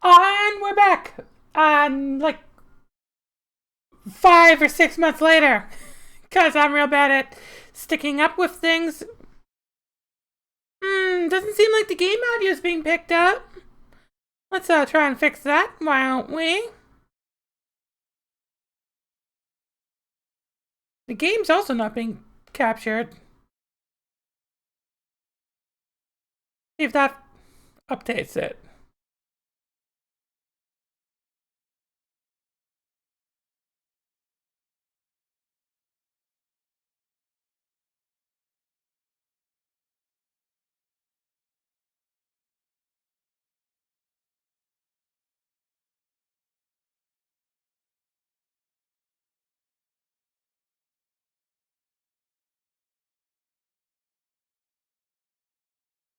And we're back. Like 5 or 6 months later, because I'm real bad at sticking up with things. Doesn't seem like the game audio is being picked up. Let's try and fix that, why don't we? The game's also not being captured. See if that updates it.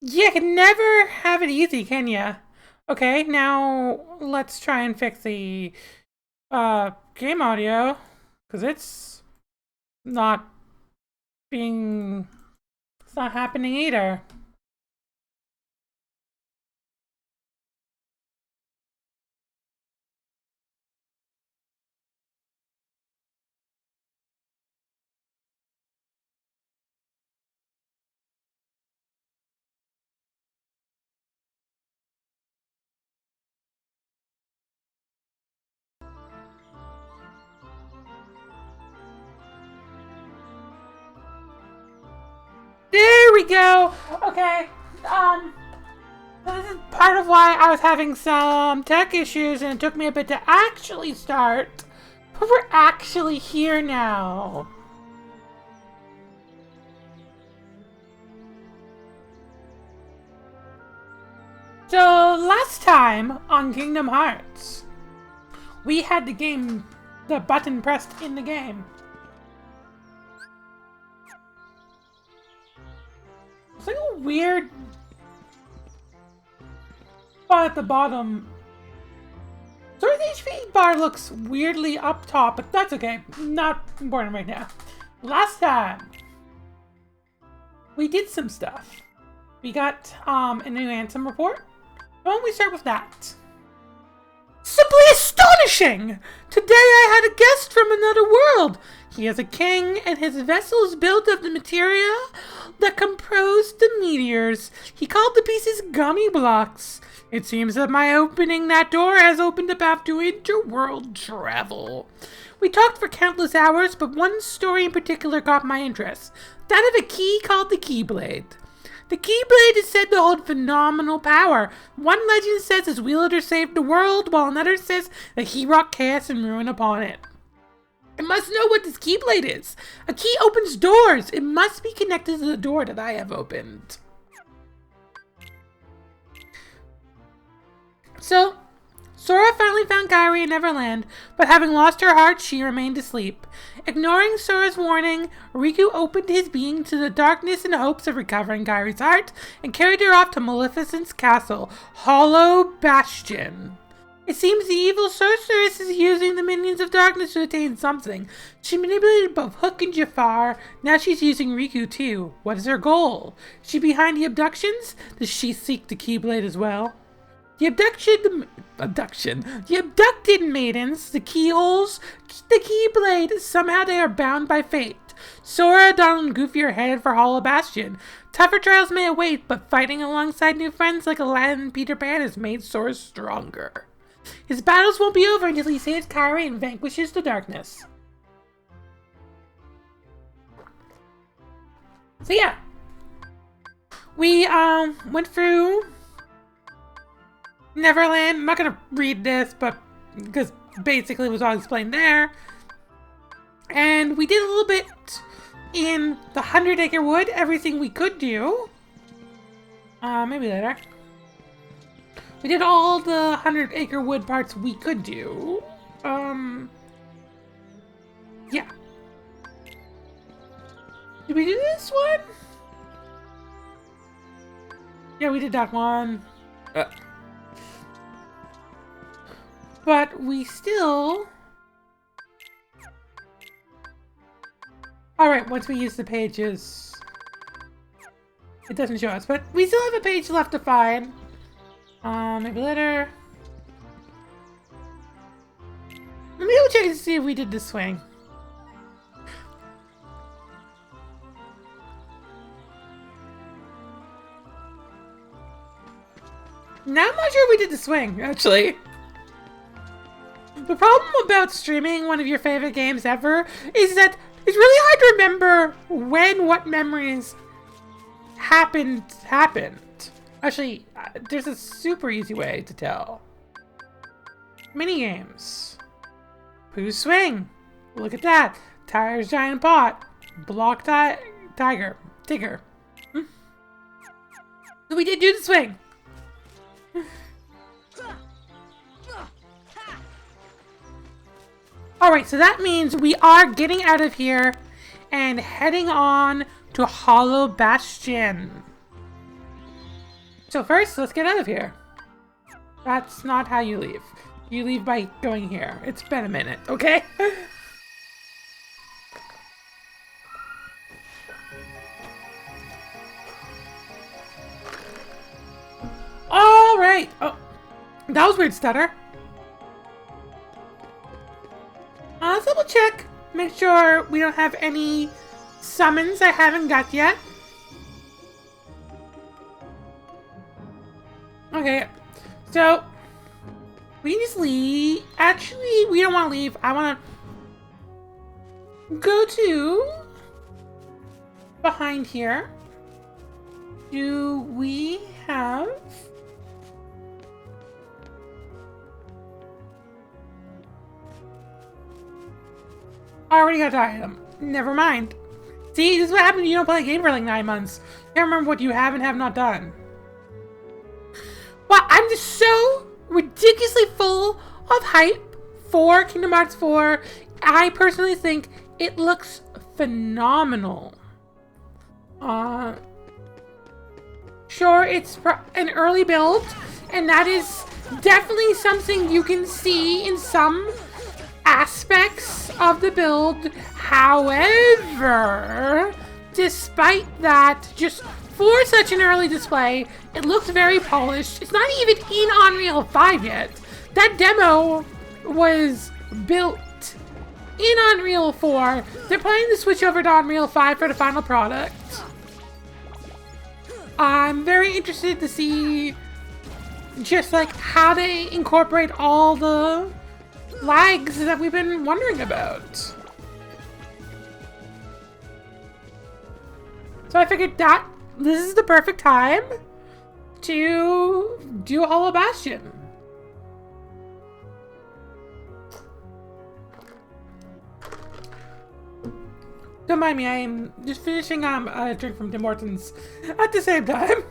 You can never have it easy, can ya? Okay, now let's try and fix the game audio, because not being it's not happening either. There we go. Okay. This is part of why I was having some tech issues and it took me a bit to actually start. But we're actually here now. So last time on Kingdom Hearts, we had the button pressed in the game. It's like a weird spot at the bottom. Sora's HP bar looks weirdly up top, but that's okay. Not important right now. Last time, we did some stuff. We got a new Anthem report. Why don't we start with that? Simply astonishing! Today I had a guest from another world. He is a king, and his vessel is built of the materia that composed the meteors. He called the pieces gummy blocks. It seems that my opening that door has opened a path to interworld travel. We talked for countless hours, but one story in particular caught my interest. That of a key called the Keyblade. The Keyblade is said to hold phenomenal power. One legend says its wielder saved the world, while another says that he wrought chaos and ruin upon it. I must know what this Keyblade is. A key opens doors. It must be connected to the door that I have opened. So, Sora finally found Kairi in Neverland, but having lost her heart, she remained asleep. Ignoring Sora's warning, Riku opened his being to the darkness in hopes of recovering Kairi's heart and carried her off to Maleficent's castle, Hollow Bastion. It seems the evil sorceress is using the minions of darkness to attain something. She manipulated both Hook and Jafar. Now she's using Riku too. What is her goal? Is she behind the abductions? Does she seek the Keyblade as well? The abducted maidens, the keyholes, the Keyblade, somehow they are bound by fate. Sora, Donald, and Goofy are headed for Hollow Bastion. Tougher trials may await, but fighting alongside new friends like Aladdin and Peter Pan has made Sora stronger. His battles won't be over until he saves Kairi and vanquishes the darkness. So yeah, we went through Neverland. I'm not gonna read this, but because basically it was all explained there. And we did a little bit in the 100-Acre Wood, everything we could do. Maybe later. We did all the 100-Acre Wood parts we could do. Yeah. Did we do this one? Yeah, we did that one. But we still... Alright, once we use the pages, it doesn't show us, but we still have a page left to find. Maybe later. Let me go check and see if we did the swing. Now I'm not sure if we did the swing, actually. The problem about streaming one of your favorite games ever is that it's really hard to remember when what memories happened. Actually, there's a super easy way to tell. Minigames. Pooh swing. Look at that. Tiger's giant pot. Block tiger. Tigger. So we did do the swing. Alright, so that means we are getting out of here and heading on to Hollow Bastion. So first, let's get out of here. That's not how you leave. You leave by going here. It's been a minute, okay? Alright. Oh, that was weird stutter. Let's double check. Make sure we don't have any summons I haven't got yet. Okay, so we can just leave. Actually, we don't want to leave. I want to go to behind here. Do we have... I already got the item. Never mind. See, this is what happens when you don't play a game for like 9 months. You can't remember what you have and have not done. Wow, I'm just so ridiculously full of hype for Kingdom Hearts 4. I personally think it looks phenomenal. Sure, it's an early build, and that is definitely something you can see in some aspects of the build. However, despite that, just for such an early display, it looks very polished. It's not even in Unreal 5 yet. That demo was built in Unreal 4. They're planning to switch over to Unreal 5 for the final product. I'm very interested to see just like how they incorporate all the lags that we've been wondering about. So I figured that this is the perfect time to do Hollow Bastion. Don't mind me, I'm just finishing a drink from Tim Hortons at the same time.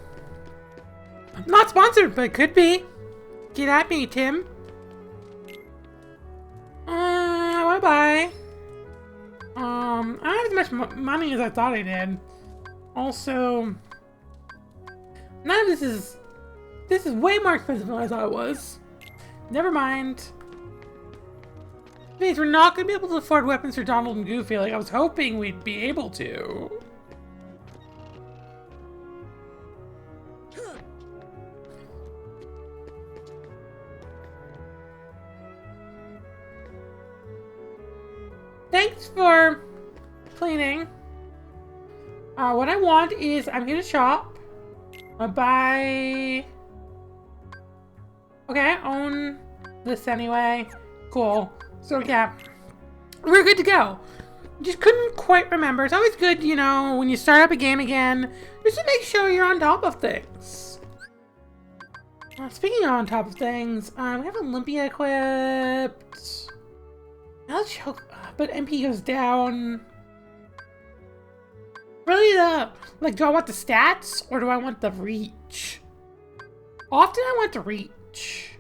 Not sponsored, but could be. Get at me, Tim. I wanna buy. I don't have as much money as I thought I did. Also, none of this is way more expensive than I thought it was. Never mind. It means we're not gonna be able to afford weapons for Donald and Goofy like I was hoping we'd be able to. Thanks for cleaning. What I want is, I'm gonna shop. I'll buy... Okay, I own this anyway. Cool. So yeah, we're good to go. Just couldn't quite remember. It's always good, you know, when you start up a game again, just to make sure you're on top of things. Speaking of on top of things, we have Olympia equipped. I'll choke, but MP goes down. Really, like, do I want the stats or do I want the reach? Often I want the reach.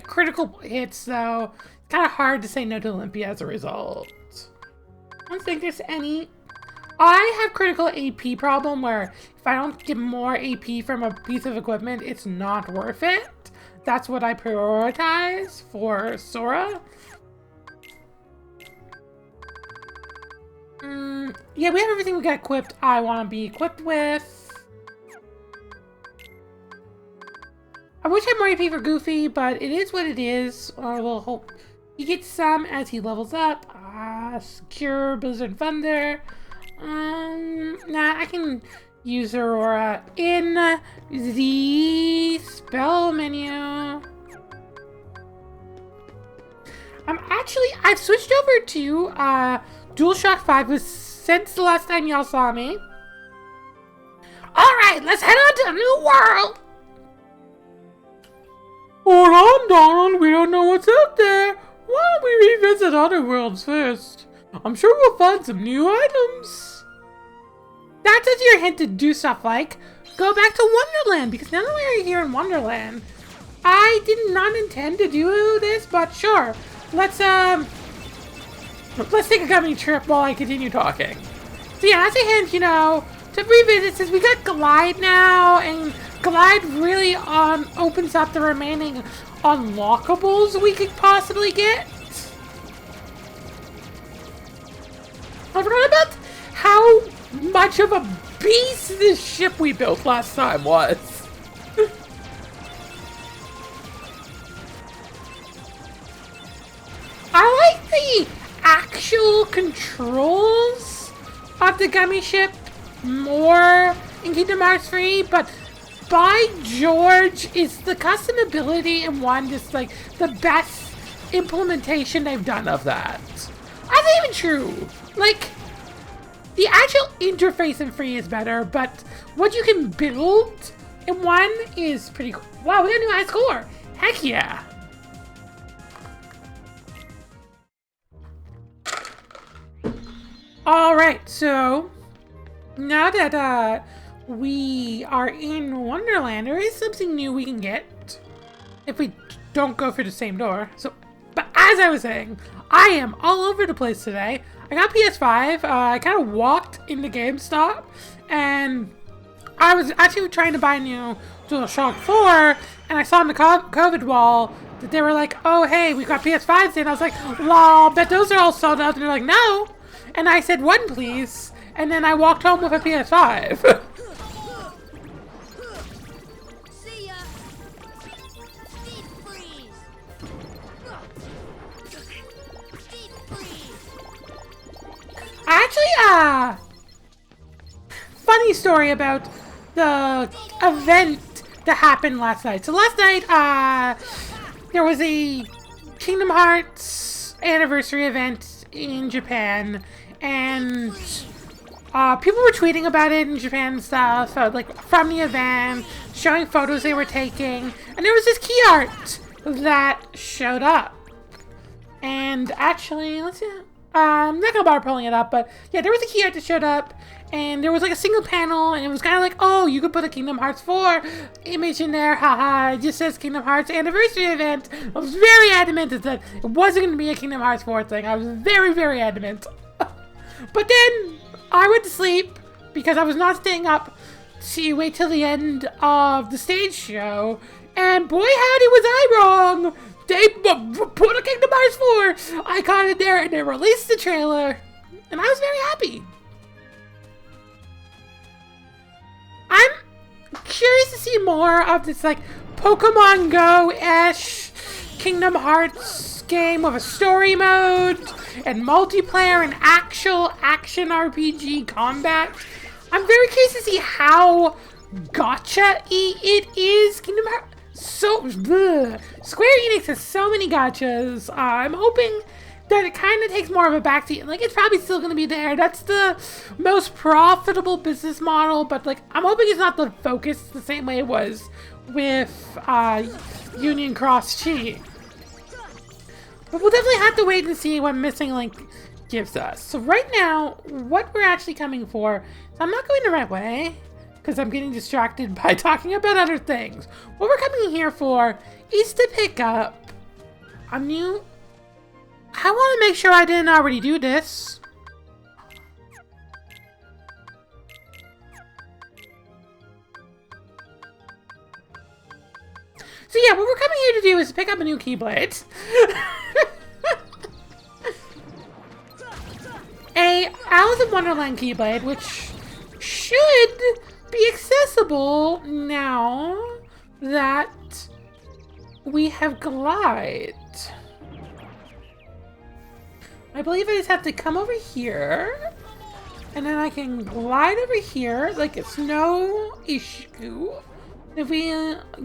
Critical hits, though. It's kind of hard to say no to Olympia as a result. I don't think there's any... I have critical AP problem where if I don't get more AP from a piece of equipment, it's not worth it. That's what I prioritize for Sora. Yeah, we have everything we got equipped I want to be equipped with. I wish I had more AP for Goofy, but it is what it is. We'll hope he gets some as he levels up. Secure, Blizzard Thunder. Nah, I can use Aurora in the spell menu. I've switched over to DualShock 5 since the last time y'all saw me. Alright, let's head on to a new world! Hold on, Donald, we don't know what's out there. Why don't we revisit other worlds first? I'm sure we'll find some new items. That's just your hint to do stuff like go back to Wonderland, because now that we're here in Wonderland, I did not intend to do this, but sure. Let's take a gummy trip while I continue talking. So yeah, that's a hint, you know, to revisit, since we got Glide now, and Glide really opens up the remaining unlockables we could possibly get. I forgot about how much of a beast this ship we built last time was. I like the actual controls of the gummy ship more in Kingdom Hearts 3, but by George, is the customability in 1 just like the best implementation they've done of that. That's not even true. Like, the actual interface in 3 is better, but what you can build in 1 is pretty cool. Wow, we got a new high score. Heck yeah. Alright, so now that we are in Wonderland, there is something new we can get if we don't go through the same door. So, but as I was saying, I am all over the place today. I got PS5. I kind of walked into GameStop, and I was actually trying to buy a new DualShock 4, and I saw on the COVID wall that they were like, "Oh, hey, we got PS5s," and I was like, "Lol, bet those are all sold out." And they're like, "No," and I said, "One, please," and then I walked home with a PS5. Actually, funny story about the event that happened last night. So last night, there was a Kingdom Hearts anniversary event in Japan, and people were tweeting about it in Japan and stuff, like from the event, showing photos they were taking, and there was this key art that showed up. And actually, let's see. I'm not gonna bother pulling it up, but yeah, there was a key art that showed up, and there was like a single panel, and it was kind of like, oh, you could put a Kingdom Hearts 4 image in there, haha, it just says Kingdom Hearts Anniversary Event. I was very adamant that it wasn't gonna be a Kingdom Hearts 4 thing. I was very, very adamant. But then I went to sleep because I was not staying up to wait till the end of the stage show, and boy howdy was I wrong! They put a Kingdom Hearts 4 icon in there, and they released the trailer, and I was very happy. I'm curious to see more of this, like, Pokemon Go-ish Kingdom Hearts game with a story mode and multiplayer and actual action RPG combat. I'm very curious to see how gacha-y it is. Kingdom Hearts. So, bleh. Square Enix has so many gachas. I'm hoping that it kind of takes more of a backseat. Like, it's probably still going to be there. That's the most profitable business model, but, like, I'm hoping it's not the focus the same way it was with Union Cross Chi. But we'll definitely have to wait and see what Missing Link gives us. So right now, what we're actually coming for, so I'm not going the right way, because I'm getting distracted by talking about other things. What we're coming here for is to pick up a new... I want to make sure I didn't already do this. So yeah, what we're coming here to do is pick up a new Keyblade. A Alice in Wonderland Keyblade, which should be accessible now that we have glide. I believe I just have to come over here, and then I can glide over here like it's no issue. If we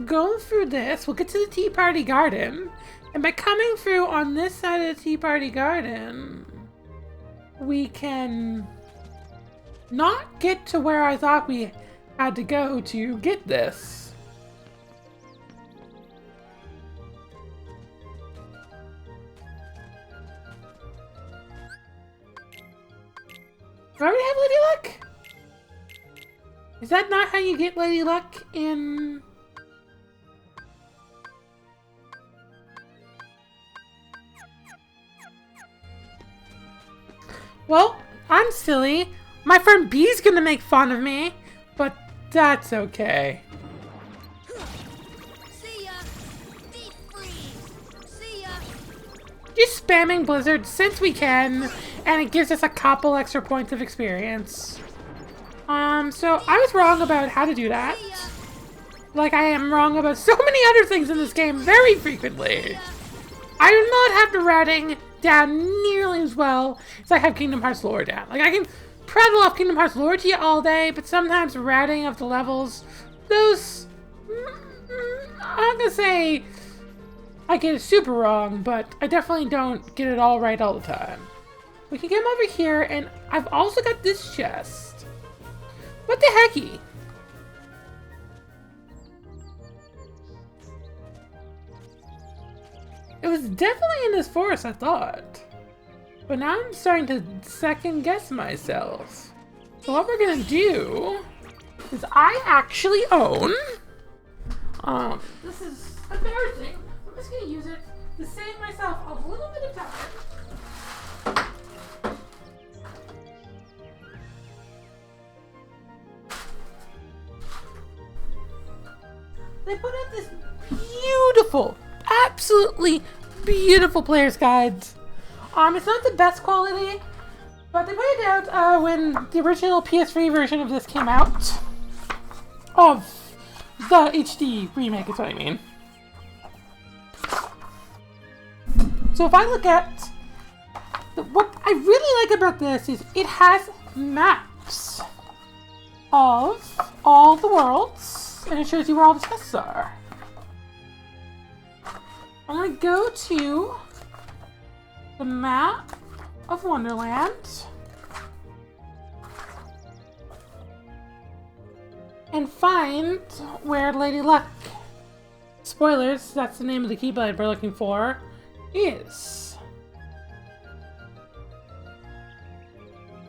go through this, we'll get to the Tea Party Garden, and by coming through on this side of the Tea Party Garden, we can not get to where I thought we had to go to get this. Do I already have Lady Luck? Is that not how you get Lady Luck in... Well, I'm silly. My friend B's gonna make fun of me, but that's okay. See ya. Deep freeze. See ya. Just spamming Blizzard since we can, and it gives us a couple extra points of experience. So I was wrong about how to do that. Like I am wrong about so many other things in this game very frequently. I do not have the routing down nearly as well as I have Kingdom Hearts lore down. Like I can prattle off Kingdom Hearts lore to you all day, but sometimes routing of the levels, those, I'm not gonna say I get it super wrong, but I definitely don't get it all right all the time. We can come over here, and I've also got this chest. What the hecky? It was definitely in this forest, I thought. But now I'm starting to second guess myself. So what we're gonna do is I actually own... this is embarrassing. I'm just gonna use it to save myself a little bit of time. They put out this beautiful, absolutely beautiful player's guides. It's not the best quality, but they put it out when the original PS3 version of this came out. Of the HD remake is what I mean. So if I look at what I really like about this is it has maps of all the worlds. And it shows you where all the chests are. I'm gonna go to the map of Wonderland. And find where Lady Luck, spoilers, that's the name of the Keyblade we're looking for, is.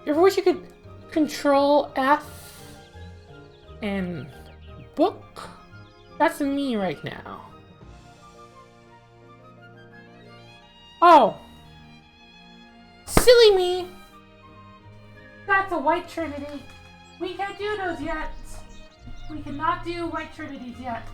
You ever wish you could control F and book? That's me right now. Oh. Silly me. That's a White Trinity. We can't do those yet. We cannot do White Trinities yet.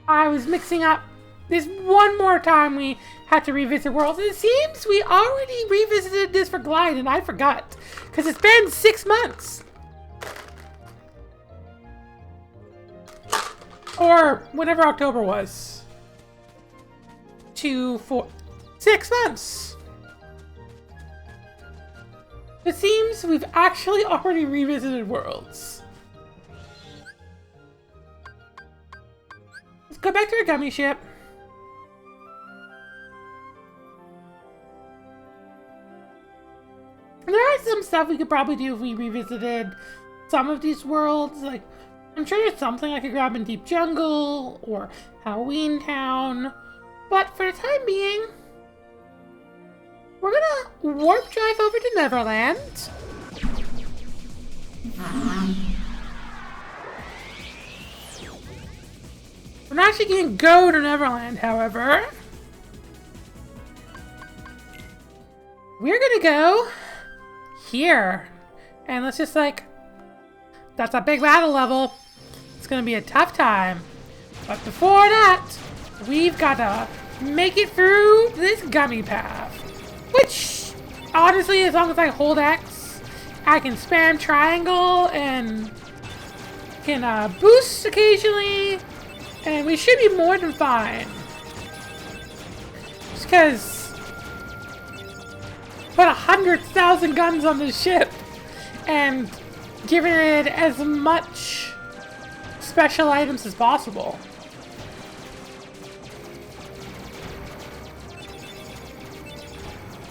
I was mixing up. There's one more time we had to revisit worlds. It seems we already revisited this for Glide and I forgot. Because it's been 6 months. Or whenever October was. 2, 4, 6 months. It seems we've actually already revisited worlds. Let's go back to our gummy ship. There are some stuff we could probably do if we revisited some of these worlds. Like, I'm sure there's something I could grab in Deep Jungle or Halloween Town. But for the time being, we're gonna warp drive over to Neverland. We're not actually gonna go to Neverland, however. We're gonna go here. And let's just like, that's a big battle level. It's gonna be a tough time. But before that, we've got to make it through this gummy path. Which, honestly, as long as I hold X, I can spam triangle and can boost occasionally, and we should be more than fine. Just because put 100,000 guns on the ship and giving it as much special items as possible.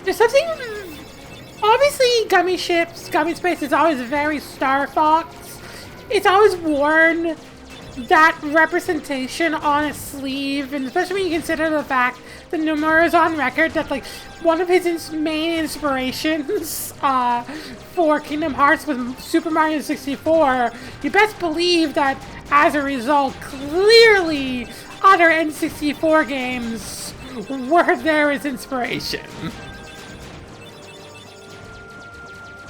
There's something... Obviously, gummy ships, gummy space is always very Star Fox. It's always worn that representation on a sleeve, and especially when you consider the fact that Nomura is on record that, like, one of his main inspirations for Kingdom Hearts was Super Mario 64. You best believe that, as a result, clearly other N64 games were there as inspiration.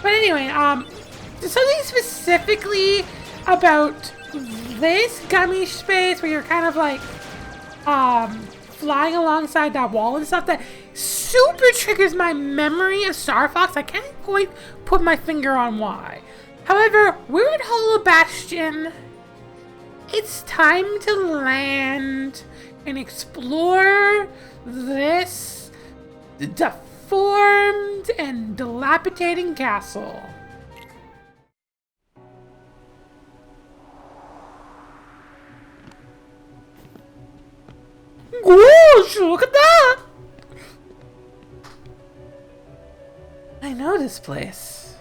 But anyway, something specifically about this gummy space where you're kind of like flying alongside that wall and stuff that super triggers my memory of Star Fox. I can't quite put my finger on why. However, we're at Hollow Bastion. It's time to land and explore this deformed and dilapidating castle. Gosh, look at that! I know this place.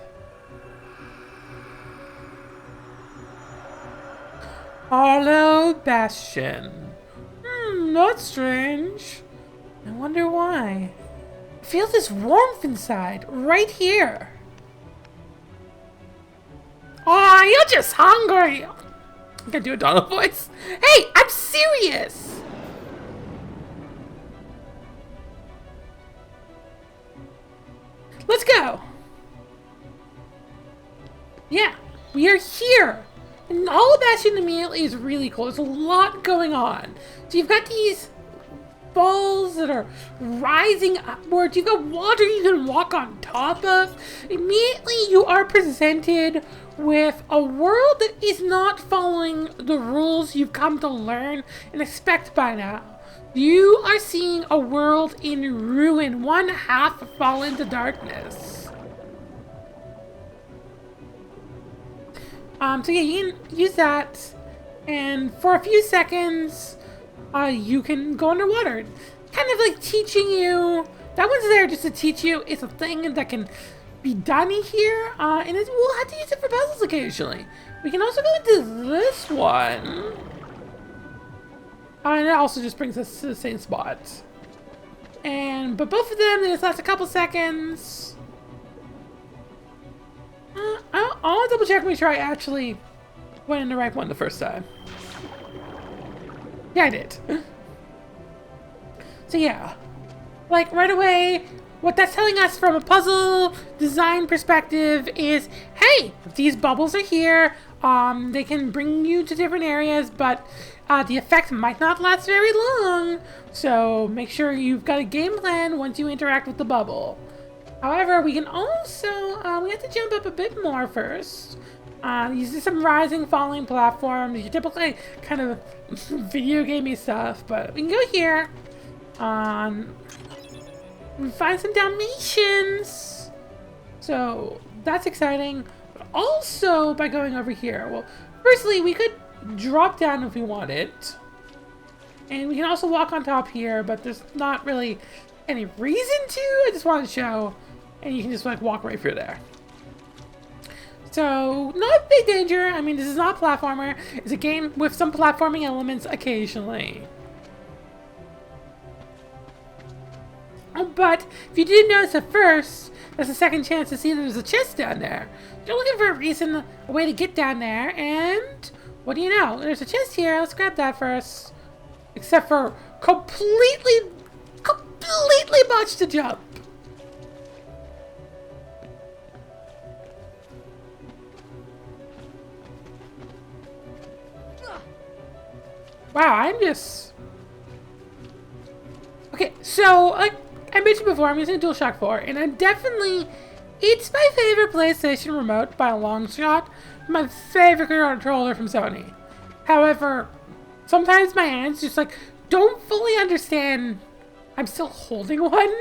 Hollow Bastion. That's strange. I wonder why. I feel this warmth inside, right here. Aw, you're just hungry. I'm gonna do a Donald voice. Hey, I'm serious. Let's go. Yeah, we are here. And Hollow Bastion immediately is really cool. There's a lot going on. So you've got these balls that are rising upwards. You've got water you can walk on top of. Immediately you are presented with a world that is not following the rules you've come to learn and expect by now. You are seeing a world in ruin, one half fall into darkness. So yeah, you can use that, and for a few seconds, you can go underwater. Kind of like teaching you, that one's there just to teach you it's a thing that can be done here, and we'll have to use it for puzzles occasionally. We can also go into this one. And it also just brings us to the same spot. But both of them, they just last a couple seconds. I'll double check, make sure I actually went in the right one the first time. Yeah, I did. So yeah, like right away, what that's telling us from a puzzle design perspective is, hey, these bubbles are here. They can bring you to different areas, but the effect might not last very long. So make sure you've got a game plan once you interact with the bubble. However, we can also, we have to jump up a bit more first. You see some rising, falling platforms, your typical kind of video gamey stuff, but we can go here. We find some Dalmatians. So that's exciting. But also by going over here, well, firstly, we could drop down if we wanted. And we can also walk on top here, but there's not really any reason to. I just want to show. And you can just like walk right through there. So, not a big danger. I mean, this is not a platformer. It's a game with some platforming elements occasionally. But if you didn't notice at first, there's a second chance to see that there's a chest down there. You're looking for a reason, a way to get down there, and what do you know? There's a chest here. Let's grab that first. Except for completely botched the jump. Wow, I'm just... Okay, so, like I mentioned before, I'm using DualShock 4, and I'm definitely It's my favorite PlayStation remote by a long shot. My favorite controller from Sony. However, sometimes my hands just like don't fully understand I'm still holding one.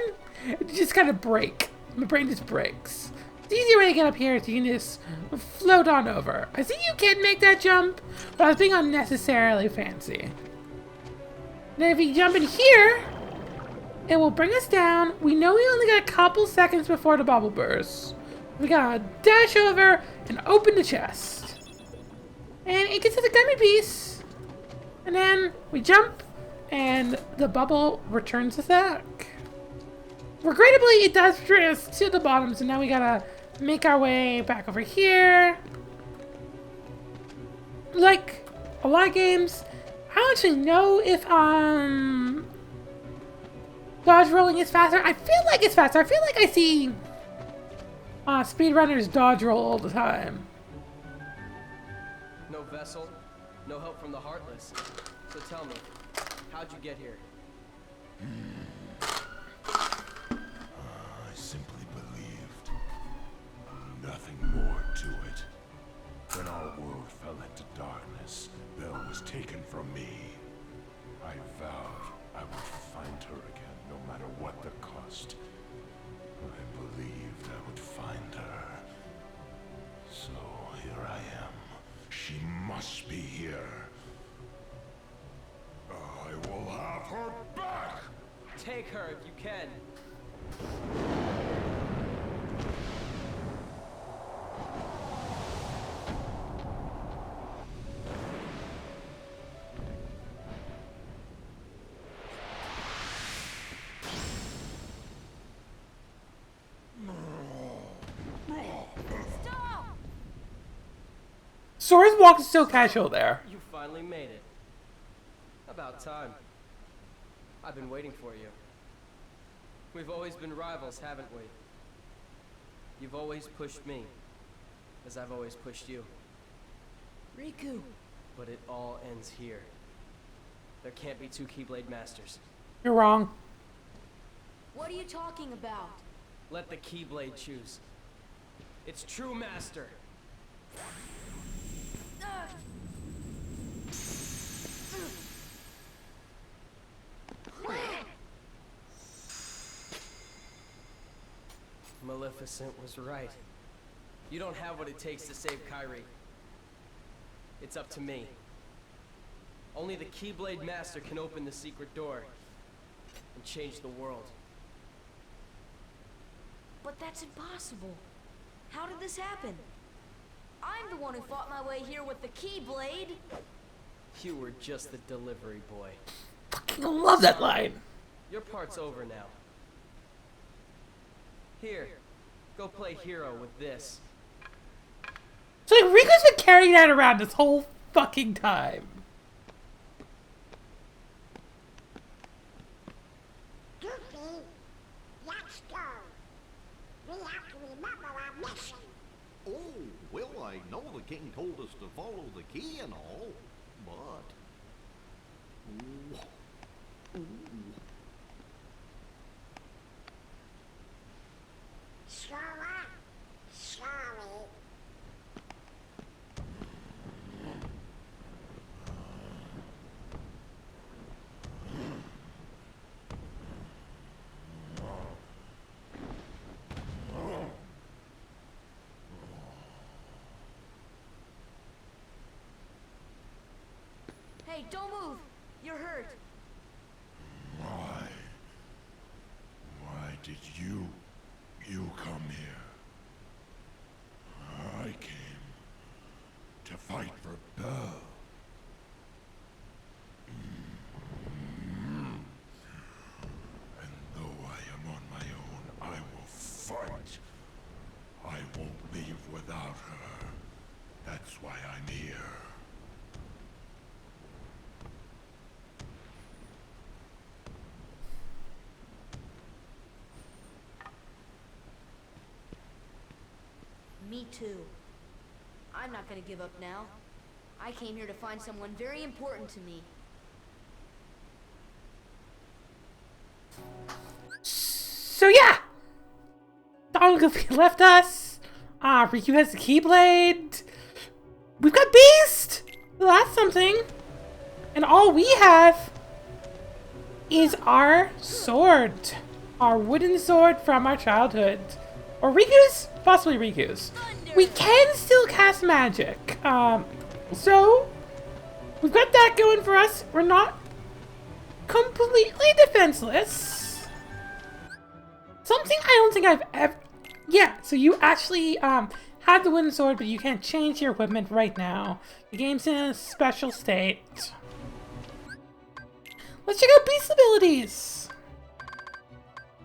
It just kind of break. My brain just breaks. The easier way to get up here is you can just float on over. I see you can make that jump, but I was being unnecessarily fancy. Now if you jump in here, it will bring us down. We know we only got a couple seconds before the bubble bursts. We gotta dash over and open the chest. And it gets to the gummy piece. And then we jump and the bubble returns us back. Regrettably, it does bring us to the bottom, so now we gotta make our way back over here. Like a lot of games, I don't actually know if dodge rolling is faster. I feel like it's faster. I feel like I see speedrunners dodge roll all the time. No vessel, no help from the Heartless. So tell me, how'd you get here? I simply believed. Nothing more to it. When our world fell into darkness, Belle was taken from me. I vowed I would find her again, no matter what the cost. I believed I would find her. So here I am. She must be here. I will have her back! Take her if you can. Stop! Sora's walking so casual there. You finally made it. About time. I've been waiting for you. We've always been rivals, haven't we? You've always pushed me, as I've always pushed you. Riku. But it all ends here. There can't be two Keyblade Masters. You're wrong. What are you talking about? Let the Keyblade choose. Its true master. Maleficent was right. You don't have what it takes to save Kairi. It's up to me. Only the Keyblade Master can open the secret door and change the world. But that's impossible. How did this happen? I'm the one who fought my way here with the Keyblade. You were just the delivery boy. I love that line. Your part's over now. Here, go play hero with this. So like, Riku's been carrying that around this whole fucking time. Goofy, let's go. We have to remember our mission. Oh, well, I know the king told us to follow the key and all, but... Sora, sorry. Hey, don't move. You're hurt. Why? Why did you come here? I came to fight for Belle. And though I am on my own, I will fight. I won't leave without her. That's why I'm here. Me too. I'm not gonna give up now. I came here to find someone very important to me. So yeah, Onigiri left us. Riku has the Keyblade. We've got Beast! Well, that's something. And all we have is our sword. Our wooden sword from our childhood. Or Riku's? Possibly Riku's. We can still cast magic. So, we've got that going for us. We're not completely defenseless. Something I don't think I've ever... Yeah, so you actually have the wooden sword, but you can't change your equipment right now. The game's in a special state. Let's check out Beast's abilities.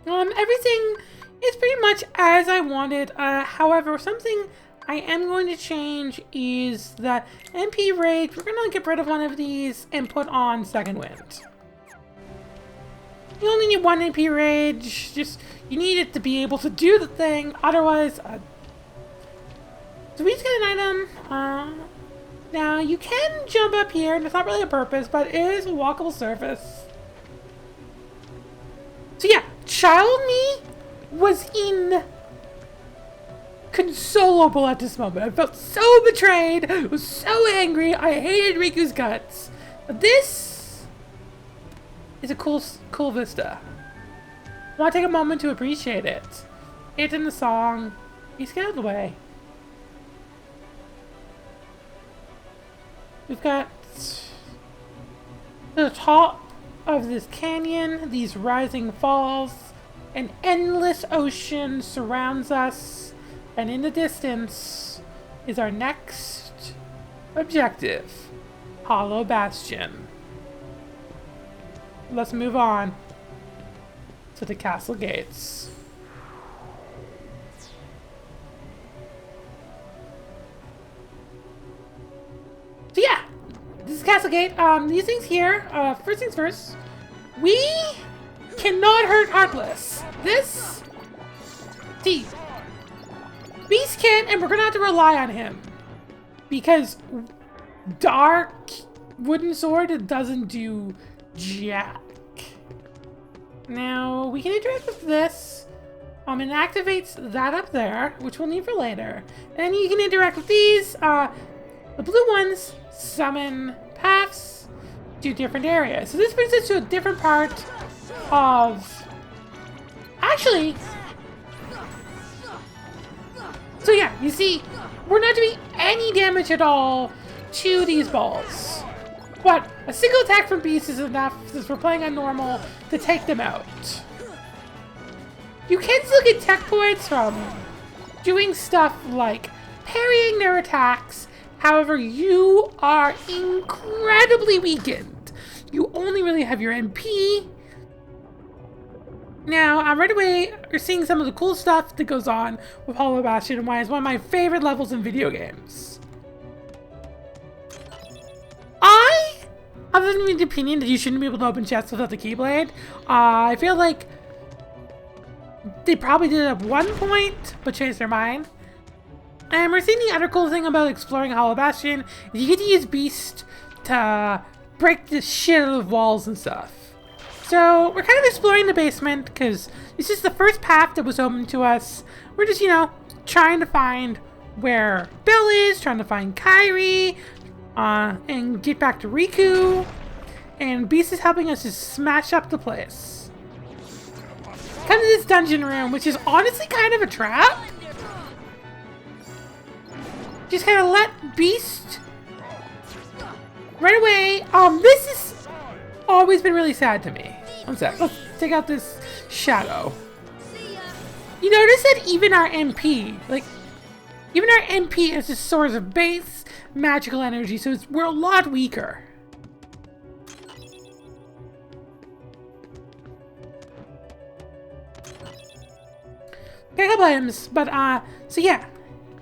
Everything is pretty much as I wanted. However, something I am going to change is that MP Rage. We're going to get rid of one of these and put on Second Wind. You only need one MP Rage. Just, you need it to be able to do the thing. Otherwise, so we just get an item. Now, you can jump up here, and it's not really a purpose, but it is a walkable surface. So yeah, Child Me was inconsolable at this moment. I felt so betrayed. I was so angry. I hated Riku's guts. But this is a cool vista. I want to take a moment to appreciate it. It's in the song. He's get out of the way. We've got the top of this canyon, these rising falls, an endless ocean surrounds us, and in the distance is our next objective, Hollow Bastion. Let's move on to the castle gates. So yeah, this is Castle Gate. These things here, first things first, we cannot hurt Heartless. This, see, Beast can, and we're gonna have to rely on him. Because Dark Wooden Sword doesn't do jack. Now, we can interact with this. It activates that up there, which we'll need for later. And you can interact with these. The blue ones summon paths to different areas. So this brings us to a different part of... Actually... So yeah, you see, we're not doing any damage at all to these balls. But a single attack from Beast is enough, since we're playing on normal, to take them out. You can still get tech points from doing stuff like parrying their attacks. However, you are incredibly weakened. You only really have your MP. Now, right away, you're seeing some of the cool stuff that goes on with Hollow Bastion and why it's one of my favorite levels in video games. I have the opinion that you shouldn't be able to open chests without the Keyblade. I feel like they probably did it at one point, but changed their mind. And we're seeing the other cool thing about exploring Hollow Bastion is you get to use Beast to break the shit out of walls and stuff. So we're kind of exploring the basement because this is the first path that was open to us. We're just, you know, trying to find where Belle is, trying to find Kairi, and get back to Riku. And Beast is helping us to smash up the place. Come to this dungeon room, which is honestly kind of a trap. Just kind of let Beast right away. This has always been really sad to me. One sec. Let's take out this shadow. You notice that even our MP, even our MP is a source of base magical energy, so we're a lot weaker. Got a couple items, but so yeah,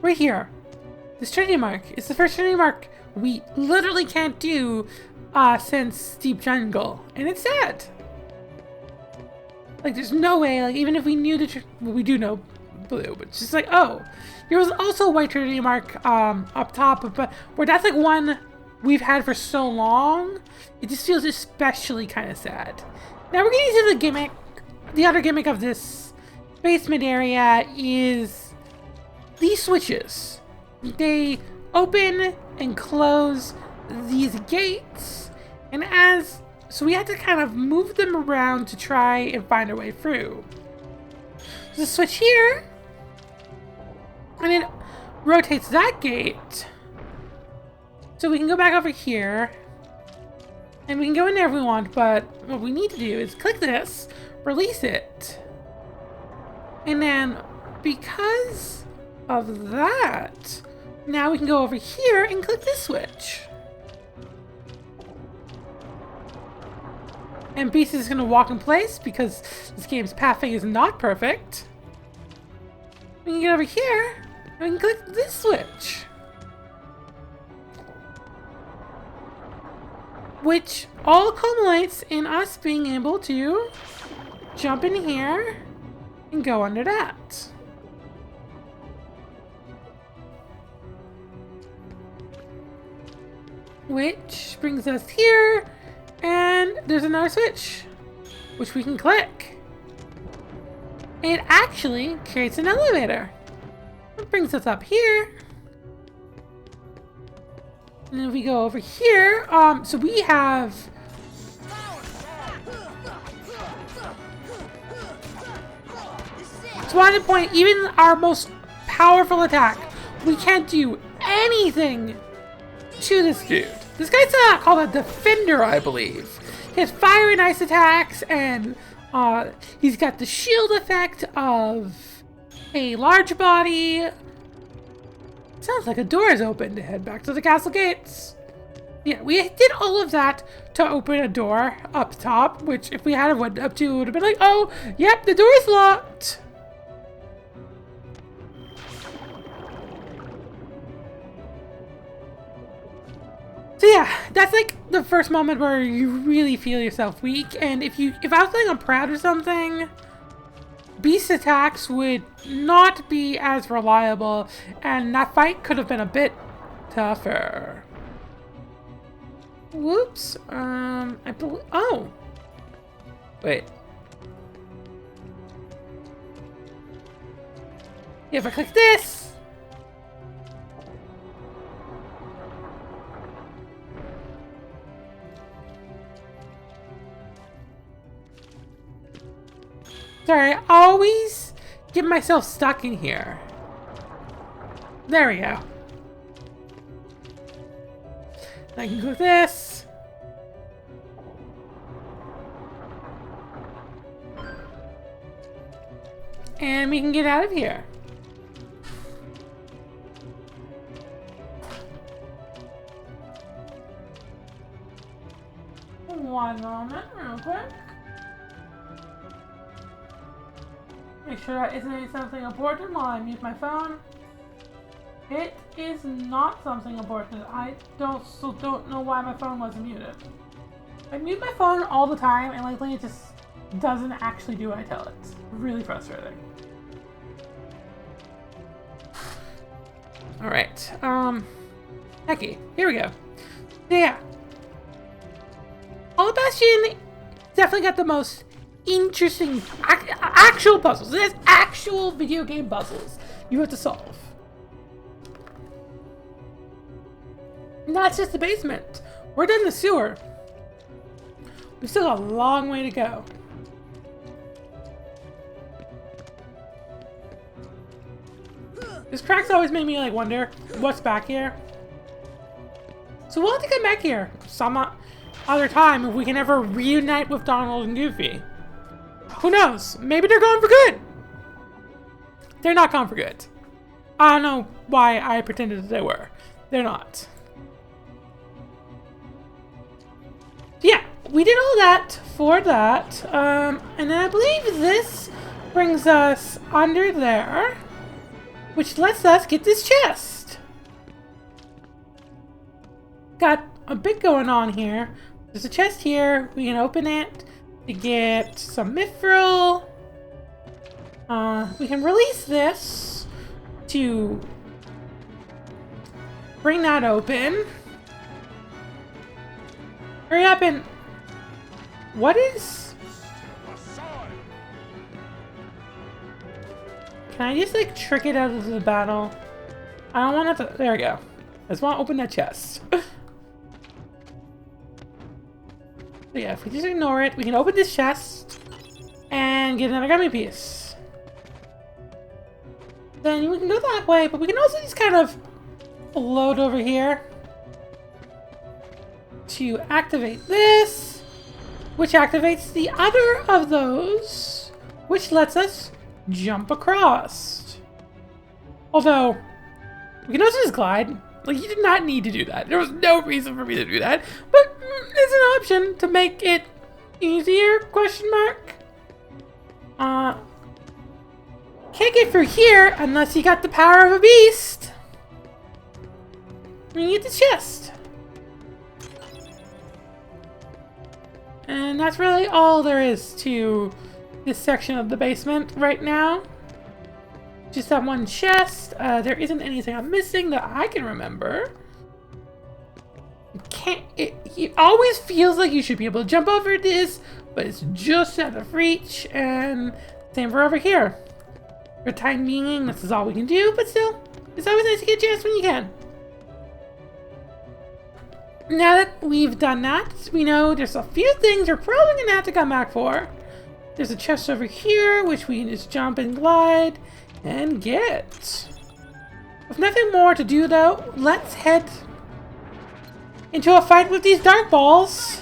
right here. This Trinity Mark is the first Trinity Mark we literally can't do since Deep Jungle, and it's sad. Like, there's no way, like, even if we knew well, we do know blue, but it's just like, oh, there was also a white Trinity Mark up top, but where that's like one we've had for so long, it just feels especially kind of sad. Now we're getting to the gimmick, the other gimmick of this basement area is these switches. They open and close these gates, and so we had to kind of move them around to try and find our way through. There's a switch here, and it rotates that gate. So we can go back over here, and we can go in there if we want, but what we need to do is click this, release it, and then because of that, now we can go over here and click this switch. And Beast is going to walk in place because this game's pathing is not perfect. We can get over here and we can click this switch. Which all culminates in us being able to jump in here and go under that. Which brings us here, and there's another switch, which we can click. It actually creates an elevator. It brings us up here. And then we go over here. So we have... So at the point, even our most powerful attack, we can't do anything to this dude. This guy's called a defender, I believe. He has fire and ice attacks, and he's got the shield effect of a large body. Sounds like a door is open to head back to the castle gates. Yeah, we did all of that to open a door up top, which if we had went up to, it would have been like, oh, yep, the door's locked. So yeah, that's like the first moment where you really feel yourself weak, and if I was playing on Proud or something, Beast attacks would not be as reliable, and that fight could have been a bit tougher. Whoops. I believe. Oh. Wait. Yeah, if I click this. Sorry, I always get myself stuck in here. There we go. I can go with this. And we can get out of here. One moment, real quick. Make sure that isn't something important while I mute my phone. It is not something important. I still don't know why my phone wasn't muted. I mute my phone all the time, and lately it just doesn't actually do what I tell it. It's really frustrating. Alright, hecky, here we go. So yeah. All Bastion definitely got the most interesting actual puzzles. There's actual video game puzzles you have to solve. And that's just the basement. We're done the sewer. We've still got a long way to go. This crack's always made me like wonder what's back here. So we'll have to come back here some other time if we can ever reunite with Donald and Goofy. Who knows? Maybe they're gone for good. They're not gone for good. I don't know why I pretended that they were. They're not. Yeah, we did all that for that. And then I believe this brings us under there, which lets us get this chest. Got a bit going on here. There's a chest here. We can open it to get some mithril. We can release this to bring that open. Hurry up and... What is... Can I just like trick it out of the battle? I don't want to. There we go. I just want to open that chest. So yeah, if we just ignore it, we can open this chest and get another gummy piece. Then we can go that way, but we can also just kind of load over here to activate this, which activates the other of those, which lets us jump across. Although, we can also just glide. Like, you did not need to do that. There was no reason for me to do that, but it's an option to make it easier, question mark. Can't get through here unless you got the power of a beast. You get the chest. And that's really all there is to this section of the basement right now. Just that one chest. There isn't anything I'm missing that I can remember. It always feels like you should be able to jump over this, but it's just out of reach, and same for over here. For the time being, this is all we can do, but still, it's always nice to get a chance when you can. Now that we've done that, we know there's a few things we're probably going to have to come back for. There's a chest over here, which we can just jump and glide and get. With nothing more to do though, let's head into a fight with these dark balls.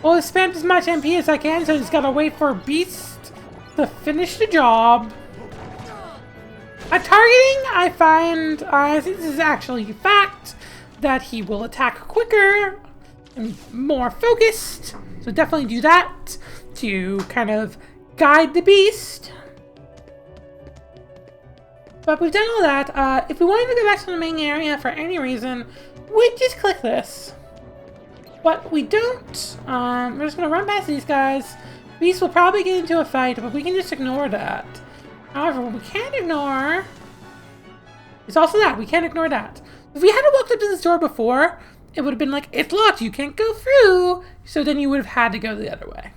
Well, I've spent as much MP as I can, so I just gotta wait for Beast to finish the job. At targeting, I find, I think this is actually a fact, that he will attack quicker and more focused. So definitely do that to kind of guide the beast. But we've done all that. If we wanted to go back to the main area for any reason, we'd just click this. But we don't. We're just going to run past these guys. Beast will probably get into a fight, but we can just ignore that. However, what we can't ignore is also that. We can't ignore that. If we had walked up to this door before, it would have been like, it's locked, you can't go through. So then you would have had to go the other way.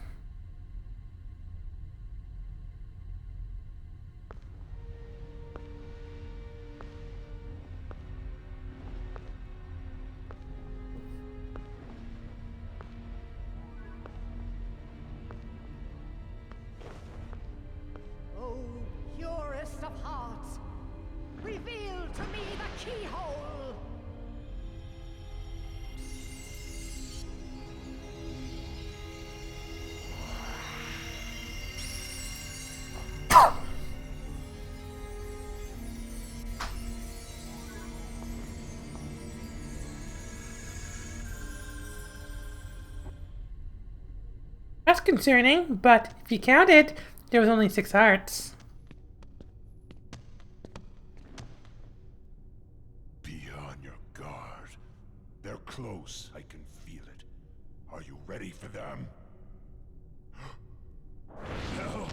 Oh, purest of hearts, reveal to me the keyhole! That's concerning, but if you counted, there was only 6 hearts. Be on your guard. They're close. I can feel it. Are you ready for them? No.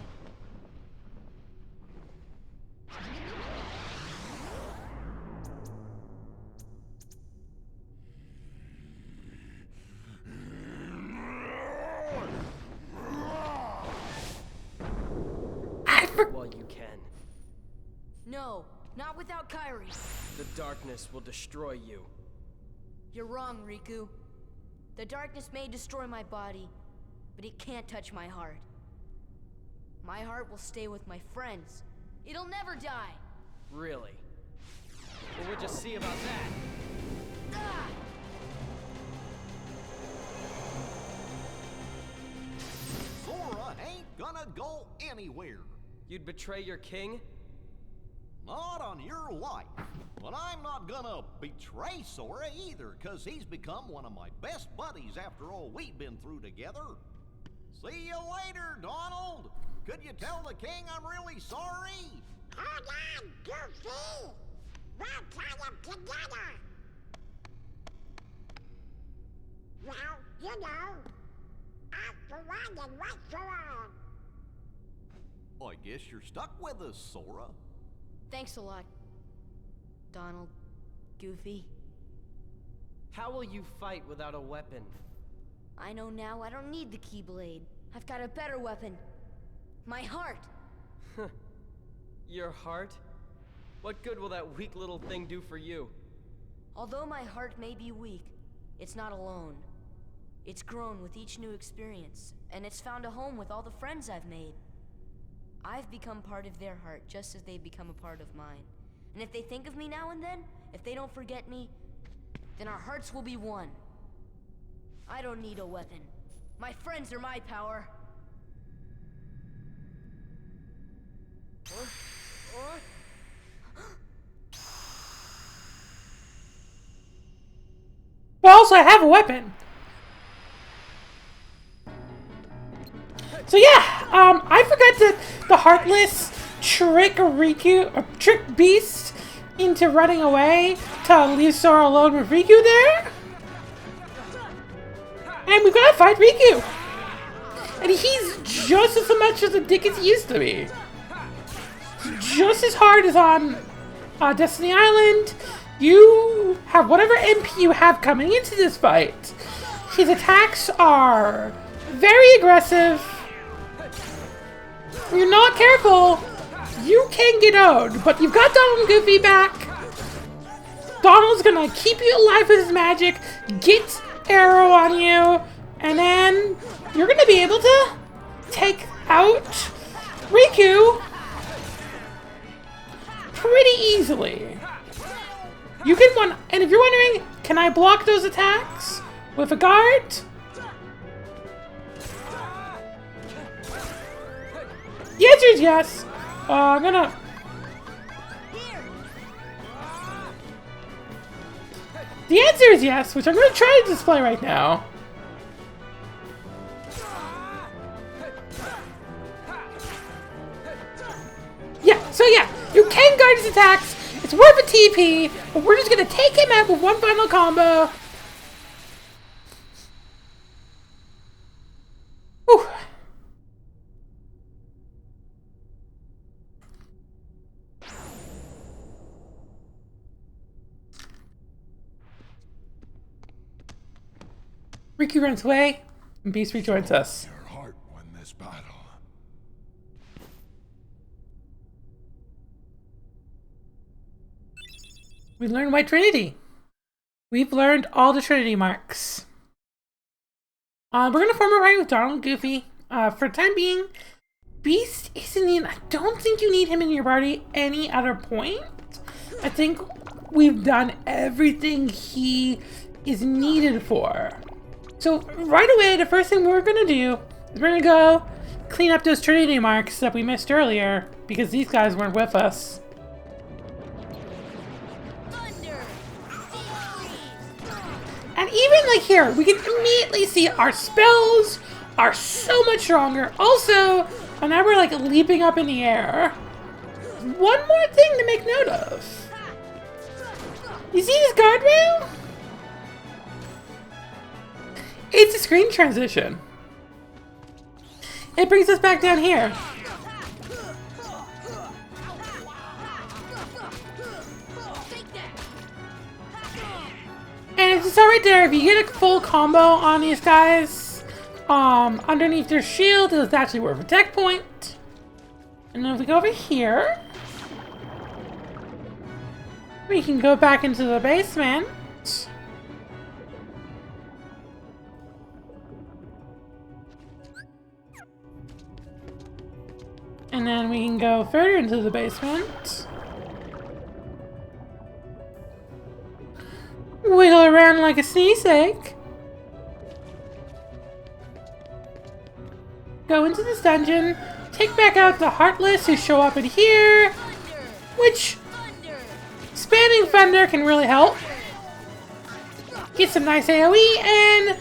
While you can. No, not without Kyrie. The darkness will destroy you. You're wrong, Riku. The darkness may destroy my body, but it can't touch my heart. My heart will stay with my friends. It'll never die. Really? Well, we'll just see about that. Ah! Sora ain't gonna go anywhere. You'd betray your king? Not on your life. But I'm not gonna betray Sora either, cause he's become one of my best buddies after all we've been through together. See you later, Donald. Could you tell the king I'm really sorry? Hold on, Goofy! We'll tie them together! Well, you know, out for one and right for all. I guess you're stuck with us, Sora. Thanks a lot, Donald, Goofy. How will you fight without a weapon? I know now I don't need the Keyblade. I've got a better weapon. My heart. Your heart? What good will that weak little thing do for you? Although my heart may be weak, it's not alone. It's grown with each new experience, and it's found a home with all the friends I've made. I've become part of their heart just as they've become a part of mine. And if they think of me now and then, if they don't forget me, then our hearts will be one. I don't need a weapon. My friends are my power. Well, also, I have a weapon. So yeah, I forgot that the Heartless trick Riku, or trick Beast into running away to leave Sora alone with Riku there. And we've got to fight Riku. And he's just as much as a dick as he used to be. Just as hard as on Destiny Island. You have whatever MP you have coming into this fight. His attacks are very aggressive. If you're not careful, you can get owned. But you've got Donald and Goofy back. Donald's gonna keep you alive with his magic, get arrow on you, and then you're gonna be able to take out Riku pretty easily. You can and if you're wondering, can I block those attacks with a guard? The answer is yes. I'm gonna. The answer is yes, which I'm gonna try to display right now. Yeah, so yeah, you can guard his attacks. It's worth a TP, but we're just gonna take him out with one final combo. Whew. Riku runs away, and Beast rejoins us. Your heart won this battle. We learned White Trinity. We've learned all the Trinity marks. We're gonna form a party with Donald and Goofy. For the time being, Beast isn't in. I don't think you need him in your party any other point. I think we've done everything he is needed for. So right away, the first thing we're gonna do is we're gonna go clean up those Trinity marks that we missed earlier because these guys weren't with us. And even like here, we can immediately see our spells are so much stronger. Also, now we're like leaping up in the air. One more thing to make note of. You see this guardrail? It's a screen transition. It brings us back down here. And it's all right there. If you get a full combo on these guys, underneath their shield, it's actually worth a tech point. And then if we go over here, we can go back into the basement. And then we can go further into the basement. Wiggle around like a sneeze egg. Go into this dungeon. Take back out the Heartless who show up in here. Which, spamming Thunder can really help. Get some nice AoE and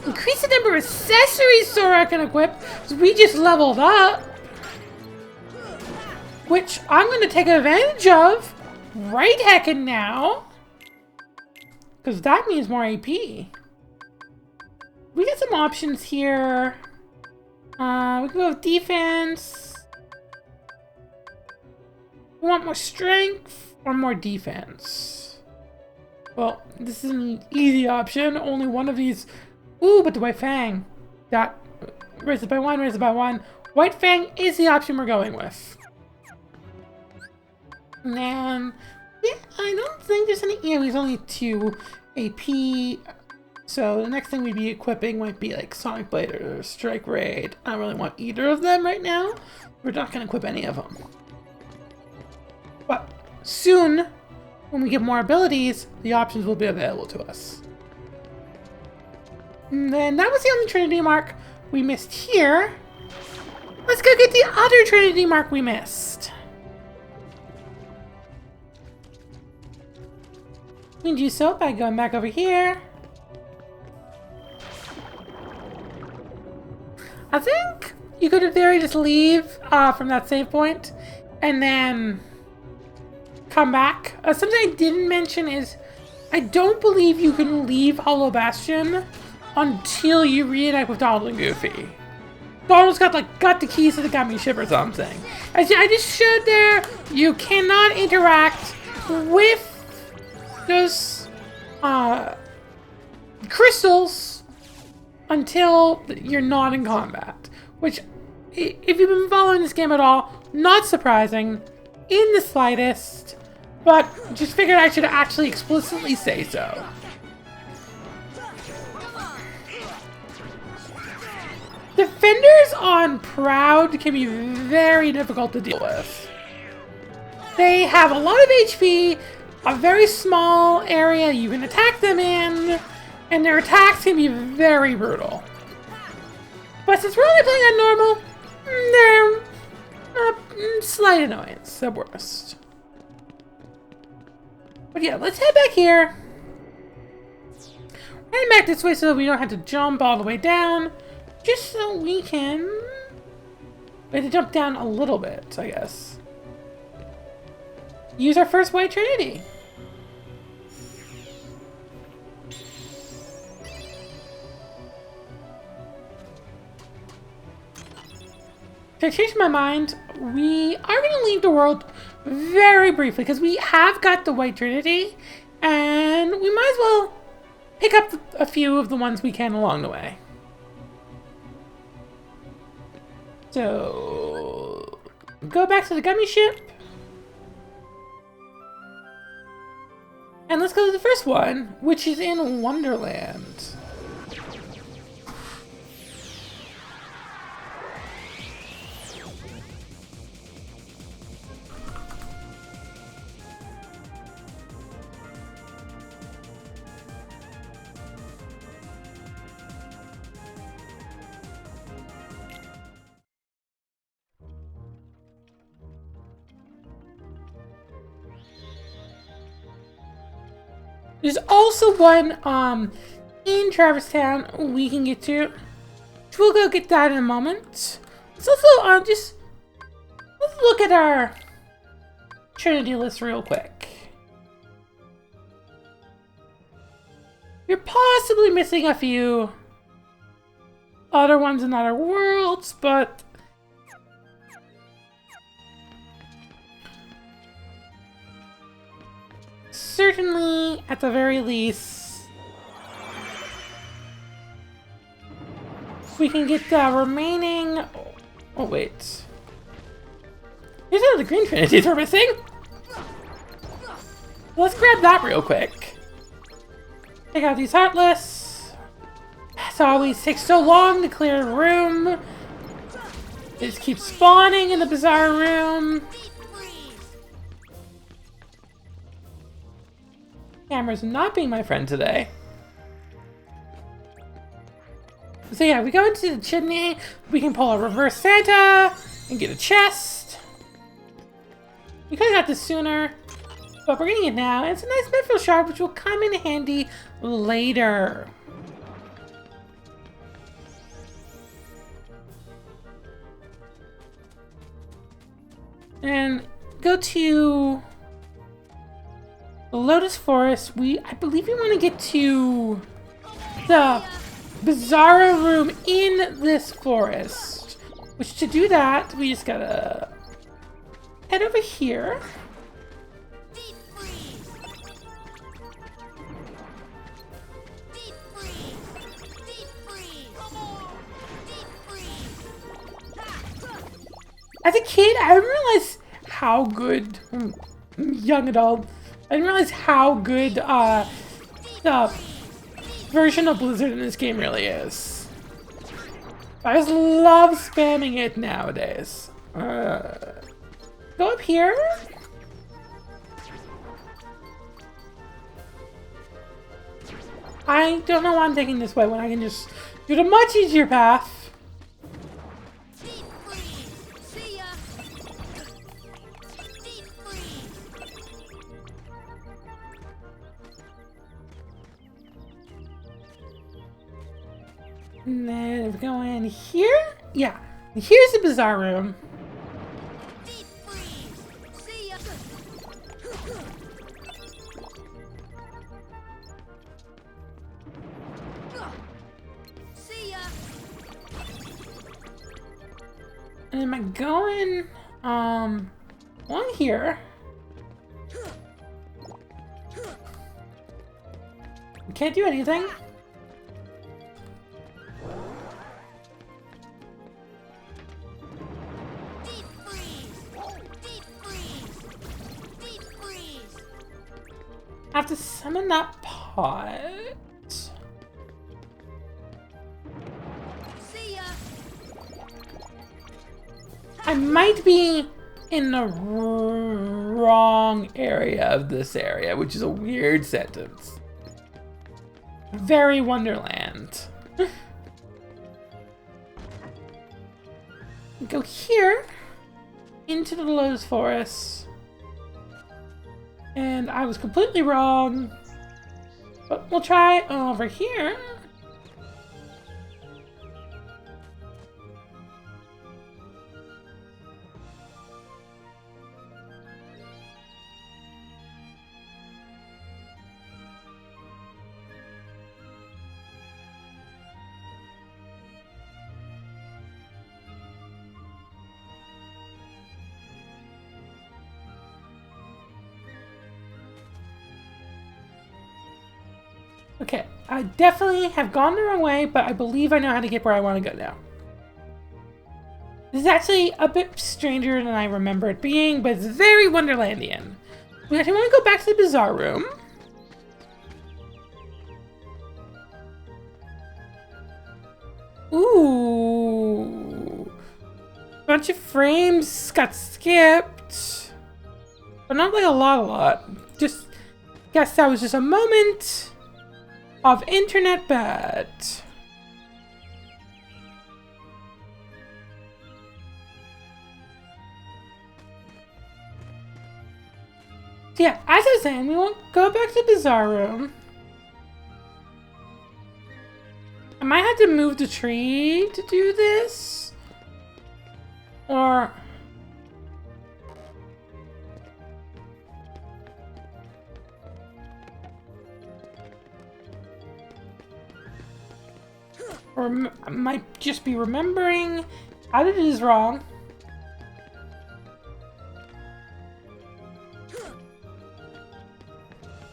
increase the number of accessories Sora can equip. So we just leveled up. Which I'm going to take advantage of right heckin' now. Because that means more AP. We got some options here. We can go with defense. We want more strength or more defense. Well, this is an easy option. Only one of these. Ooh, but the White Fang. That raise it by one, raise it by one. White Fang is the option we're going with. And then, yeah, I don't think there's any, yeah, he's only 2 AP. So the next thing we'd be equipping might be like Sonic Blade or Strike Raid. I don't really want either of them right now. We're not going to equip any of them. But soon, when we get more abilities, the options will be available to us. And then that was the only Trinity mark we missed here. Let's go get the other Trinity mark we missed. We can do so by going back over here. I think you could in theory just leave from that save point and then come back. Something I didn't mention is I don't believe you can leave Hollow Bastion until you reunite with Donald and Goofy. Donald's got the keys to the gummy ship or something. As I just showed there, you cannot interact with those crystals until you're not in combat. Which, if you've been following this game at all, not surprising in the slightest, but just figured I should actually explicitly say so. Defenders on Proud can be very difficult to deal with. They have a lot of HP, a very small area you can attack them in, and their attacks can be very brutal. But since we're only playing on normal, they're a slight annoyance at worst. But yeah, let's head back here. Heading back this way so that we don't have to jump all the way down. Just so we can... We have to jump down a little bit, I guess. Use our first White Trinity. To change my mind, we are going to leave the world very briefly because we have got the White Trinity and we might as well pick up a few of the ones we can along the way. So, go back to the gummy ship. And let's go to the first one, which is in Wonderland. There's also one in Traverse Town we can get to. So we'll go get that in a moment. Let's also let's look at our Trinity list real quick. You're possibly missing a few other ones in other worlds, but certainly, at the very least, we can get the remaining... Oh, wait. Here's one of the green trinities we're missing. Let's grab that real quick. Take out these Heartless. It always takes so long to clear a room. They just keep spawning in the bizarre room. Camera's not being my friend today. So yeah, we go into the chimney, we can pull a reverse Santa and get a chest. We could have got this sooner, but we're getting it now. And it's a nice mithril shard, which will come in handy later. And go to Lotus Forest. I believe we want to get to the Bizarro room in this forest. Which, to do that, we just gotta head over here. As a kid, I didn't realize how good, young adult, I didn't realize how good the version of Blizzard in this game really is. I just love spamming it nowadays. Go up here. I don't know why I'm taking this way when I can just do the much easier path. Deep freeze. See ya. Deep freeze. And then we go in here. Yeah, here's the bizarre room. Deep freeze. See ya. See ya. And am I going on here? Can't do anything. Deep freeze. Deep freeze. Deep freeze. I have to summon that pot. See ya. I might be in the wrong area of this area, which is a weird sentence. Very Wonderland. Go here into the Lotus Forest. And I was completely wrong. But we'll try over here. Okay, I definitely have gone the wrong way, but I believe I know how to get where I want to go now. This is actually a bit stranger than I remember it being, but it's very Wonderlandian. We actually want to go back to the Bizarre Room. Ooh. Bunch of frames got skipped. But not like a lot. Just guess that was just a moment of internet bad. So yeah, as I was saying, we won't go back to the Bizarre Room. I might have to move the tree to do this. Or I might just be remembering how to do this wrong.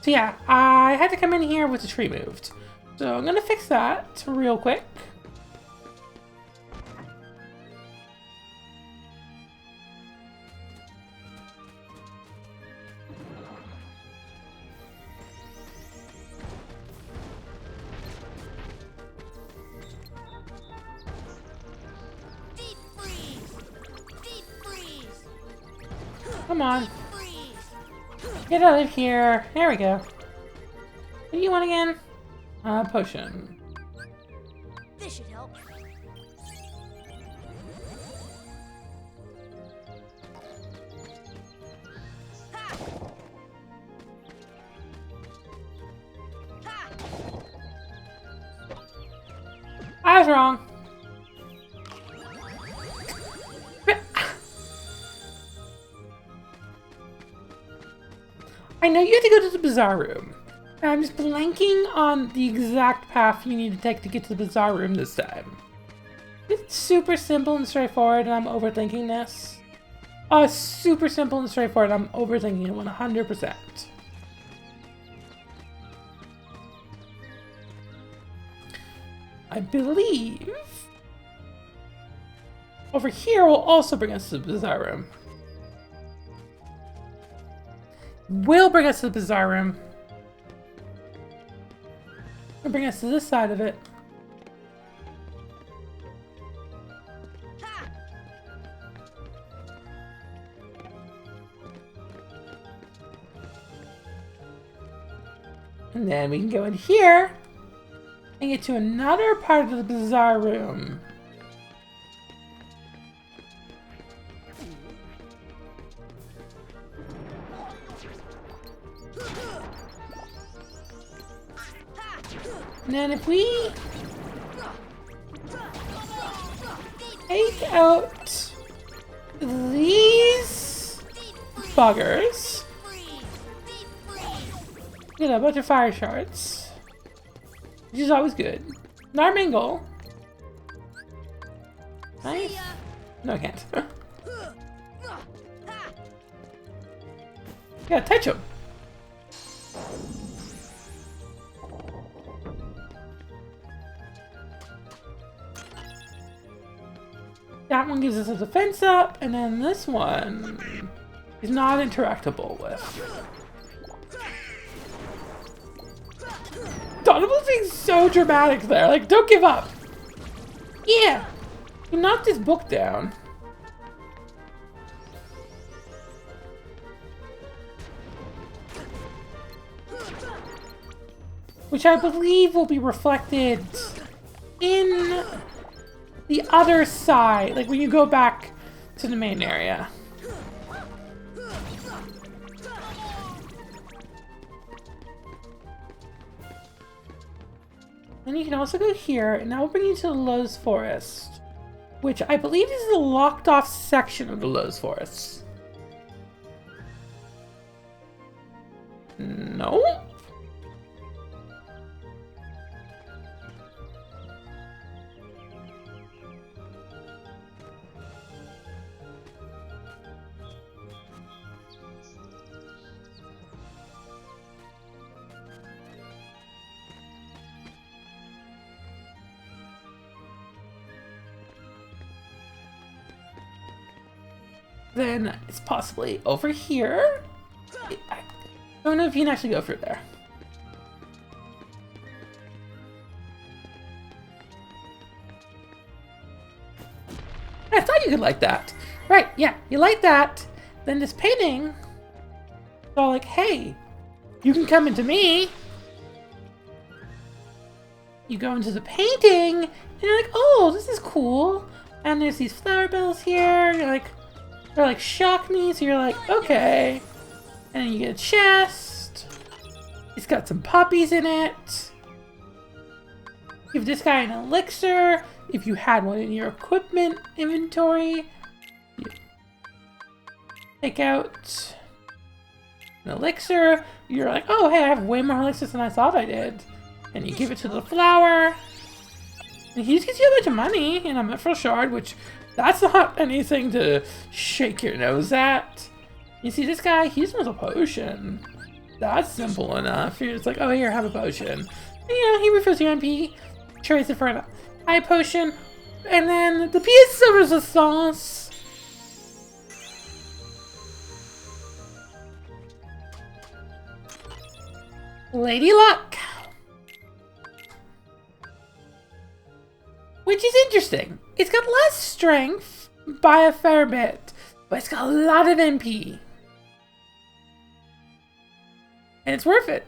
So yeah, I had to come in here with the tree moved. So I'm gonna fix that real quick. Deep freeze. Deep freeze. Come on. Freeze. Get out of here. There we go. What do you want again? Potion. This should help. Ha! Ha! I was wrong. I know you have to go to the Bizarre Room. And I'm just blanking on the exact path you need to take to get to the Bizarre Room this time. It's super simple and straightforward, and I'm overthinking this. Super simple and straightforward, I'm overthinking it 100%. I believe over here will also bring us to the Bizarre Room. Will bring us to the Bizarre Room. Will bring us to this side of it. And then we can go in here and get to another part of the Bizarre Room. And then if we take out these buggers, get a bunch of fire shards, which is always good. Narmingle. Nice. No, I can't. Yeah, touch him. That one gives us a defense up, and then this one is not interactable with. Donovan's being so dramatic there. Like, don't give up. Yeah. You knocked his book down. Which I believe will be reflected in the other side, like when you go back to the main area. Then you can also go here, and that will bring you to the Lowe's Forest, which I believe is the locked off section of the Lowe's Forest. No? Then it's possibly over here. I don't know if you can actually go through there. I thought you could like that. Right, yeah, you like that. Then this painting, so like, hey, you can come into me. You go into the painting, and you're like, oh, this is cool. And there's these flower bells here. You're like, they're like, shock me, so you're like, okay. And then you get a chest. It's got some puppies in it. Give this guy an elixir. If you had one in your equipment inventory, you take out an elixir. You're like, oh, hey, I have way more elixirs than I thought I did. And you give it to the flower. And he just gives you a bunch of money and a mithril shard, which that's not anything to shake your nose at. You see this guy, he just wants a potion. That's simple enough. You're just like, oh, here, have a potion. And, you know, he refills your MP, trades it for an eye potion, and then the piece of resistance. Lady Luck. Which is interesting. It's got less strength by a fair bit, but it's got a lot of MP. And it's worth it.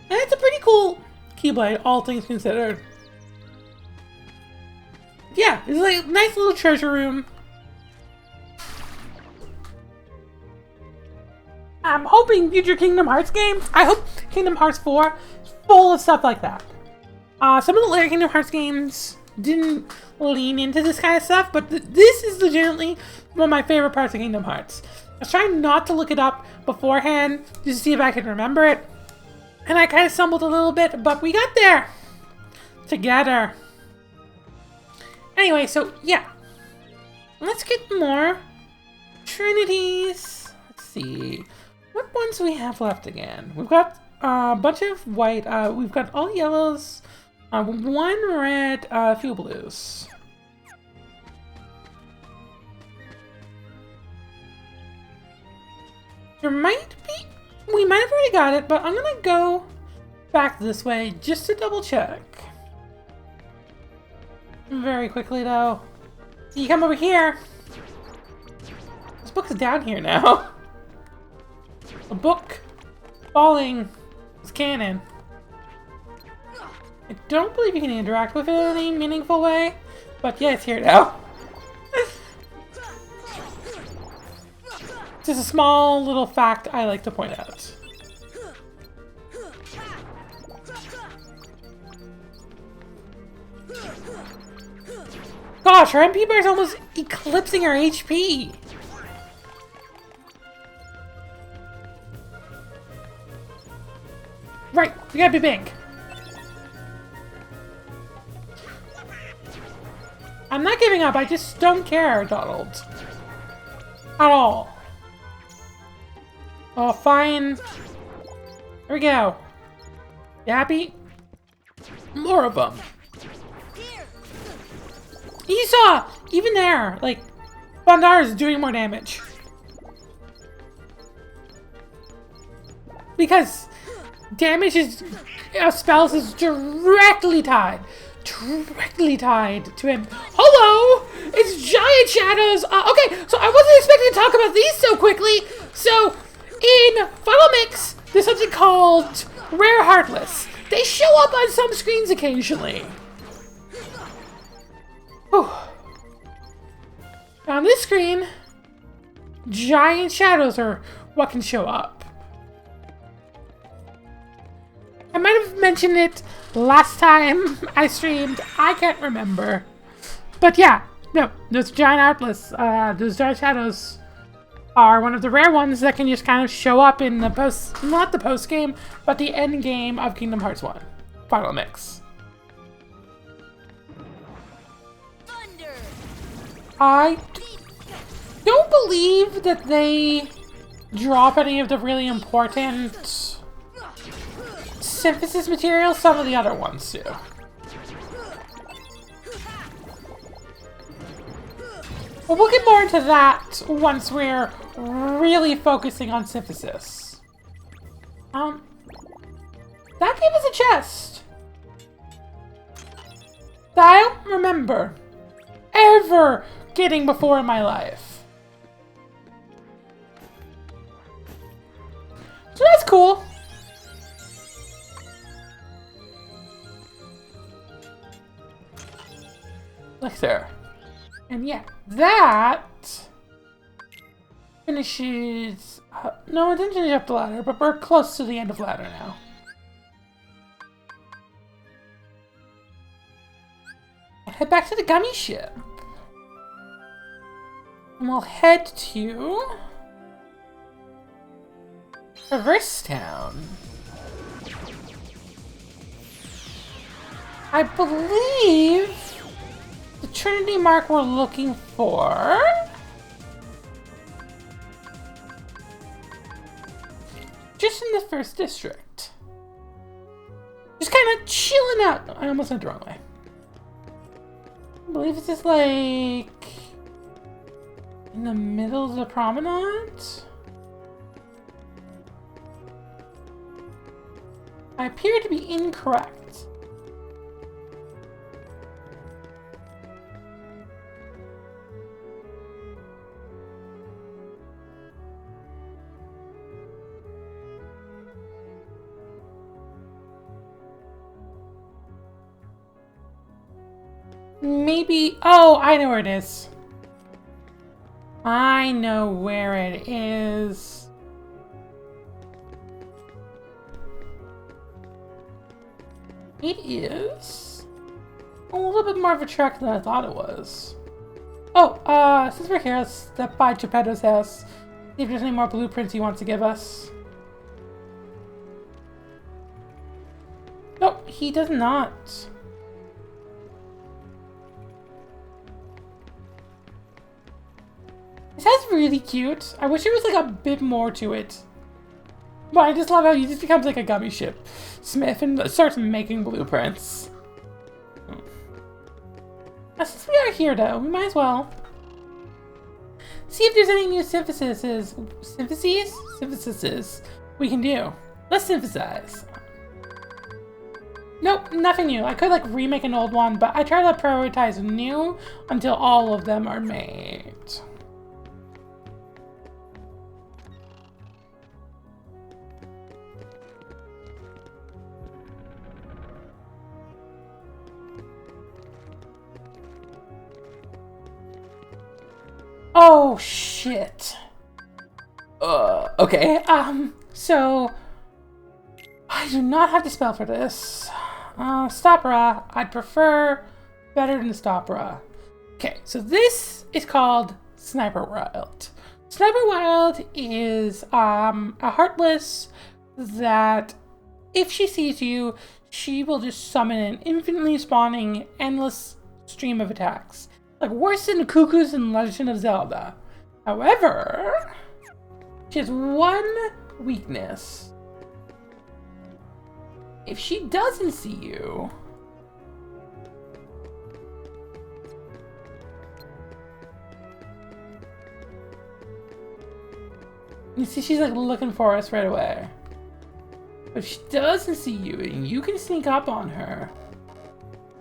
And it's a pretty cool Keyblade, all things considered. Yeah, it's like a nice little treasure room. I'm hoping future Kingdom Hearts games, I hope Kingdom Hearts 4 is full of stuff like that. Some of the later Kingdom Hearts games didn't lean into this kind of stuff, but this is legitimately one of my favorite parts of Kingdom Hearts. I was trying not to look it up beforehand, just to see if I could remember it. And I kind of stumbled a little bit, but we got there together. Anyway, so yeah. Let's get more Trinities. Let's see. What ones do we have left again? We've got a bunch of white. We've got all yellows, one red, a few blues. There might be. We might have already got it, but I'm gonna go back this way just to double check. Very quickly, though. So you come over here. This book is down here now. A book falling is canon. I don't believe you can interact with it in any meaningful way, but yeah, it's here now. Just a small little fact I like to point out. Gosh, our MP bar is almost eclipsing our HP. Right, we gotta be big. I'm not giving up, I just don't care, Donald. At all. Oh, fine. There we go. You happy? More of them. You saw! Even there, like, Bandar is doing more damage. Because damage is spells is directly tied to him. Hello! It's giant shadows! Okay, so I wasn't expecting to talk about these so quickly. So, in Final Mix, there's something called Rare Heartless. They show up on some screens occasionally. Whew. On this screen, giant shadows are what can show up. I might have mentioned it last time I streamed. I can't remember. But yeah, no, those giant outlets, those giant shadows are one of the rare ones that can just kind of show up in the post, not the post game, but the end game of Kingdom Hearts 1 Final Mix. Thunder. I don't believe that they drop any of the really important synthesis material. Some of the other ones do. But we'll get more into that once we're really focusing on synthesis. That gave us a chest that I don't remember ever getting before in my life. So that's cool. Look there. And yeah, that finishes... no, it didn't finish up the ladder, but we're close to the end of ladder now. Head back to the gummy ship. And we'll head to... Reverse Town. I believe the Trinity Mark we're looking for just in the first district. Just kind of chilling out. I almost went the wrong way. I believe it's just like in the middle of the promenade. I appear to be incorrect. Maybe... oh, I know where it is. I know where it is. It is a little bit more of a trek than I thought it was. Oh, since we're here, let's step by Geppetto's house. See if there's any more blueprints he wants to give us. Nope, he does not. This house is really cute. I wish there was like a bit more to it. But I just love how he just becomes like a gummy ship smith and starts making blueprints. Since we are here, though, we might as well see if there's any new syntheses we can do. Let's synthesize. Nope, nothing new. I could like remake an old one, but I try to prioritize new until all of them are made. Oh shit. Okay, so I do not have the spell for this. Stopera, I'd prefer better than Stopera. Okay, so this is called Sniper Wild. Sniper Wild is a Heartless that if she sees you, she will just summon an infinitely spawning, endless stream of attacks. Like worse than the Cuckoos in Legend of Zelda. However, she has one weakness. If she doesn't see you, you see she's like looking for us right away. But if she doesn't see you and you can sneak up on her,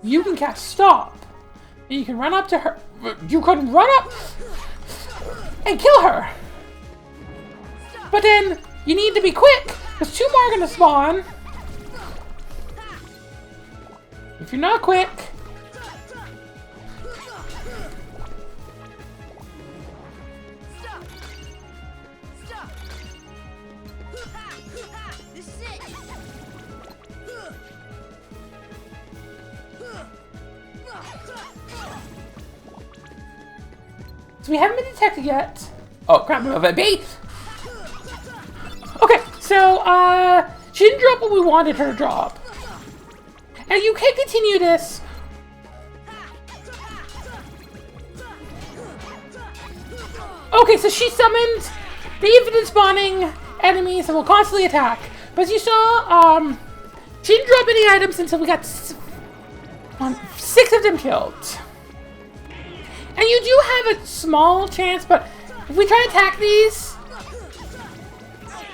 you can cast Stop. And you can run up to her. You can run up and kill her. But then you need to be quick because 2 more are going to spawn. If you're not quick, This is it. so we haven't been detected yet. Oh crap, I'm a bait. Okay, so she didn't drop what we wanted her to drop. And you can continue this. Okay, so she summoned the infinite spawning enemies and will constantly attack. But as you saw, she didn't drop any items until we got 6 of them killed. And you do have a small chance, but if we try to attack these,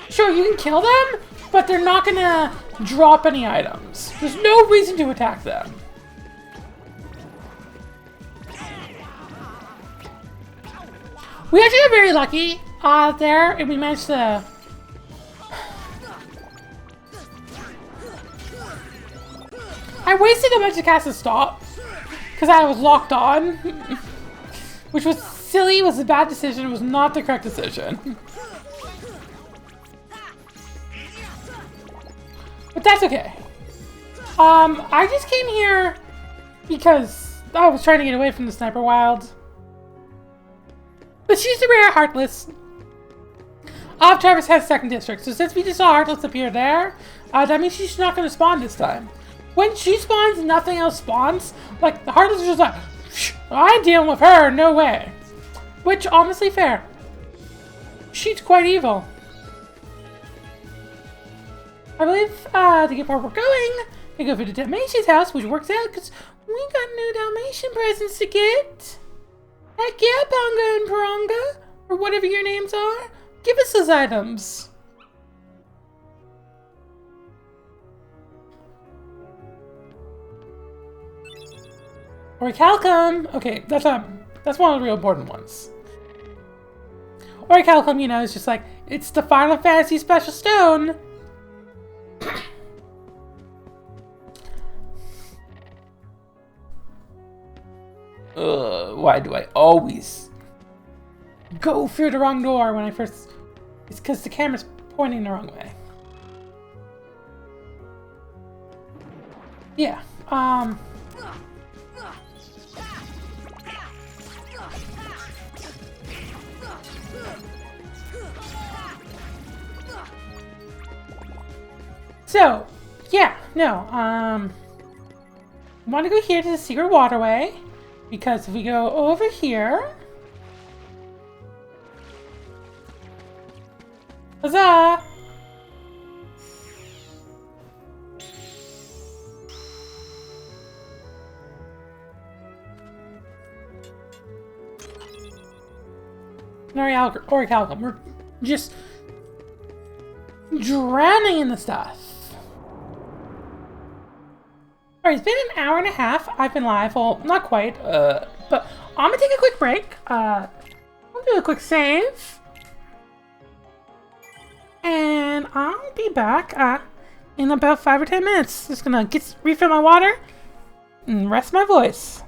sure, you can kill them, but they're not gonna drop any items. There's no reason to attack them. We actually got very lucky there, and we managed to... I wasted a bunch of cast to Stop, because I was locked on. Which was silly, was a bad decision, was not the correct decision. But that's okay. I just came here because I was trying to get away from the Sniper Wild. But she's a rare Heartless. Traverse has 2nd district, so since we just saw Heartless appear there, that means she's not going to spawn this time. When she spawns, nothing else spawns. Like, the Heartless is just like, I ain't dealing with her, no way. Which, honestly, fair. She's quite evil. I believe, to get where we're going, we go for the Dalmatian's house, which works out because we got new Dalmatian presents to get. Heck yeah, Ponga and Pronga, or whatever your names are. Give us those items. Orichalcum. Okay, that's one of the real important ones. Orichalcum, you know, is just like, it's the Final Fantasy Special Stone. Why do I always go through the wrong door when I first... It's because the camera's pointing the wrong way. Yeah, So, yeah, no, want to go here to the secret waterway, because if we go over here, huzzah! an orichalcum. We're just drowning in the stuff. Alright, it's been an hour and a half. I've been live. Well, not quite, but I'm gonna take a quick break. I'll do a quick save. And I'll be back in about 5 or 10 minutes. Just gonna refill my water and rest my voice.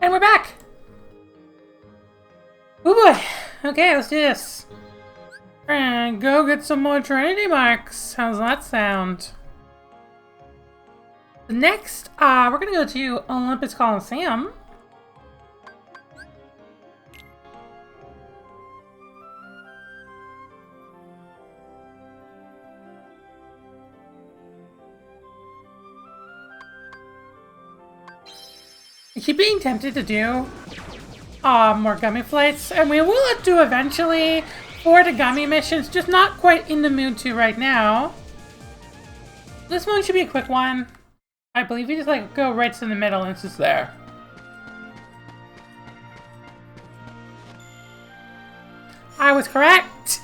And we're back! Oh boy! Okay, let's do this. And go get some more Trinity marks. How's that sound? Next, we're gonna go to Olympus Coliseum. I keep being tempted to do more gummy flights, and we will do eventually for the gummy missions, just not quite in the mood to right now. This one should be a quick one. I believe you just like go right to the middle and it's just there. I was correct!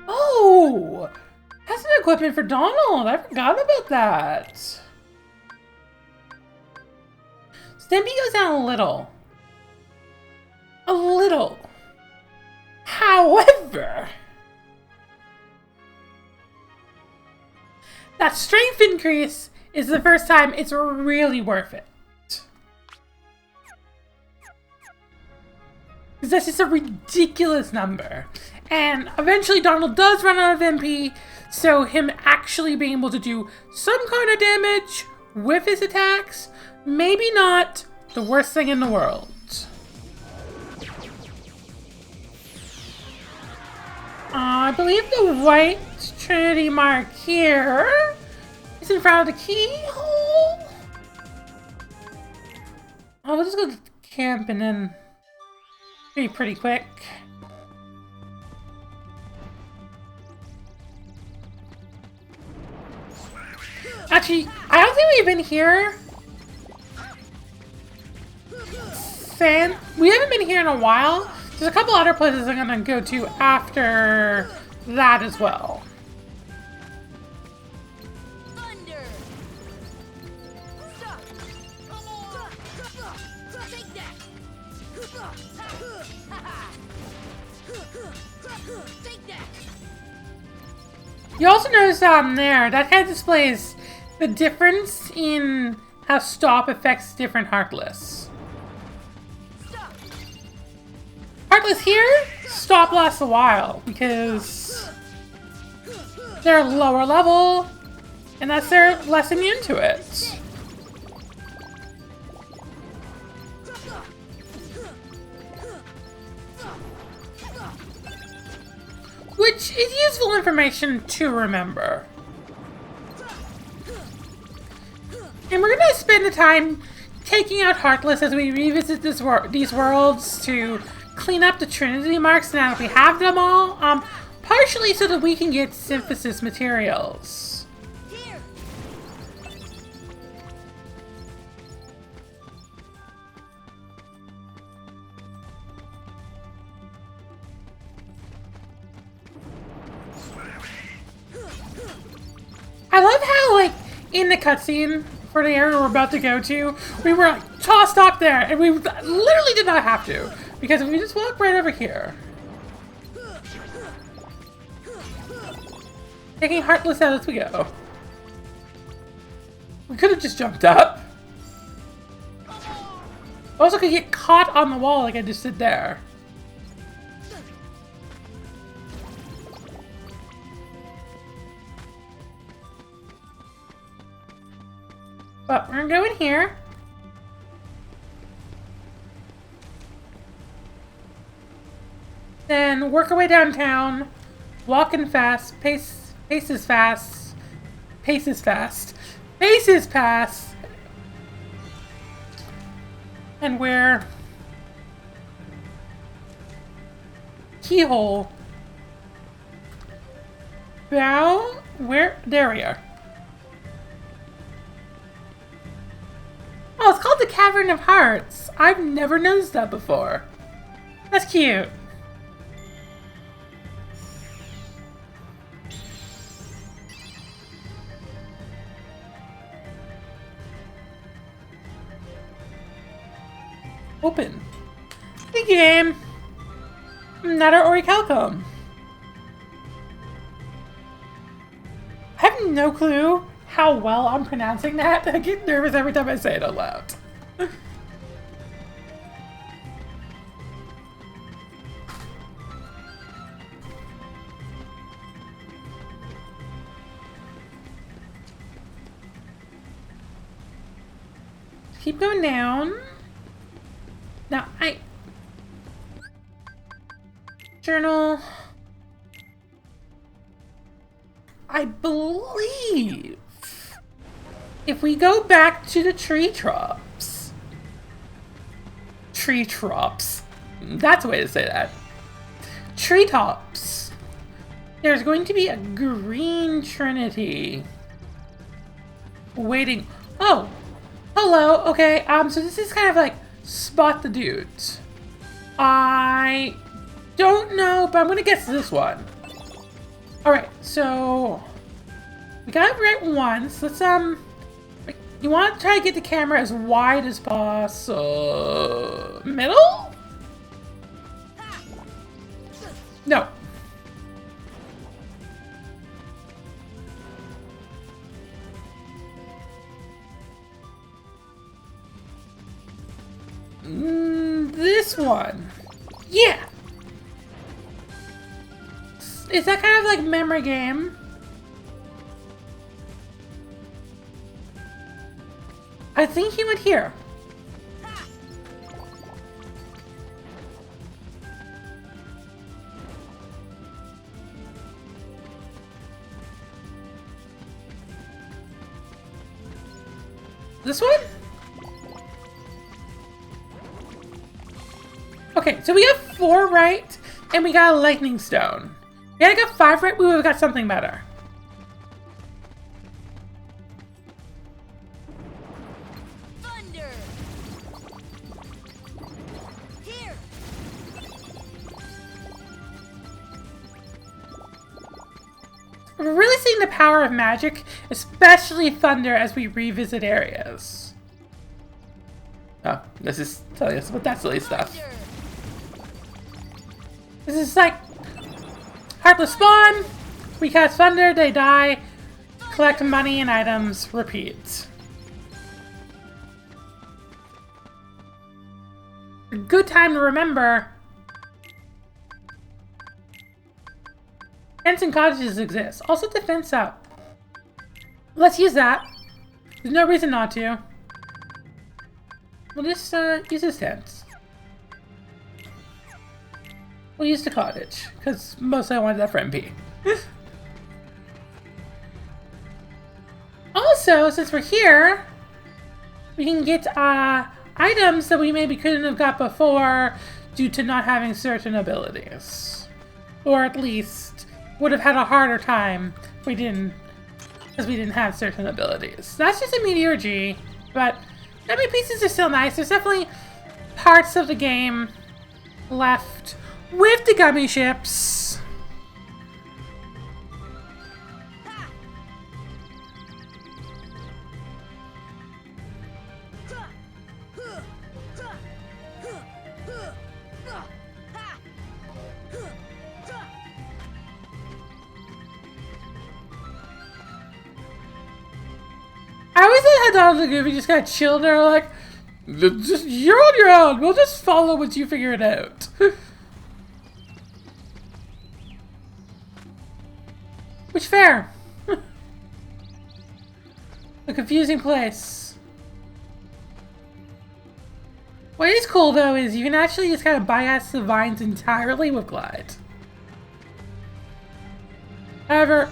Oh! That's an equipment for Donald! I forgot about that! Stimpy goes down a little. A little. However, that strength increase is the first time it's really worth it. Because that's just a ridiculous number. And eventually Donald does run out of MP, so him actually being able to do some kind of damage with his attacks, maybe not the worst thing in the world. I believe the white Trinity mark here is in front of the keyhole. I'll just go to camp and then be pretty quick. Actually, I don't think we've been here. We haven't been here in a while. There's a couple other places I'm gonna go to after that as well. Thunder! Stop! Come on! Take that! Take that! You also notice there, that kind of displays the difference in how stop affects different Heartless. Heartless here, stop lasts a while because they're lower level and thus they're less immune to it. Which is useful information to remember. And we're gonna spend the time taking out Heartless as we revisit these worlds to clean up the Trinity marks now that we have them all, partially so that we can get synthesis materials. Here! I love how, like, in the cutscene for the area we're about to go to, we were like, tossed up there, and we literally did not have to. Because if we just walk right over here. Taking Heartless out as we go. We could have just jumped up. Also could get caught on the wall like I just did there. But we're gonna go in here. Then work our way downtown, walking fast, paces fast, and we're keyhole. Bow, where? There we are. Oh, it's called the Cavern of Hearts. I've never noticed that before. That's cute. Open. Thank you, game. Another orichalcum. I haven't have no clue how well I'm pronouncing that. I get nervous every time I say it out loud. Keep going down. Now, journal. I believe if we go back to the treetops, that's a way to say that. Treetops. There's going to be a green trinity waiting. Oh, hello. Okay. So this is kind of like spot the dudes. I don't know, but I'm gonna guess this one. All right. So we got it right once. Let's you want to try to get the camera as wide as possible. Middle? No. This one. Yeah. Is that kind of like memory game? I think he went here. This one? Okay, so we got 4 right, and we got a lightning stone. We had got 5 right, we would have got something better. Thunder! Here! We're really seeing the power of magic, especially thunder, as we revisit areas. Oh, this is telling us about that silly stuff. Thunder! This is like Heartless Spawn. We cast thunder, they die, collect money and items, repeat. A good time to remember. Tents and cottages exist. Also defense up. Let's use that. There's no reason not to. We'll just use his tents. We'll use the cottage, because mostly I wanted that for MP. Also, since we're here, we can get items that we maybe couldn't have got before due to not having certain abilities. Or at least would have had a harder time if we didn't, because we didn't have certain abilities. That's just a Meteor G, but enemy pieces are still nice. There's definitely parts of the game left with the gummy ships. I always thought Donald and Goofy just got chilled there, like, just you're on your own. We'll just follow once you figure it out. Which fair. A confusing place. What is cool though is you can actually just kind of bypass the vines entirely with glide. However,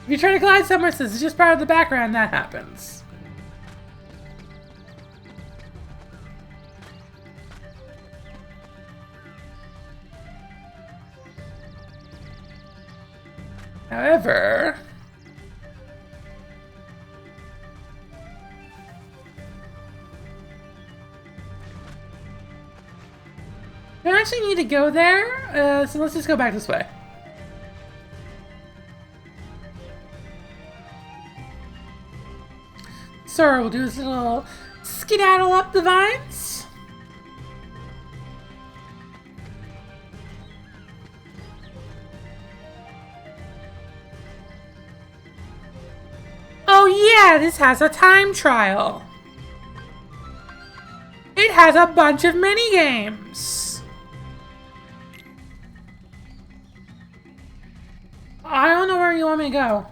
if you try to glide somewhere since it's just part of the background, that happens. However, we don't actually need to go there, so let's just go back this way. So we'll do this little skedaddle up the vines. yeah, this has a time trial. It has a bunch of mini games. I don't know where you want me to go.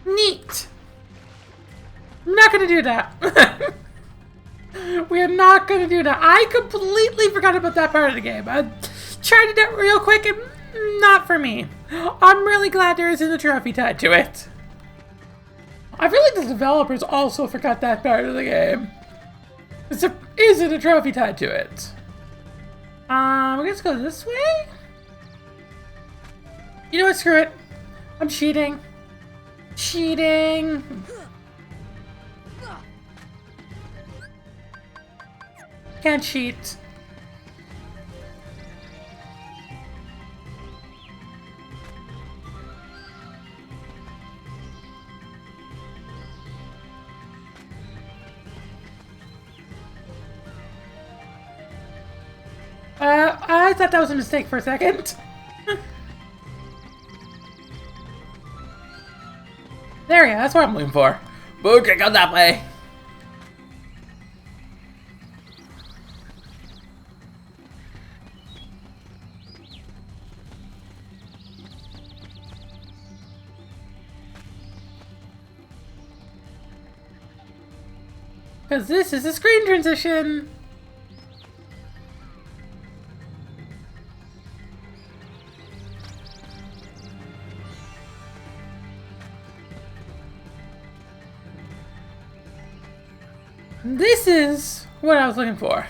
Neat. I'm not gonna do that. We are not gonna do that. I completely forgot about that part of the game. I tried to do it real quick and not for me. I'm really glad there isn't a trophy tied to it. I feel like the developers also forgot that part of the game. There isn't a trophy tied to it. We're gonna just go this way? You know what, screw it. I'm cheating. Cheating! Can't cheat. I thought that was a mistake for a second. There we go, that's what I'm looking for. Booker, go that way. Because this is a screen transition. This is what I was looking for.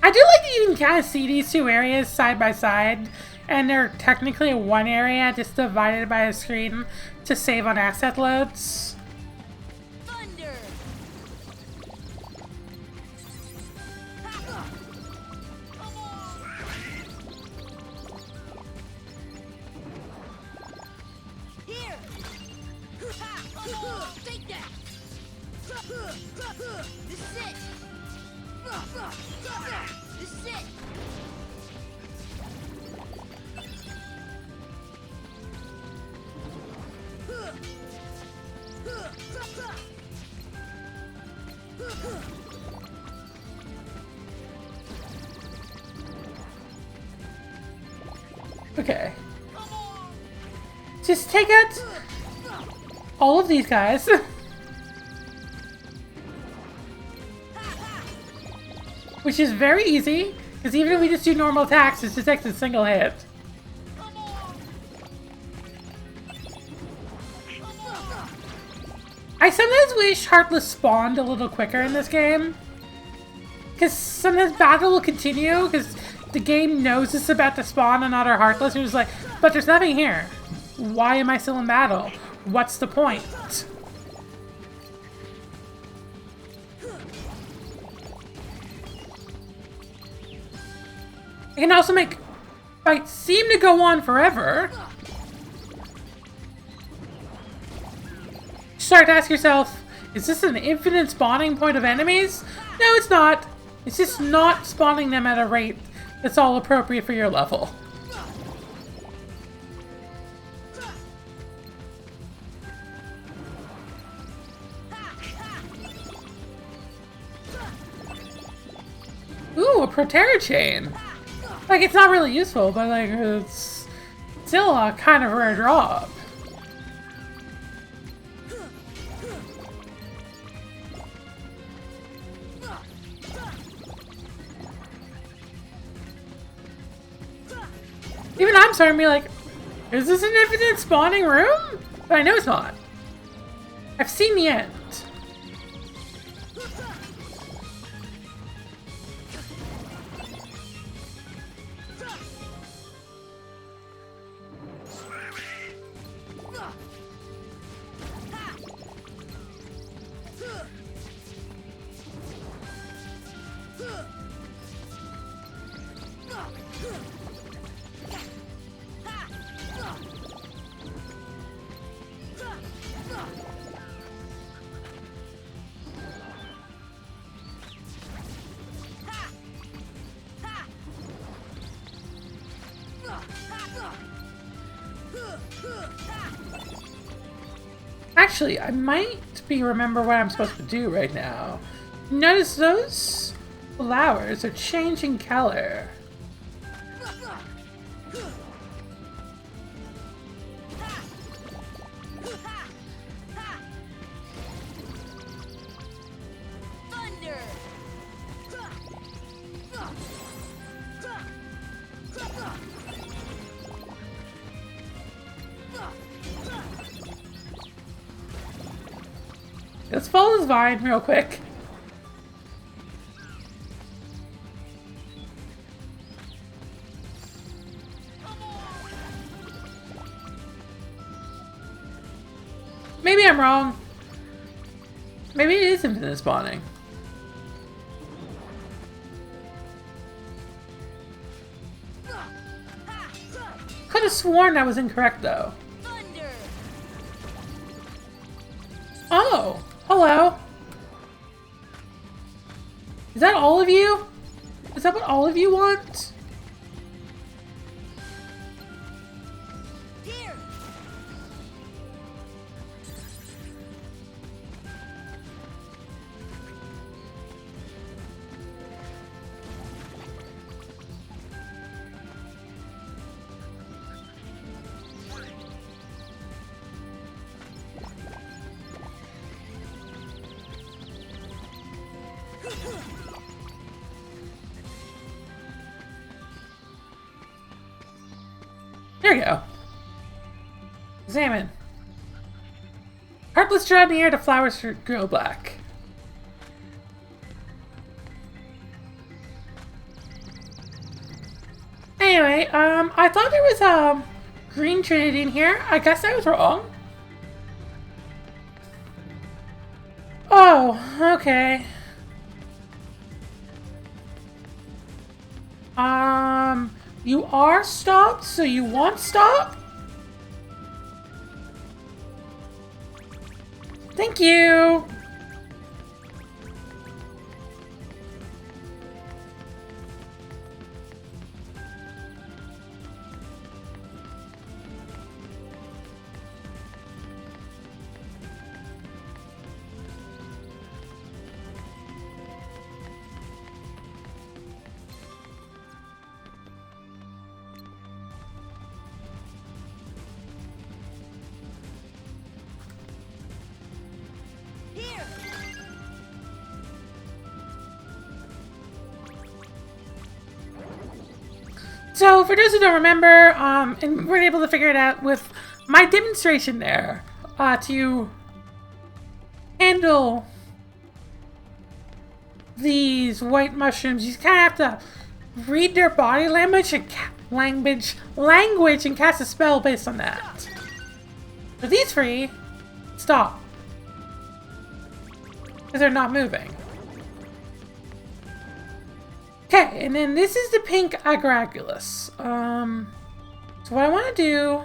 I do like that you can kind of see these two areas side by side, and they're technically one area just divided by a screen to save on asset loads. Thunder! Here! Take that! This is it! This is it! Okay. Just take out all of these guys. Which is very easy, because even if we just do normal attacks, it's detected single hit. I sometimes wish Heartless spawned a little quicker in this game. Because sometimes battle will continue, because the game knows it's about to spawn another Heartless, who's like, but there's nothing here. Why am I still in battle? What's the point? It can also make fights seem to go on forever. Start to ask yourself, is this an infinite spawning point of enemies? No, it's not. It's just not spawning them at a rate that's all appropriate for your level. Ooh, a Protera chain. Like, it's not really useful, but like, it's still a kind of rare drop. Even I'm starting to be like, is this an infinite spawning room? But I know it's not. I've seen the end. Actually, I might remember what I'm supposed to do right now. Notice those flowers are changing color. Thunder! Let's follow this vine real quick. Maybe I'm wrong. Maybe it is infinite spawning. Could have sworn I was incorrect though. Thunder! Oh, hello. Is that all of you? Is that what all of you want? Here! There we go. Examine. Heartless draw near, the flowers grow black. Anyway, I thought there was a green trinity in here. I guess I was wrong. Oh, okay. You are stopped, so you want stop? Thank you. Here! So, for those who don't remember, and weren't able to figure it out with my demonstration there, to handle these white mushrooms, you kind of have to read their body language and language and cast a spell based on that. For these three, stop. Because they're not moving. Okay, and then this is the pink agaragulus. So what I want to do,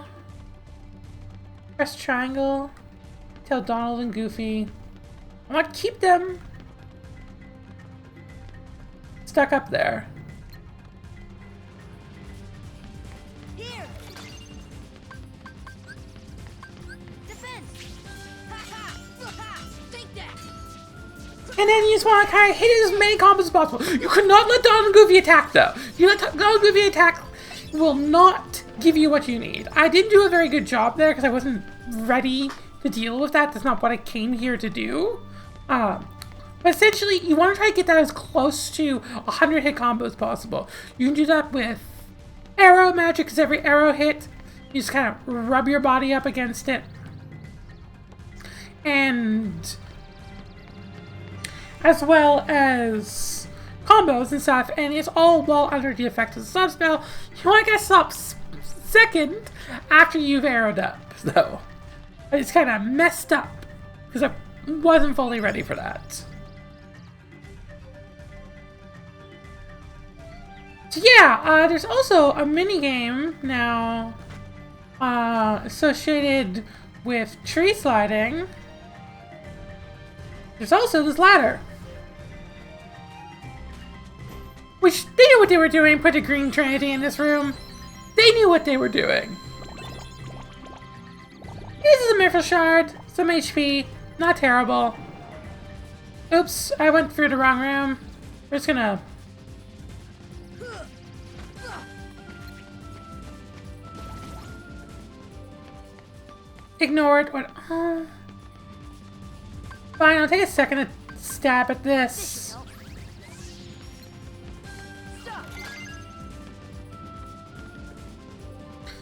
press triangle, tell Donald and Goofy, I want to keep them stuck up there. Here! Defense! Ha-ha! Take that! And then you just want to kind of hit it as many combos as possible. You cannot let Donald and Goofy attack though. You let Donald and Goofy attack will not give you what you need. I didn't do a very good job there because I wasn't ready to deal with that. That's not what I came here to do. But essentially, you want to try to get that as close to 100 hit combos as possible. You can do that with arrow magic, because every arrow hit, you just kind of rub your body up against it. And as well as combos and stuff, and it's all while under the effect of the sub spell. You want to get stop second after you've arrowed up, though. It's kind of messed up because I wasn't fully ready for that. So yeah, there's also a mini game now associated with tree sliding. There's also this ladder, which they knew what they were doing. Put a green trinity in this room. They knew what they were doing. Partial shard, some HP, not terrible. Oops, I went through the wrong room. We're just gonna... ignore it. What? Fine, I'll take a second to stab at this.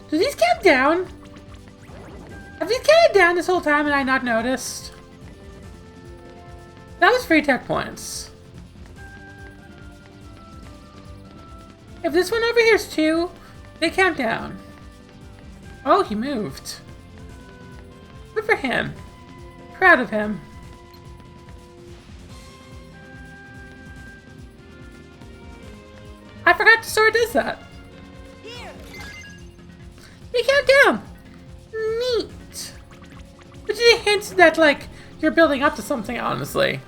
Do these count down? Have these counted down this whole time and I not noticed? That was 3 tech points. If this one over here is 2, they count down. Oh, he moved. Good for him. Proud of him. I forgot the sword does that. They count down. Neat. Which is a hint that, like, you're building up to something, honestly.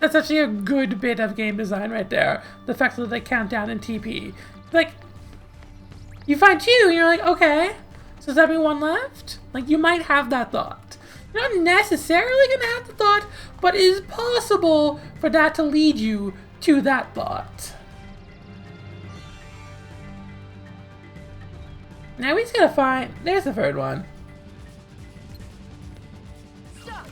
That's actually a good bit of game design right there. The fact that they count down in TP. Like, you find 2 and you're like, okay, so does that mean 1 left? Like, you might have that thought. You're not necessarily gonna have the thought, but it is possible for that to lead you to that thought. Now we just gotta find... There's the 3rd one. Stop.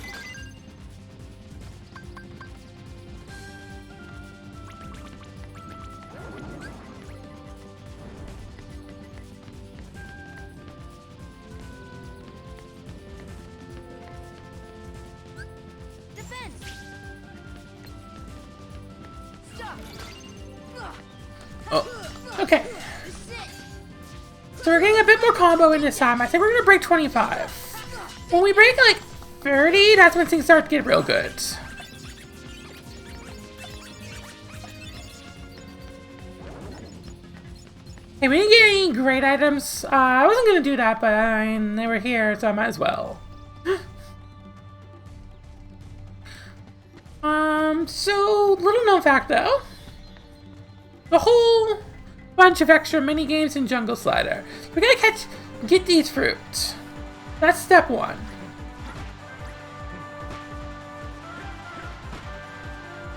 Defense. Stop. Oh, okay. So we're getting a bit more combo in this time. I think we're gonna break 25. When we break like 30, that's when things start to get real good. Hey, we didn't get any great items. I wasn't gonna do that, but I mean, they were here, so I might as well. So little known fact though, the whole bunch of extra mini games in Jungle Slider. We gotta get these fruit. That's step 1.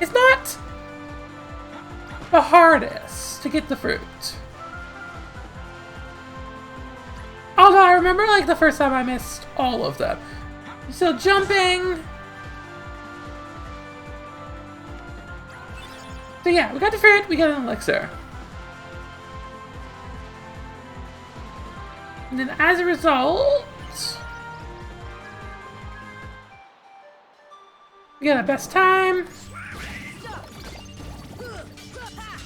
It's not the hardest to get the fruit. Although I remember like the first time I missed all of them. So jumping. So yeah, we got the fruit, we got an elixir. And then as a result, we got our best time.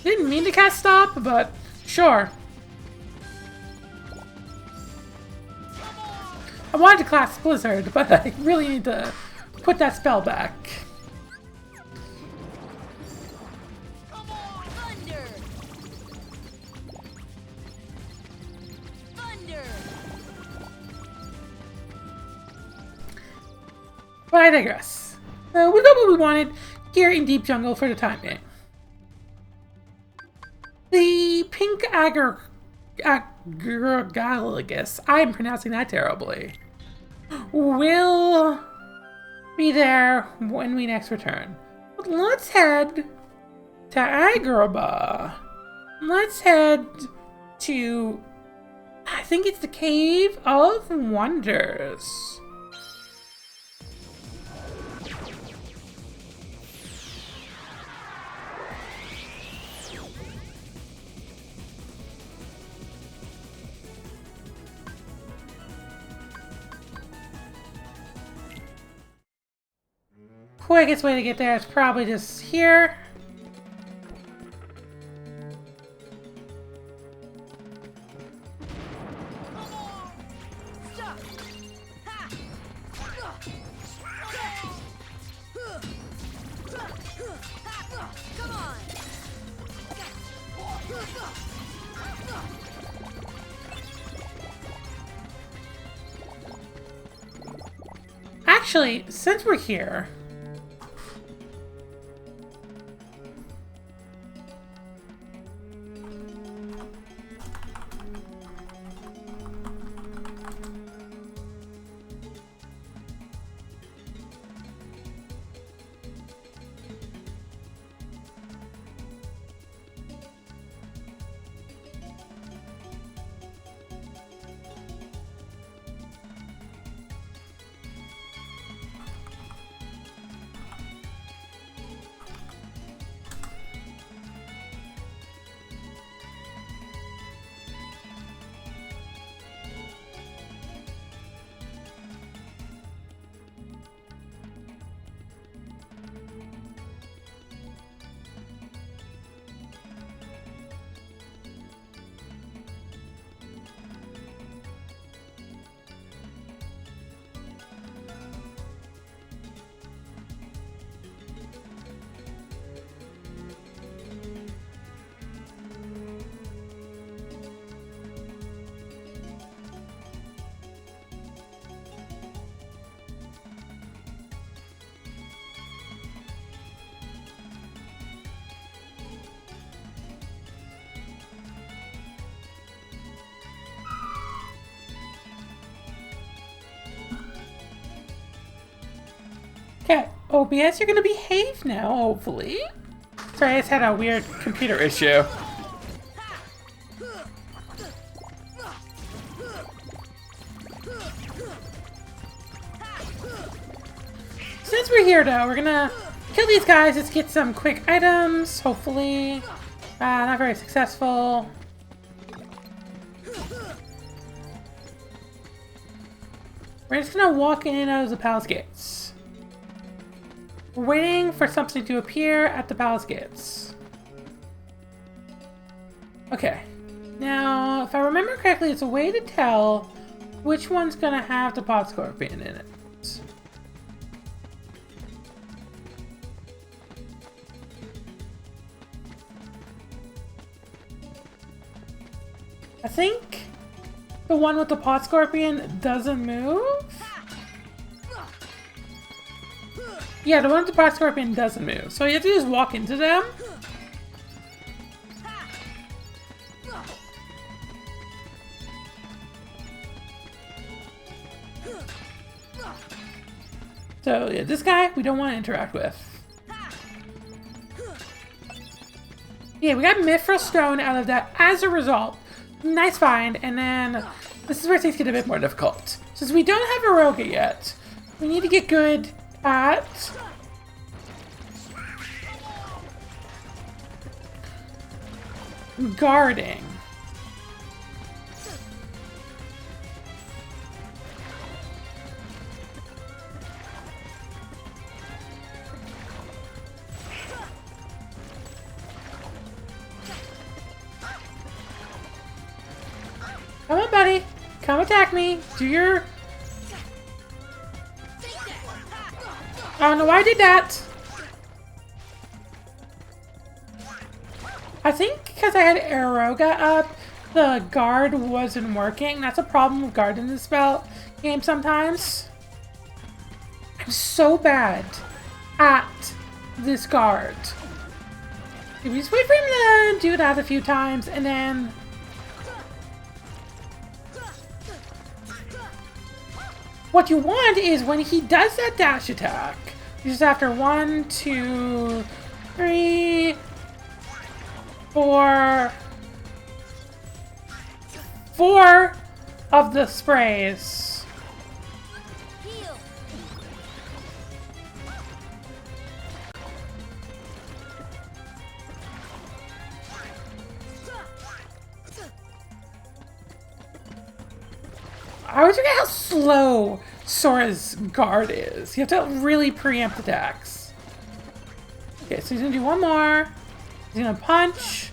Didn't mean to cast stop, but sure. I wanted to cast Blizzard, but I really need to put that spell back. But I digress. We got what we wanted here in Deep Jungle for the time being. The pink agargalagus, I'm pronouncing that terribly, will be there when we next return. But let's head to Agrabah. Let's head to, I think it's the Cave of Wonders. Quickest way to get there is probably just here. Actually, since we're here, OBS, you're gonna behave now, hopefully. Sorry, I just had a weird computer issue. Since we're here, though, we're gonna kill these guys. Let's get some quick items, hopefully. Not very successful. We're just gonna walk in and out of the palace gates. We're waiting for something to appear at the palace gates. Okay. Now, if I remember correctly, it's a way to tell which one's gonna have the pot scorpion in it. I think the one with the pot scorpion doesn't move. Yeah, the one with the pot scorpion doesn't move. So you have to just walk into them. So yeah, this guy we don't want to interact with. Yeah, we got Mithril Stone out of that as a result. Nice find, and then this is where things get a bit more difficult. Since we don't have Aroga yet, we need to get good at guarding. Come on, buddy. Come attack me. Do your... I don't know why I did that. I think because I had Aroga up, the guard wasn't working. That's a problem with guard in this game sometimes. I'm so bad at this guard. We just wait for him to do that a few times, and then... What you want is when he does that dash attack, just after 1, 2, 3, 4 of the sprays. Heal. I always forget how slow Sora's guard is. You have to really preempt attacks. Okay, so he's gonna do one more. He's gonna punch.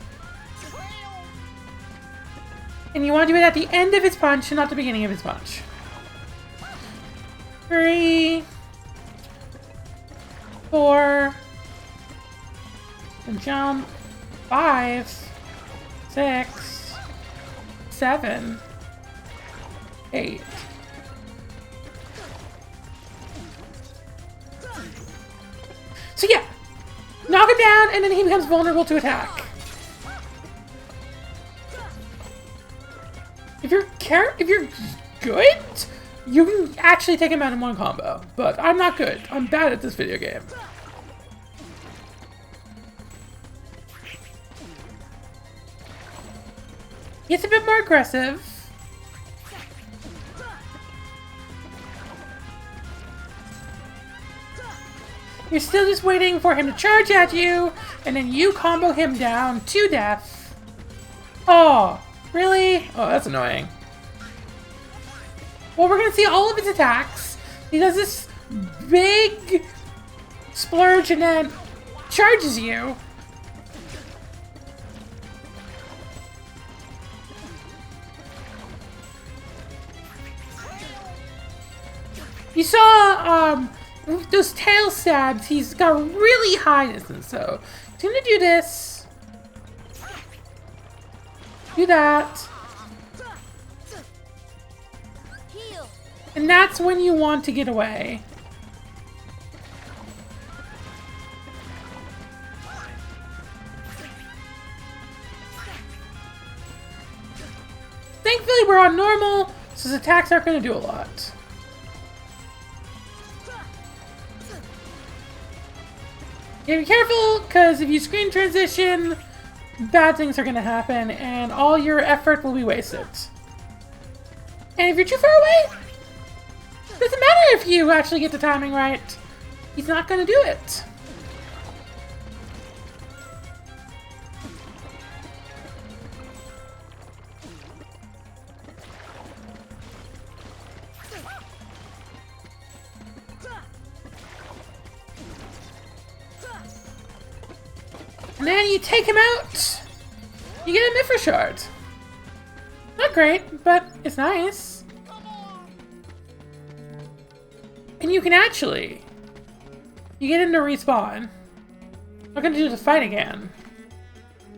And you want to do it at the end of his punch and not the beginning of his punch. 3, 4, and jump. 5, 6, 7, 8. So yeah, knock him down, and then he becomes vulnerable to attack. If you're good, you can actually take him out in one combo. But I'm not good. I'm bad at this video game. It's a bit more aggressive. You're still just waiting for him to charge at you, and then you combo him down to death. Oh, really? Oh, that's annoying. Well, we're gonna see all of his attacks. He does this big splurge and then charges you. You saw, those tail stabs, he's got really high distance, so he's gonna do this. Do that. Heal. And that's when you want to get away. Thankfully, we're on normal, so his attacks aren't gonna do a lot. Yeah, be careful, because if you screen transition, bad things are going to happen, and all your effort will be wasted. And if you're too far away, doesn't matter if you actually get the timing right. He's not going to do it. And then you take him out. You get a Mithra shard. Not great, but it's nice. And you can actually... You get him to respawn. We're gonna do the fight again.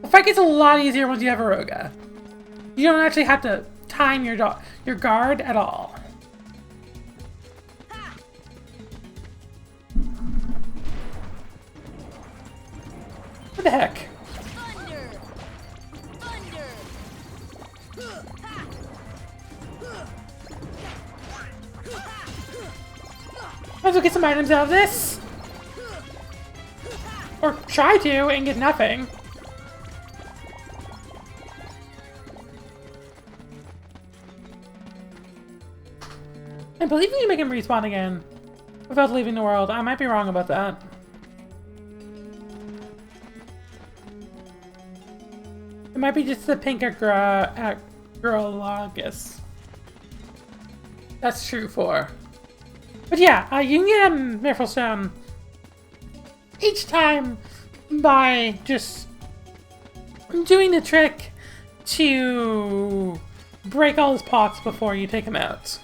The fight gets a lot easier once you have a Roga. You don't actually have to time your guard at all. What the heck? Thunder! Thunder! Might as well get some items out of this. Or try to and get nothing. I believe you can make him respawn again without leaving the world. I might be wrong about that. It might be just the pink Agrologus. That's true for. But yeah, you can get a Miracle Stone each time by just doing the trick to break all his pots before you take him out.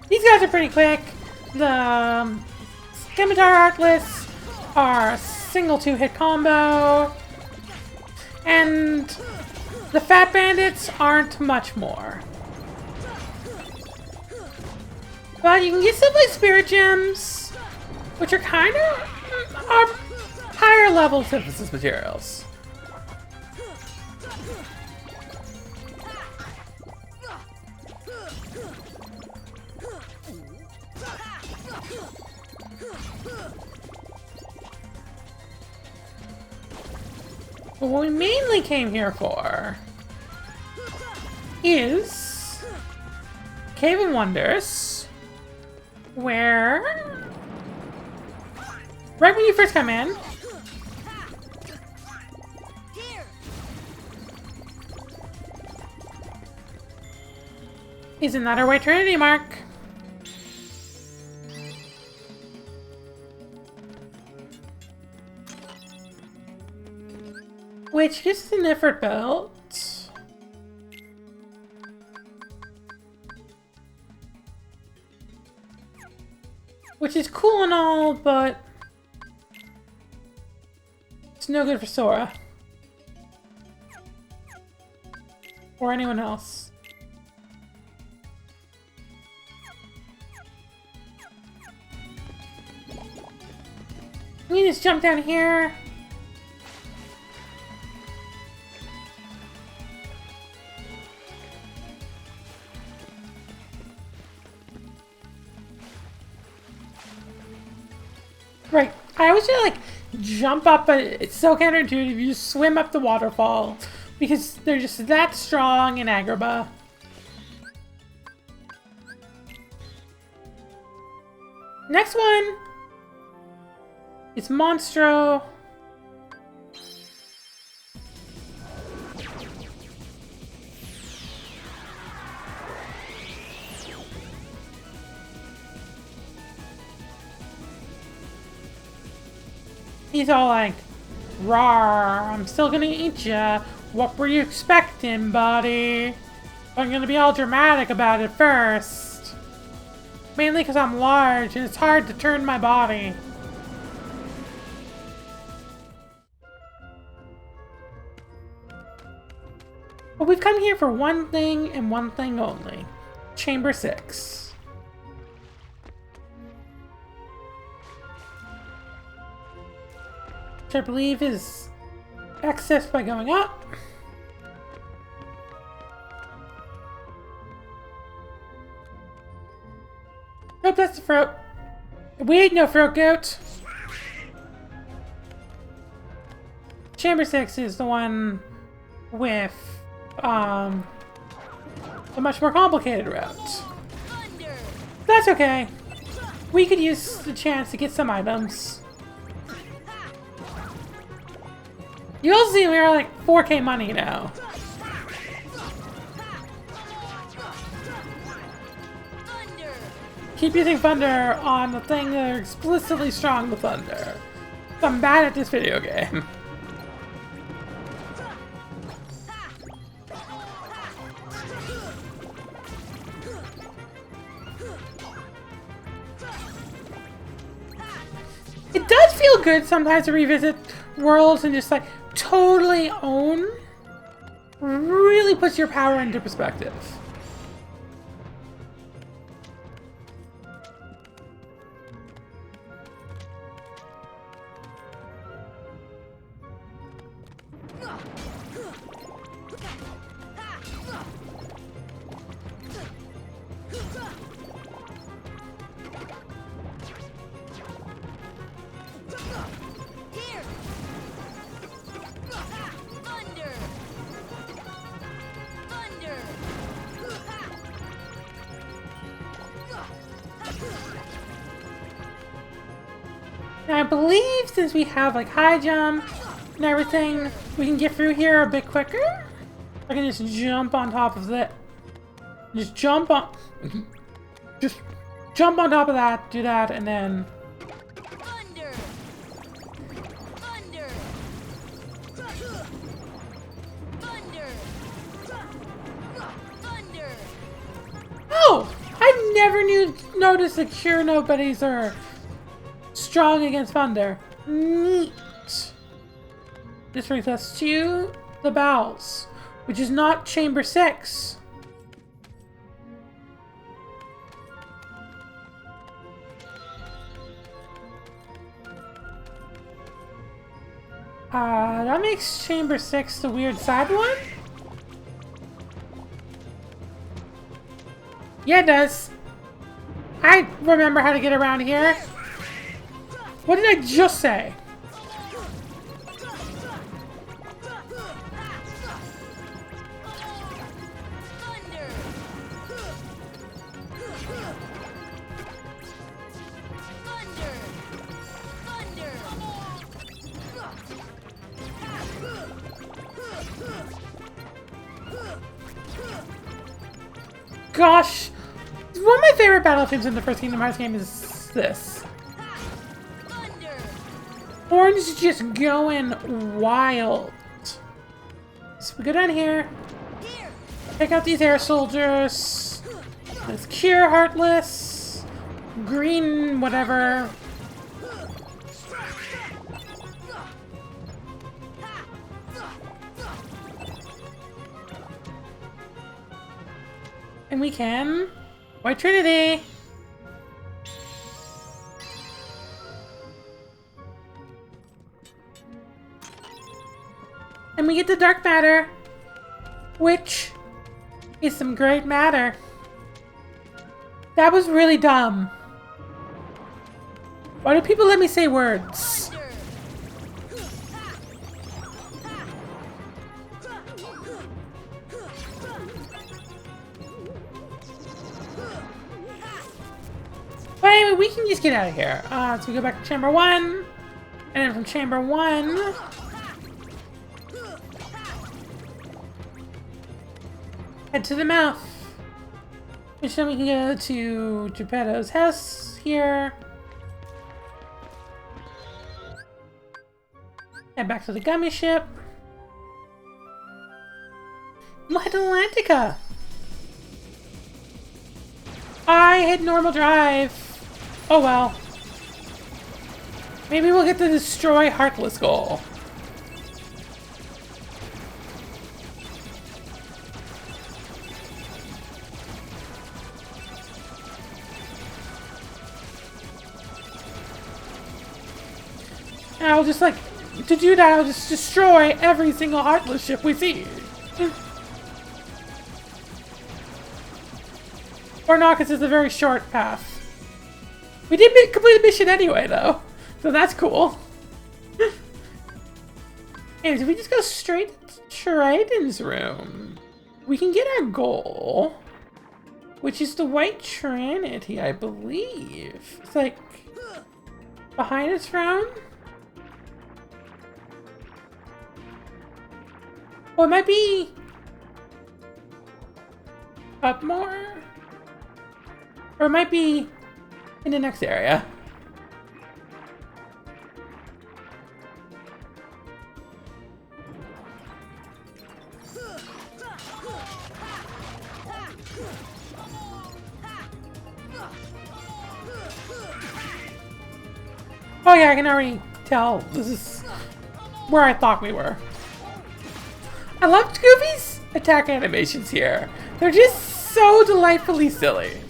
These guys are pretty quick. The Scimitar Artless are a single 2-hit combo. And the Fat Bandits aren't much more. But you can get stuff like Spirit Gems, which are kind of higher level synthesis materials. But what we mainly came here for is Cave of Wonders, where right when you first come in, is another White Trinity mark. Which is an effort belt. Which is cool and all, but it's no good for Sora. Or anyone else. We can just jump down here. Right, I always feel like jump up, but it's so counterintuitive. You just swim up the waterfall because they're just that strong in Agrabah. Next one is Monstro. He's all like, "Rawr, I'm still gonna eat ya. What were you expecting, buddy?" I'm gonna be all dramatic about it first. Mainly because I'm large and it's hard to turn my body. But we've come here for one thing and one thing only. Chamber 6. which I believe is accessed by going up. Nope, that's the fruit. We ain't no fruit goat. Chamber 6 is the one with a much more complicated route. That's okay. We could use the chance to get some items. You'll see we're like 4K money now. Keep using thunder on the thing that are explicitly strong with thunder. I'm bad at this video game. It does feel good sometimes to revisit worlds and just like totally own. Really puts your power into perspective. I believe since we have like high jump and everything, we can get through here a bit quicker. I can just jump on top of that. Just jump on top of that, do that, and then Thunder! Thunder! Thunder! Thunder! oh! I never noticed that cure nobodies are strong against thunder. Neat. This brings us to the bowels, which is not chamber 6. That makes chamber 6 the weird side one? Yeah, it does. I remember how to get around here. What did I just say? Gosh, one of my favorite battle themes in the first Kingdom Hearts game is this. Orange is just going wild. So we go down here, pick out these air soldiers. Let's cure Heartless, green whatever. And we can White Trinity. And we get the dark matter, which is some great matter. That was really dumb. Why do people let me say words? But anyway, we can just get out of here. So we go back to Chamber 1. And then from Chamber 1... head to the mouth. Which then we can go to Geppetto's house here. Head back to the gummy ship. We'll head to Atlantica. I hit normal drive. Oh well. Maybe we'll get the destroy Heartless goal. And I'll just like to do that, I'll just destroy every single Heartless ship we see. Or not, because it's a very short path. We did complete the mission anyway, though. So that's cool. And if we just go straight to Triton's room, we can get our goal, which is the White Trinity, I believe. It's like behind his throne. Well, it might be up more, or it might be in the next area. Oh yeah, I can already tell this is where I thought we were. I love Goofy's attack animations here. They're just so delightfully silly.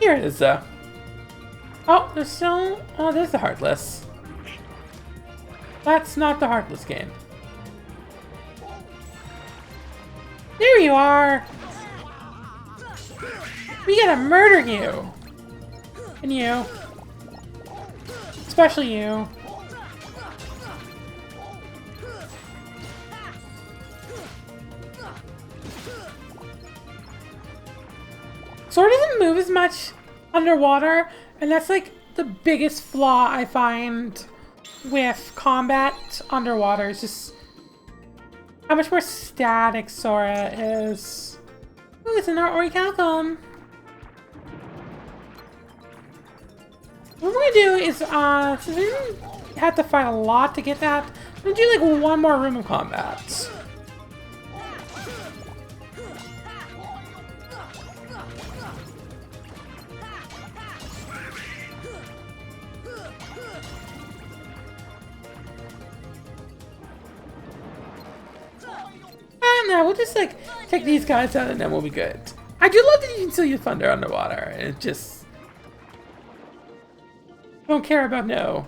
Here it is, though. Oh, there's still... Oh, there's the Heartless. That's not the Heartless game. There you are! We gotta murder you! And you. Especially you. Sword doesn't move as much underwater, and that's like the biggest flaw I find with combat underwater. Is just how much more static Sora is. Oh, it's an Orichalcum. What we're gonna do is, since we didn't have to fight a lot to get that, I'm gonna do like one more room of combat. No, we'll just like take these guys out and then we'll be good. I do love that you can still use thunder underwater. It just don't care about no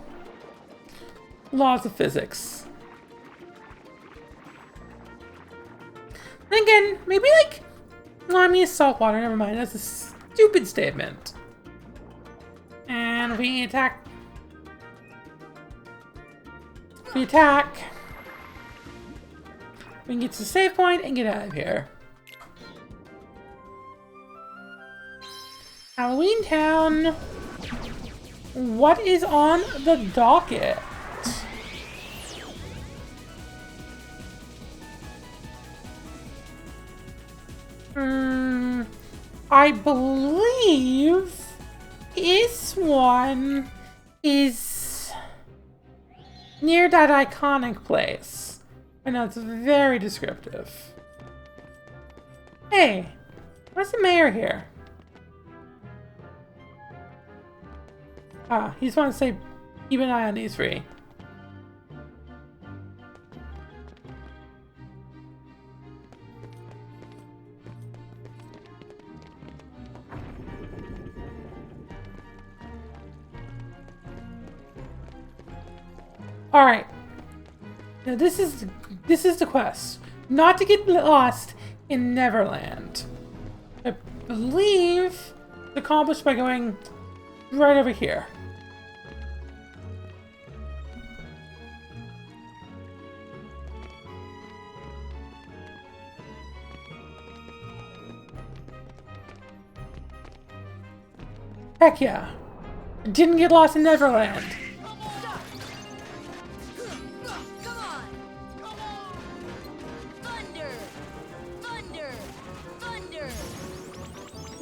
laws of physics. And again, maybe like, well, I mean saltwater. Never mind. That's a stupid statement. And we attack. We attack. We can get to the save point and get out of here. Halloween Town. What is on the docket? I believe this one is near that iconic place. I know, it's very descriptive. Hey, what's the mayor here? Ah, he just wants to say, keep an eye on these three. All right. Now this is the quest. Not to get lost in Neverland. I believe it's accomplished by going right over here. Heck yeah. Didn't get lost in Neverland.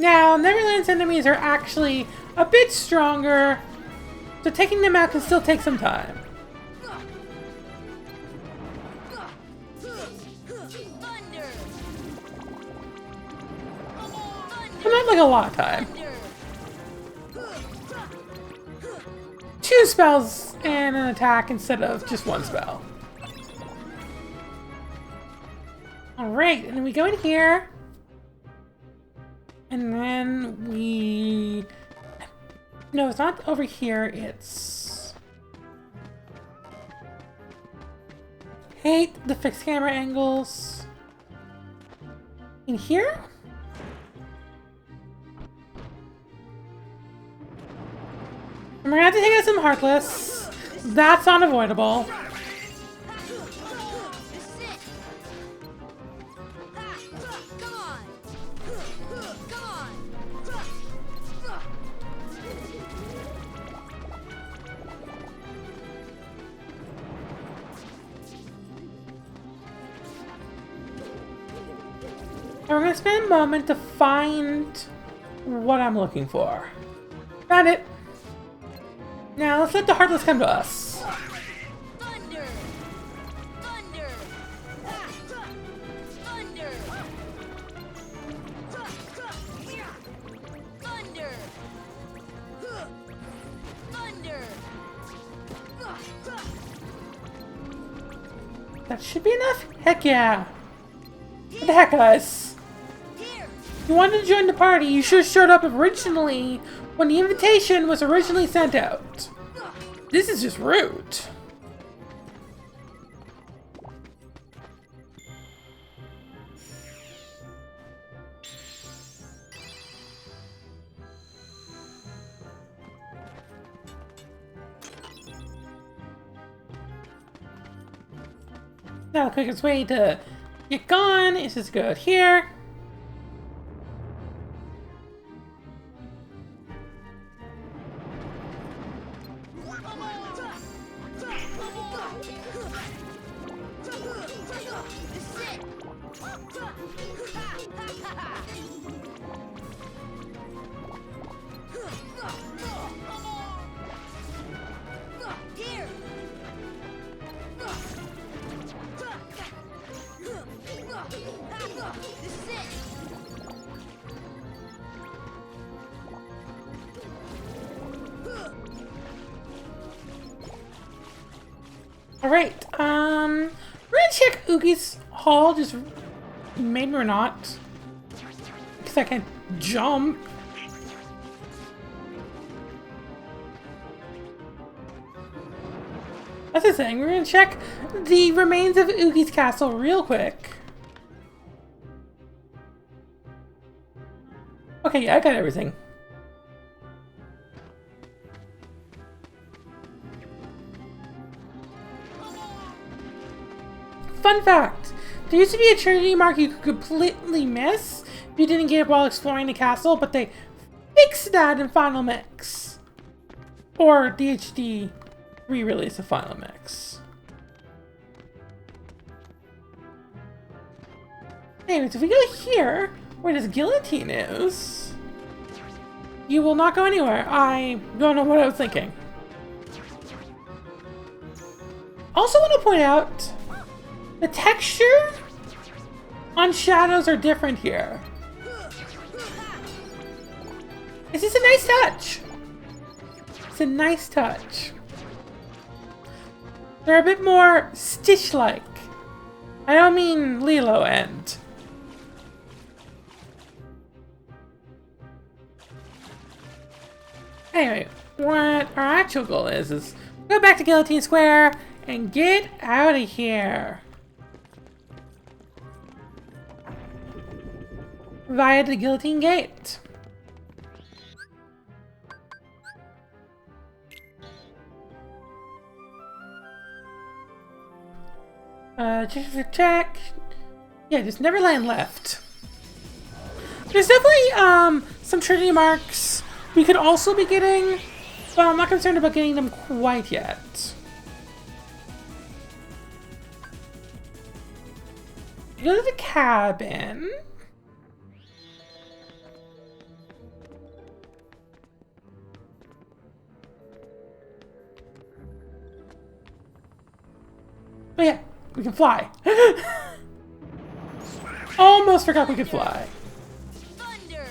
Now, Neverland's enemies are actually a bit stronger, so taking them out can still take some time. But not like a lot of time. 2 spells and an attack instead of just one spell. Alright, and then we go in here. And then we... No, it's not over here, it's... Hate the fixed camera angles. In here? And we're gonna have to take out some Heartless. That's unavoidable. And we're gonna spend a moment to find what I'm looking for. Found it. Now let's let the Heartless come to us. Thunder! Thunder! Thunder! Thunder! Thunder! That should be enough? Heck yeah. What the heck, guys? If you wanted to join the party, you should have showed up originally when the invitation was originally sent out. This is just rude. Now the quickest way to get gone is just go out here. Alright, we're gonna check Oogie's Hall, just maybe or not. Because I can jump. That's the thing, we're gonna check the remains of Oogie's castle real quick. Okay, yeah, I got everything. Fun fact, there used to be a Trinity mark you could completely miss if you didn't get it while exploring the castle, but they fixed that in Final Mix. Or DHD re-release of Final Mix. Anyways, if we go here, where this guillotine is, you will not go anywhere. I don't know what I was thinking. Also want to point out, the texture on shadows are different here. It's just a nice touch. It's a nice touch. They're a bit more Stitch-like. I don't mean Lilo end. Anyway, what our actual goal is go back to Guillotine Square and get out of here. Via the Guillotine Gate. Check. Yeah, there's Neverland left. There's definitely some Trinity marks we could also be getting, but I'm not concerned about getting them quite yet. Go to the cabin. Oh yeah, we can fly. Almost forgot we could fly. Thunder!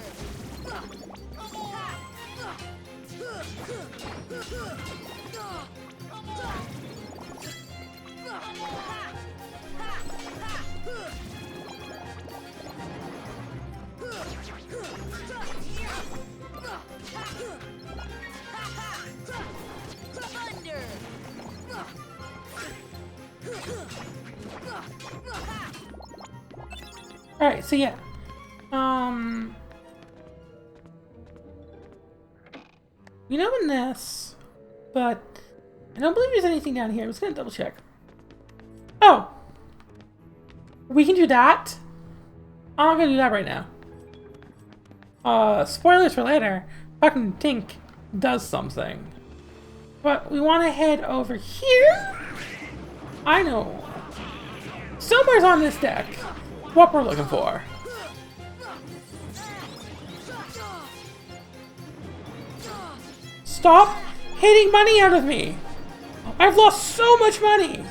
Alright, so yeah. We know in this, but I don't believe there's anything down here. I'm just gonna double check. Oh! We can do that? I'm not gonna do that right now. Spoilers for later. Fucking Tink does something. But we want to head over here? I know. Somewhere's on this deck what we're looking for. Stop hitting money out of me! I've lost so much money!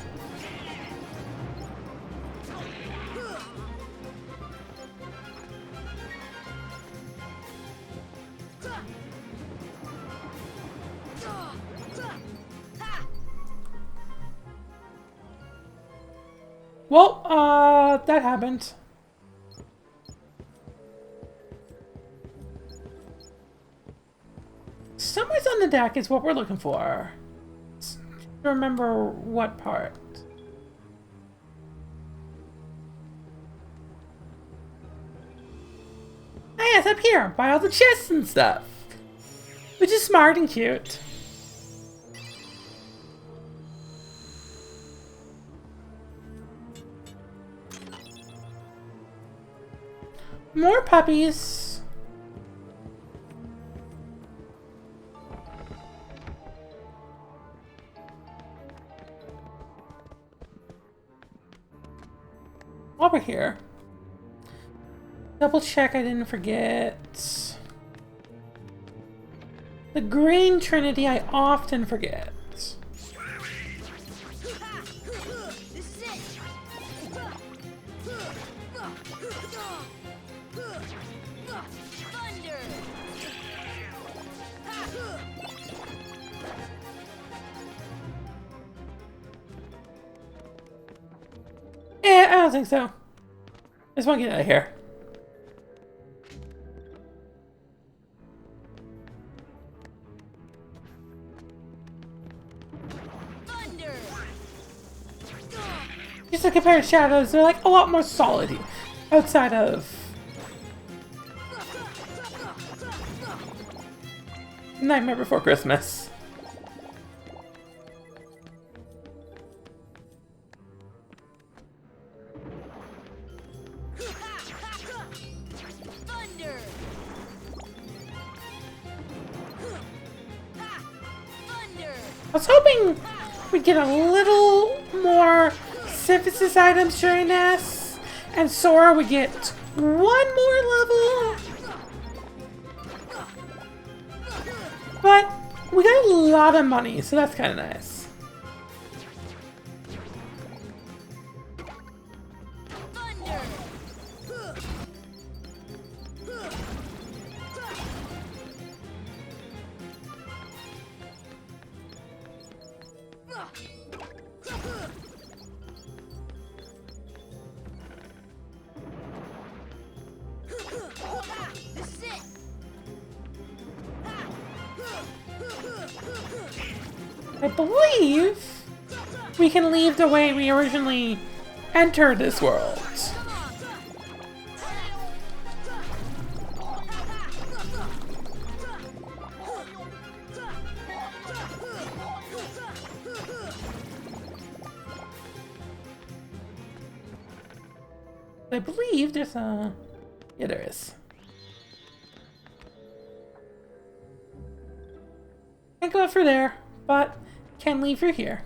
Well, that happened. Somewhere's on the deck is what we're looking for. Remember what part. Oh yeah, it's up here, by all the chests and stuff. Which is smart and cute. More puppies. Over here. Double check I didn't forget. The Green Trinity I often forget. I don't think so. I just want to get out of here. Thunder. Just to compare shadows, they're like a lot more solid outside of Nightmare Before Christmas. I was hoping we'd get a little more synthesis items during this, and Sora would get one more level. But we got a lot of money, so that's kind of nice. I believe we can leave the way we originally entered this world. I believe there's a... yeah, there is. Can't go through there, but can leave through here.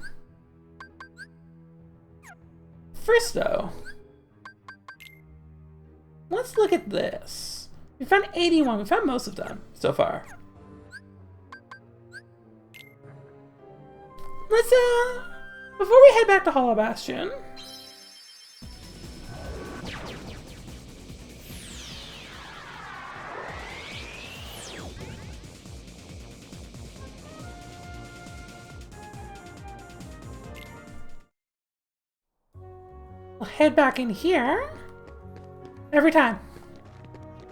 First, though, let's look at this. We found 81. We found most of them so far. Let's, before we head back to Hollow Bastion, We'll head back in here. Every time.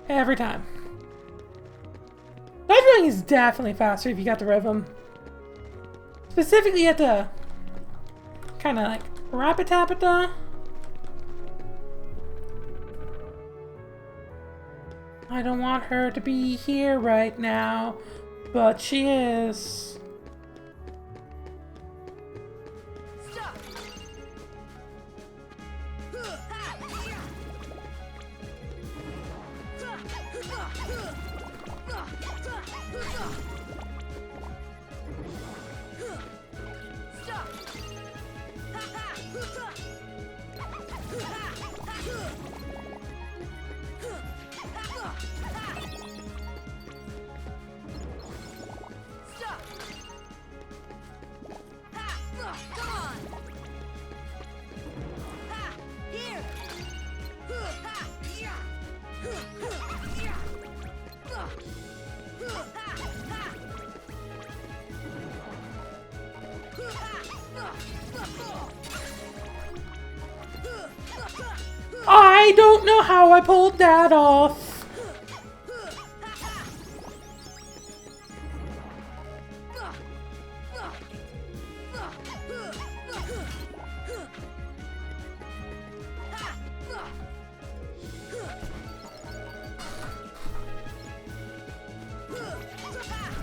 Every time. Dodge rolling is definitely faster if you got the rhythm. Specifically, you have to kind of like rapid tap it though. I don't want her to be here right now, but she is. Stop. I don't know how I pulled that off.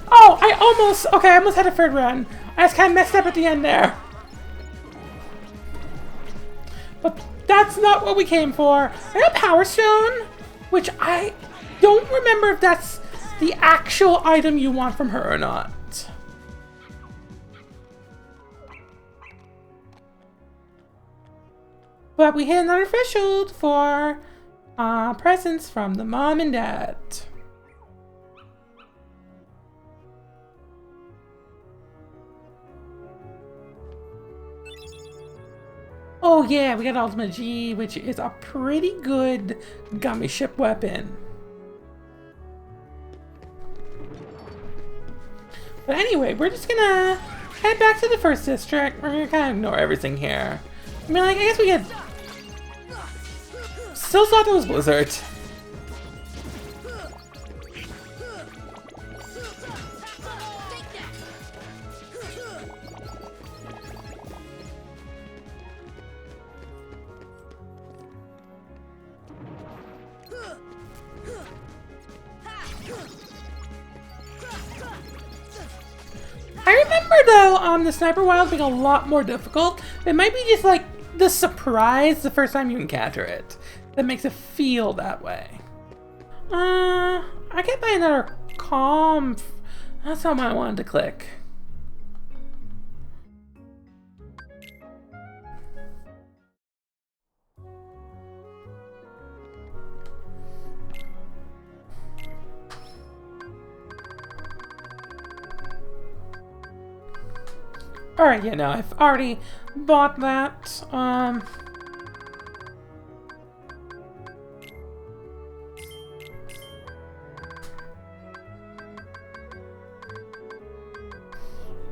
Oh, I almost had a third run. I just kind of messed up at the end there. But that's not what we came for. I got Power Stone, which I don't remember if that's the actual item you want from her or not. But we hit another threshold for presents from the mom and dad. Oh yeah, we got Ultimate G, which is a pretty good gummy ship weapon. But anyway, we're just gonna head back to the first district. We're gonna kind of ignore everything here. I mean, like, I guess we could... Still thought that was Blizzard. I remember though, the Sniper Wild being a lot more difficult. It might be just like the surprise the first time you encounter it that makes it feel that way. I can't buy another comp. That's not what I wanted to click. Alright, yeah, no, I've already bought that.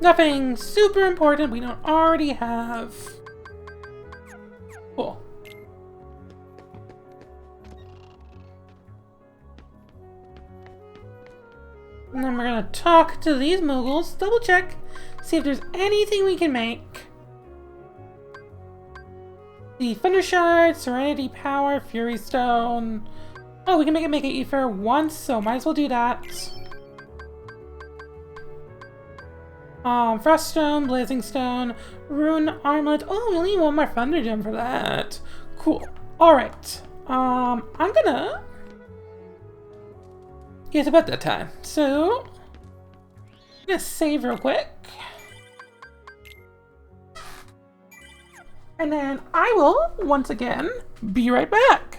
Nothing super important we don't already have. Cool. And then we're gonna talk to these moogles, double check, see if there's anything we can make. The Thunder Shard, Serenity Power, Fury Stone. Oh, we can make it Mega Ether once, so might as well do that. Frost Stone, Blazing Stone, Rune Armlet. Oh, we only need one more Thunder Gem for that. Cool. Alright. I'm gonna... Yeah, it's about that time. So, I'm gonna save real quick. And then I will, once again, be right back.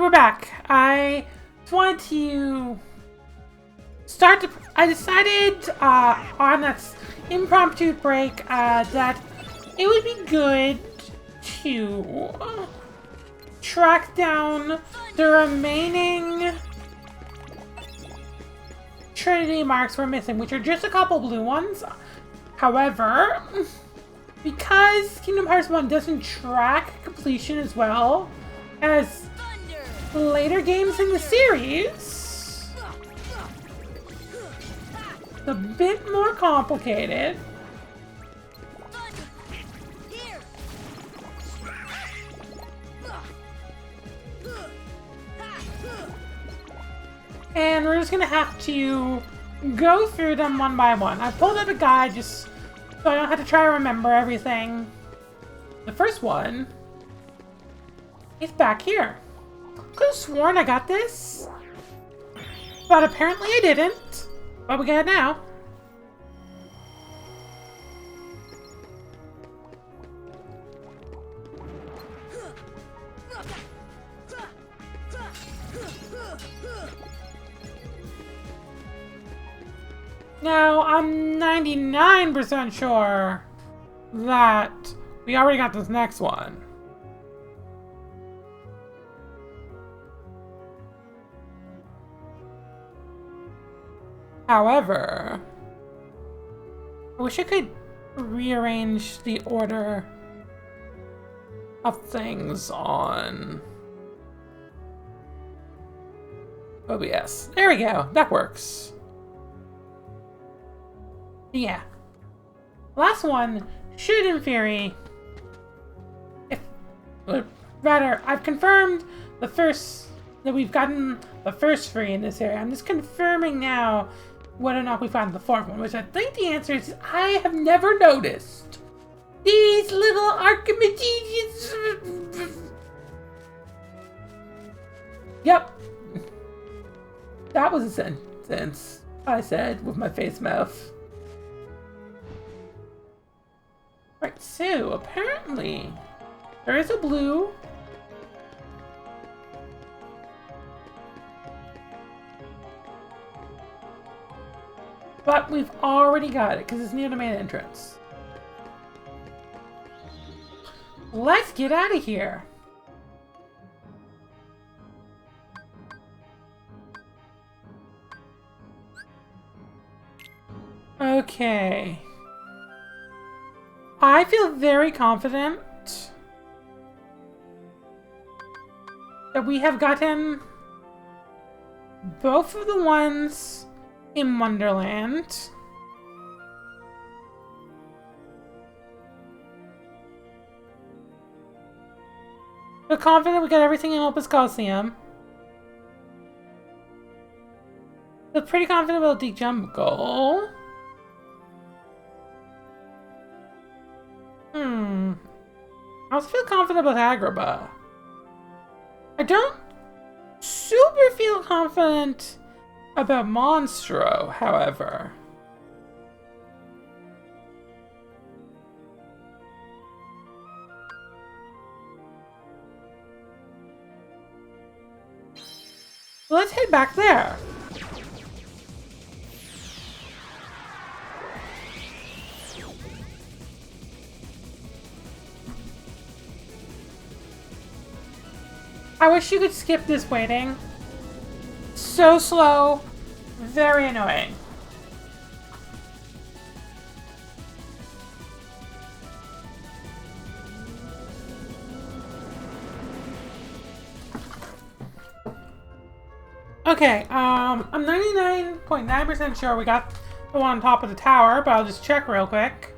And we're back. I just wanted to start to... I decided on that impromptu break that it would be good to track down the remaining Trinity marks we're missing, which are just a couple blue ones. However, because Kingdom Hearts 1 doesn't track completion as well as later games in the series, it's a bit more complicated. And we're just gonna have to go through them one by one. I pulled up a guide just so I don't have to try to remember everything. The first one is back here. Could have sworn I got this, but apparently I didn't. But we got it now. Now, I'm 99% sure that we already got this next one. However, I wish I could rearrange the order of things on OBS. There we go. That works. Yeah. Last one should, in theory, rather, I've confirmed the first, that we've gotten the first three in this area. I'm just confirming now whether or not we've gotten the fourth one, which I think the answer is I have never noticed. These little Archimedes. Yep. That was a sentence I said with my face mouth. Right, so apparently there is a blue. But we've already got it because it's near the main entrance. Let's get out of here. Okay. I feel very confident that we have gotten both of the ones in Wonderland. Feel confident we got everything in Opus Coliseum. Feel pretty confident about the Jungle. I also feel confident about Agrabah. I don't super feel confident about Monstro, however. Let's head back there. I wish you could skip this waiting. So slow. Very annoying. Okay, I'm 99.9% sure we got the one on top of the tower, but I'll just check real quick.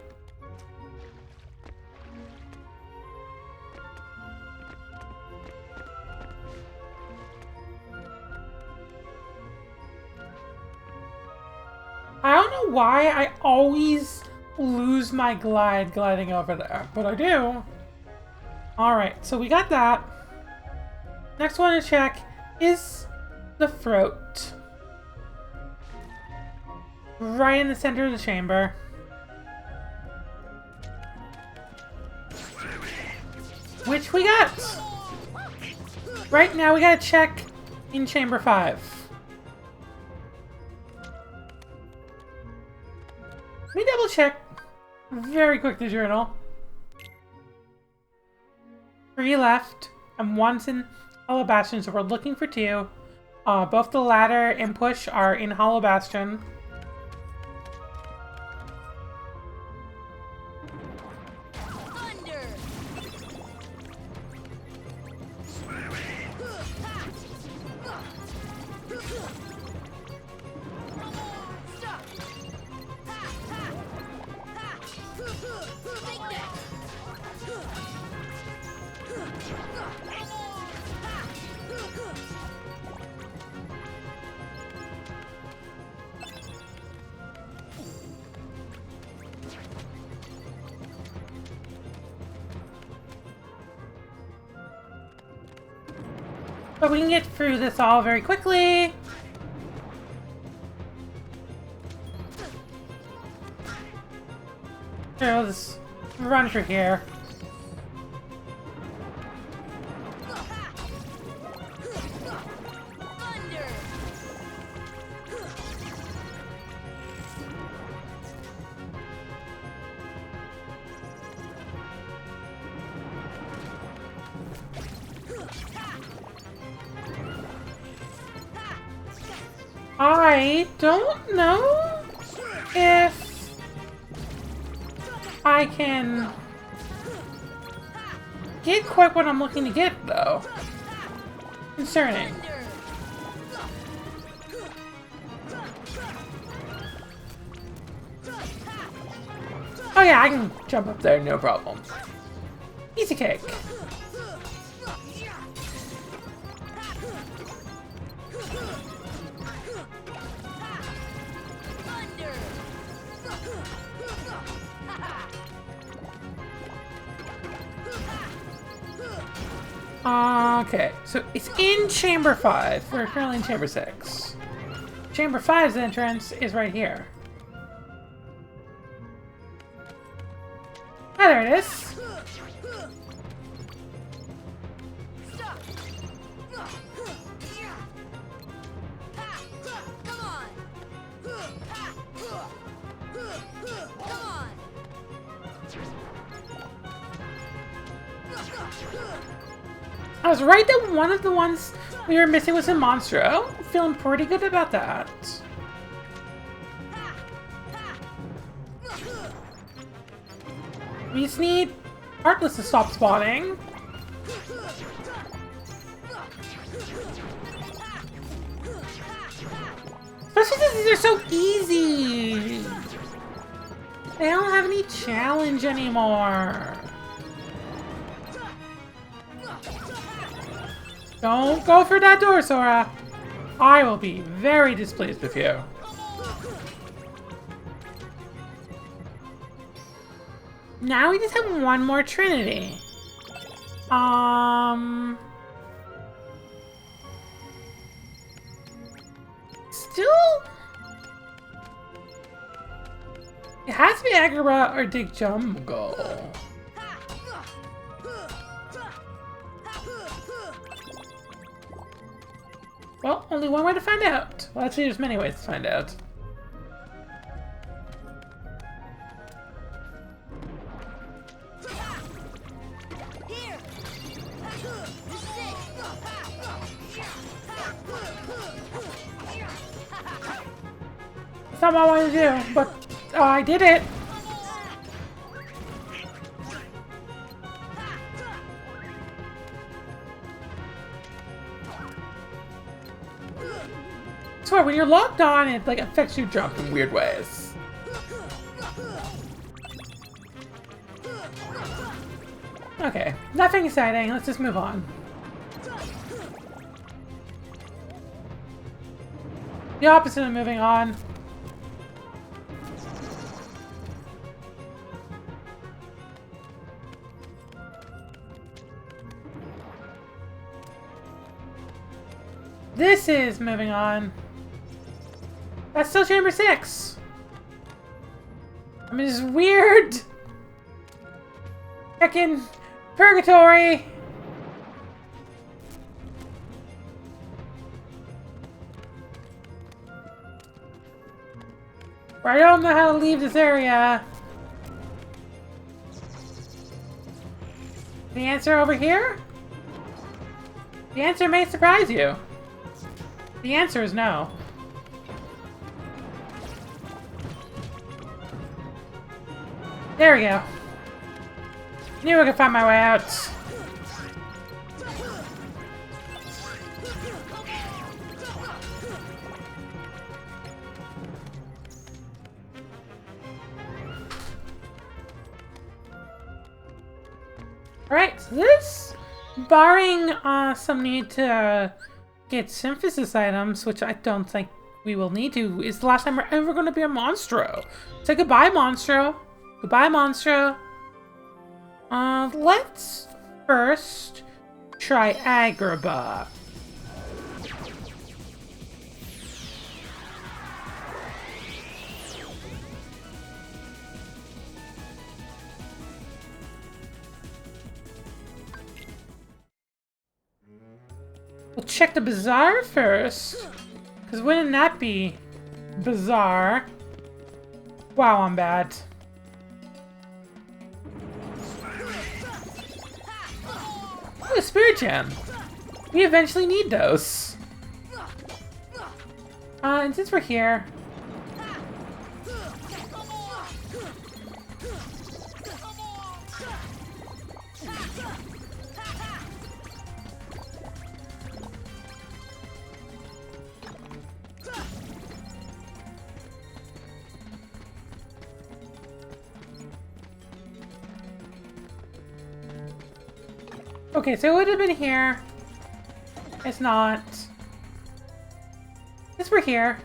I don't know why I always lose my gliding over there, but I do. Alright, so we got that. Next one to check is the throat. Right in the center of the chamber. Which we got! Right now we gotta check in Chamber 5. Let me double check very quick the journal. 3 left, and 1's in Hollow Bastion, so we're looking for 2. Both the ladder and push are in Hollow Bastion. But we can get through this all very quickly. So we'll just run through here. I don't know if I can get quite what I'm looking to get, though. Concerning. Oh yeah, I can jump up there, no problem. Easy cake. Okay, so it's in Chamber 5. We're currently in Chamber 6. Chamber 5's entrance is right here. Ah, there it is. I was right that one of the ones we were missing was in Monstro. Feeling pretty good about that. We just need Heartless to stop spawning. Especially since these are so easy. They don't have any challenge anymore. Don't go for that door, Sora. I will be very displeased with you. Now we just have one more Trinity. Still? It has to be Agrabah or Dig Jungle. Well, only one way to find out. Well, actually, there's many ways to find out. That's not what I wanted to do, but I did it. I swear, when you're locked on, it like affects your jump in weird ways. Okay, nothing exciting. Let's just move on. The opposite of moving on. This is moving on. That's still Chamber 6. I mean, it's weird. Heckin' purgatory. I don't know how to leave this area. The answer over here? The answer may surprise you. The answer is no. There we go. Knew I could find my way out. Alright, so this, barring some need to get synthesis items, which I don't think we will need to, is the last time we're ever going to be a Monstro. So goodbye, Monstro. Goodbye, Monstro. Let's first try Agrabah. We'll check the bazaar first, because wouldn't that be bizarre? Wow, I'm bad. Oh, a spirit gem. We eventually need those. And since we're here, okay, so it would have been here. It's not. Guess we're here.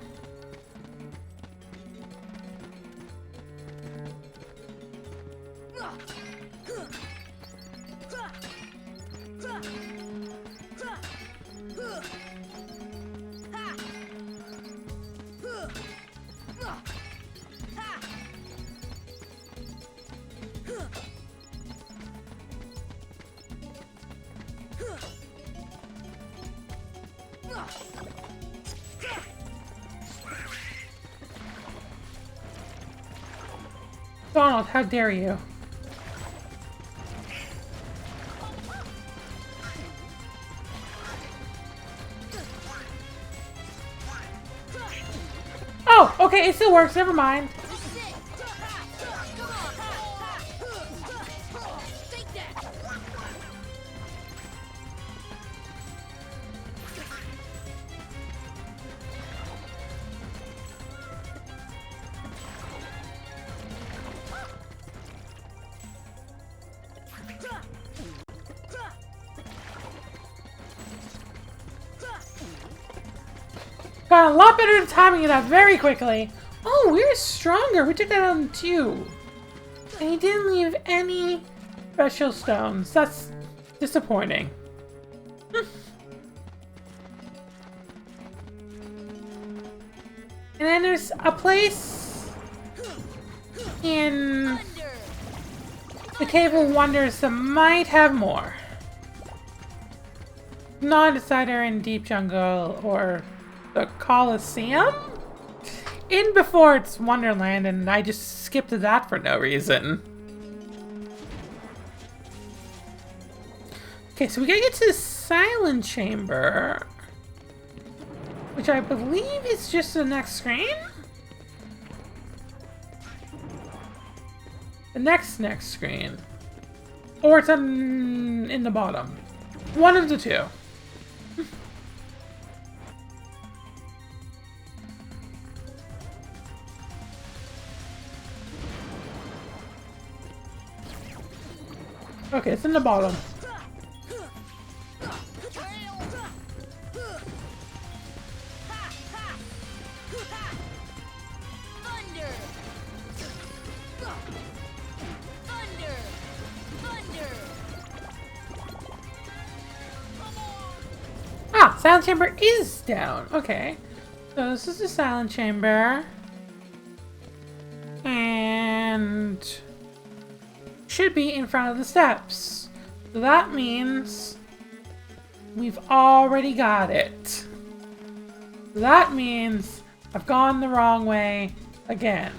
Donald, how dare you? Oh, okay, it still works, never mind. Got a lot better at timing it up very quickly. Oh, we're stronger. We took that on 2. And he didn't leave any special stones. That's disappointing. And then there's a place in the Cave of Wonders that might have more. Not a decider in Deep Jungle or the Colosseum? In before it's Wonderland, and I just skipped to that for no reason. Okay, so we gotta get to the Silent Chamber, which I believe is just the next screen? The next screen. Or it's in the bottom. One of the two. Okay, it's in the bottom. Ah, Silent Chamber is down. Okay. So this is the Silent Chamber. And should be in front of the steps. So that means we've already got it. So that means I've gone the wrong way again.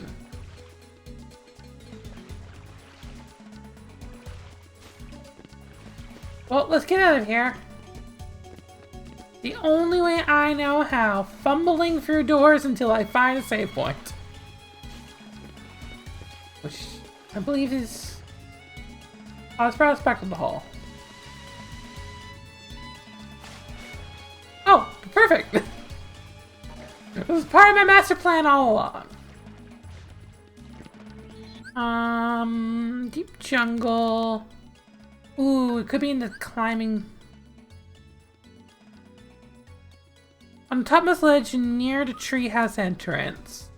Well, let's get out of here. The only way I know how, fumbling through doors until I find a save point. Which I believe is... Oh, it's Retrospective the Hall. Oh, perfect! It was part of my master plan all along. Deep jungle. Ooh, it could be in the climbing. On the topmost ledge near the treehouse entrance.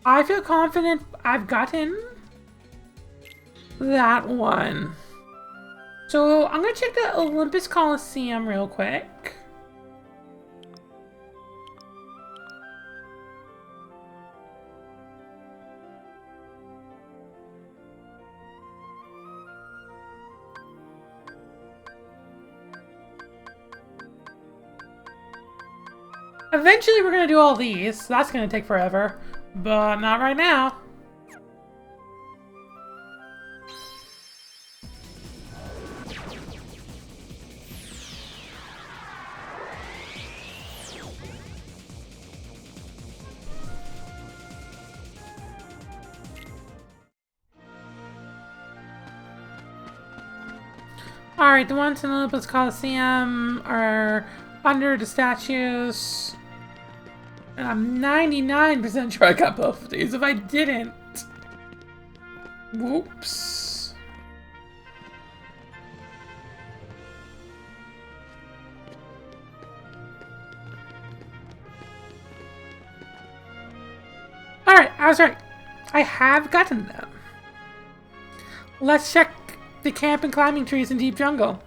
I feel confident I've gotten that one. So I'm gonna check the Olympus Coliseum real quick. Eventually we're gonna do all these. That's gonna take forever, but not right now. Alright, the ones in the Olympus Coliseum are under the statues. And I'm 99% sure I got both of these. If I didn't... Whoops. Alright, I was right. I have gotten them. Let's check the camp and climbing trees in Deep Jungle.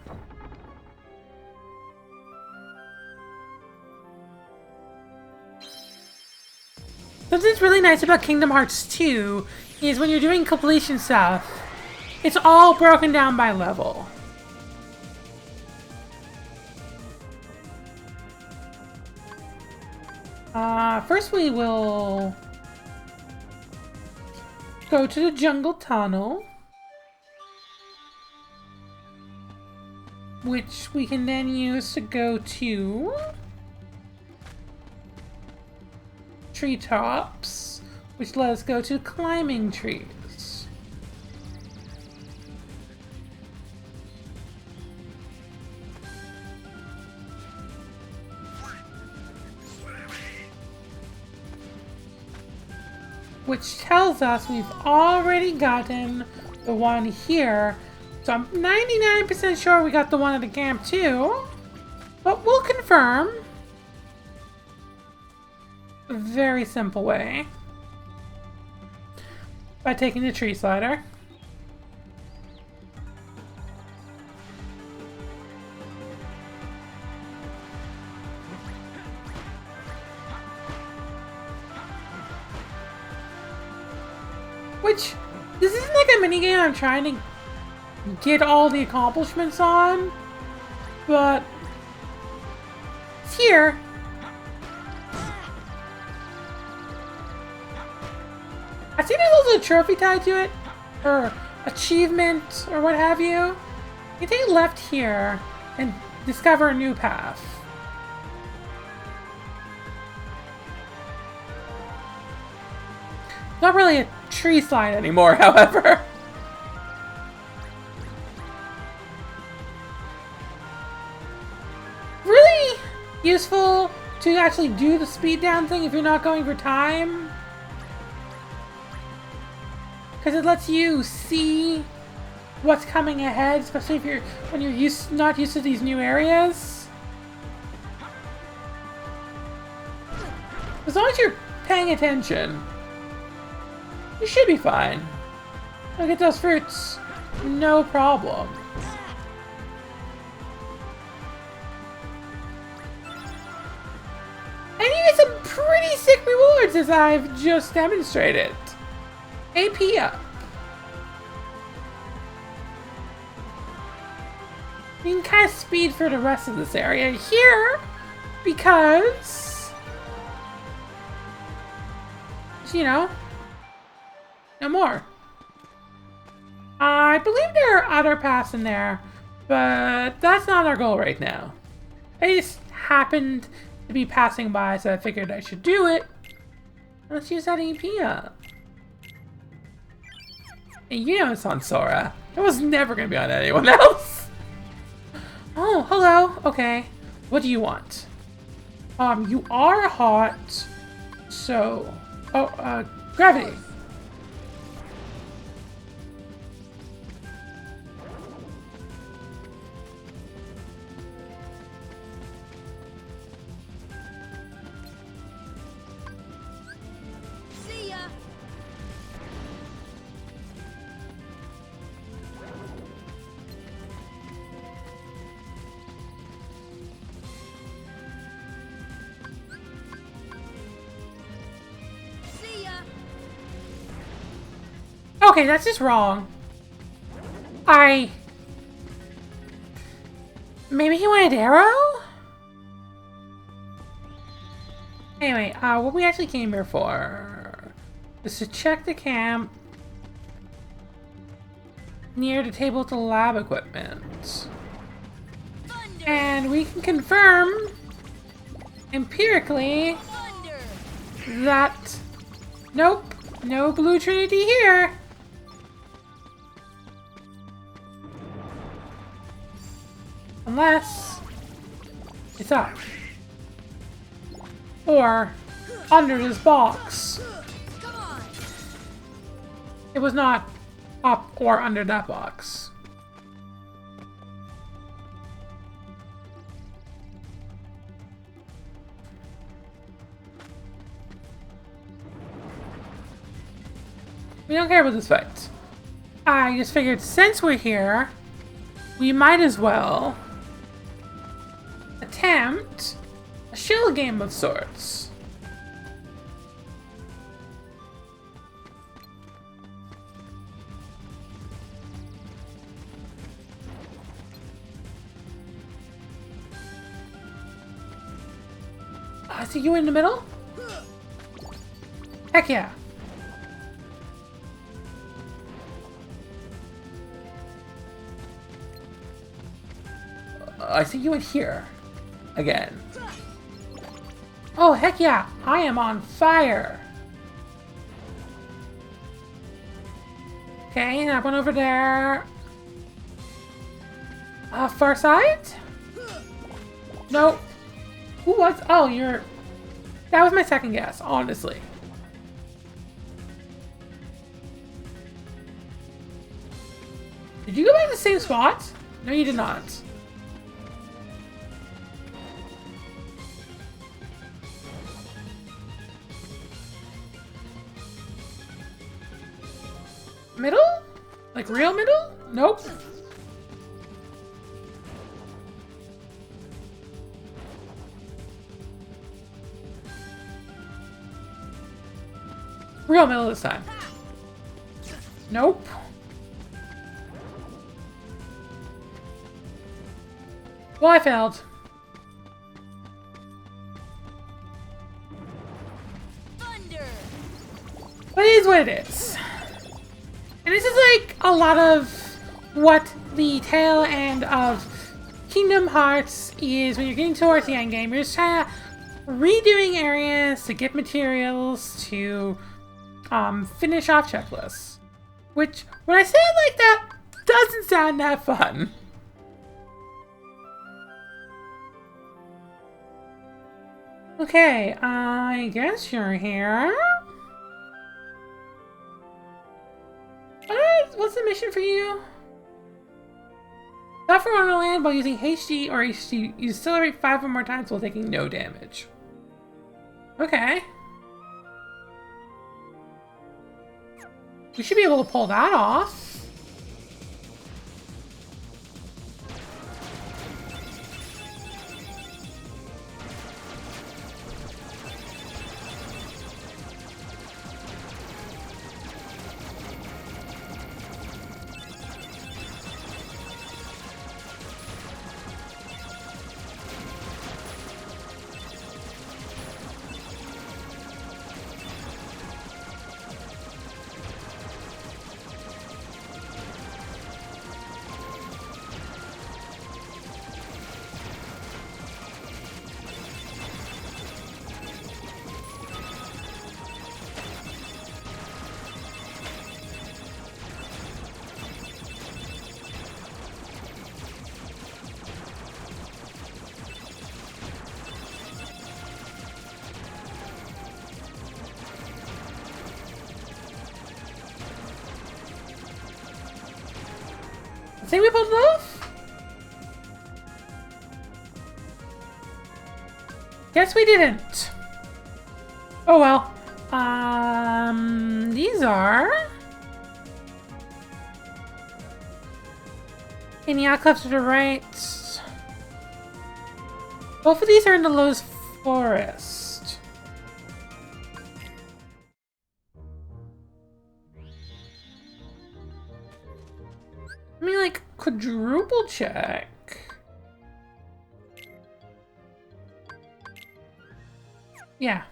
Something's really nice about Kingdom Hearts 2 is when you're doing completion stuff, it's all broken down by level. First we will go to the jungle tunnel, which we can then use to go to treetops, which let us go to climbing trees. Which tells us we've already gotten the one here. So I'm 99% sure we got the one at the camp too. But we'll confirm. A very simple way. By taking the tree slider. Which, this isn't like a minigame I'm trying to get all the accomplishments on, but it's here. I think there's also a trophy tied to it, or achievement, or what have you. You take left here and discover a new path. Not really a tree slide anymore, however. Really useful to actually do the speed down thing if you're not going for time. Because it lets you see what's coming ahead, especially if when you're not used to these new areas. As long as you're paying attention, you should be fine. Look at those fruits. No problem. And you get some pretty sick rewards, as I've just demonstrated. AP up. You can kind of speed for the rest of this area here, because So, you know, no more. I believe there are other paths in there, but that's not our goal right now. I just happened to be passing by, so I figured I should do it. Let's use that EP up. And you know it's on Sora. It was never going to be on anyone else. Oh, hello. Okay. What do you want? You are hot. So... Oh, gravity. See ya. See ya. Okay, that's just wrong. Maybe he wanted arrow? Anyway, what we actually came here for is to check the camp near the table with the lab equipment. Thunder. And we can confirm empirically Thunder. that nope, no blue trinity here. Unless it's up. Or under this box. Come on. It was not up or under that box. We don't care about this fight. I just figured since we're here, we might as well attempt a shell game of sorts. I see you in the middle? Heck yeah. I see you in here. Again. Oh, heck yeah! I am on fire! Okay, that one over there. Far side? Nope. Who was? Oh, you're... That was my second guess, honestly. Did you go back to the same spot? No, you did not. Middle? Like real middle? Nope. Real middle this time. Nope. Well, I failed. Thunder. But it is what it is. And this is like a lot of what the tail end of Kingdom Hearts is when you're getting towards the end game. You're just kind of redoing areas to get materials to finish off checklists. Which, when I say it like that, doesn't sound that fun. Okay, I guess you're here. What's the mission for you? Suffer on the land while using HD or HD. You accelerate 5 or more times while taking no damage. Okay. We should be able to pull that off. I think we pulled it off? Guess we didn't. Oh well. These are... in the outcliffs to the right. Both of these are in the Lowe's Forest. Let me like quadruple check. Yeah.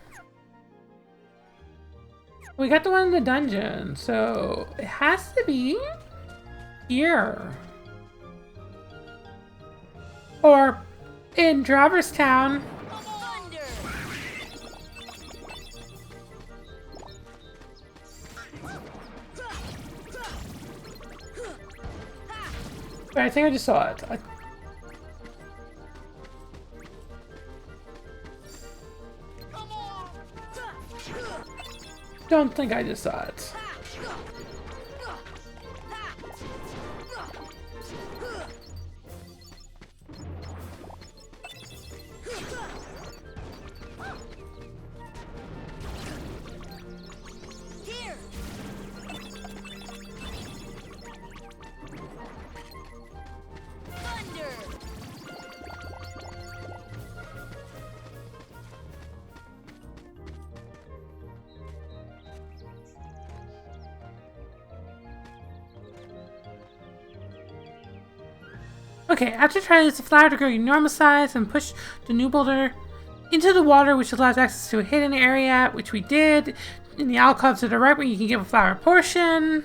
We got the one in the dungeon, so it has to be here. Or in Draverstown. But I think I just saw it. Don't think I just saw it. Okay, after trying this, the flower to grow enormous size and push the new boulder into the water, which allows access to a hidden area, which we did. In the alcove to the right, where you can give a flower portion.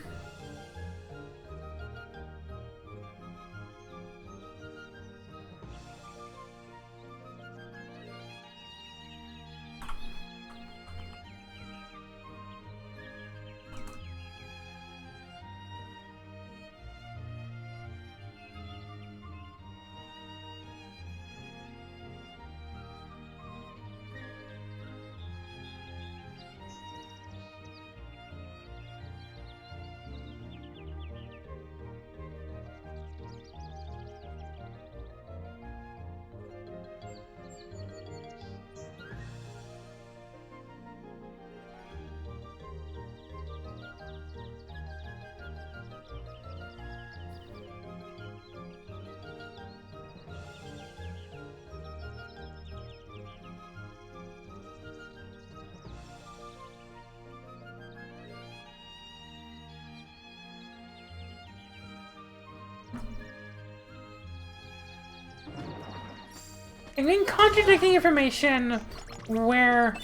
I'm getting contradicting information where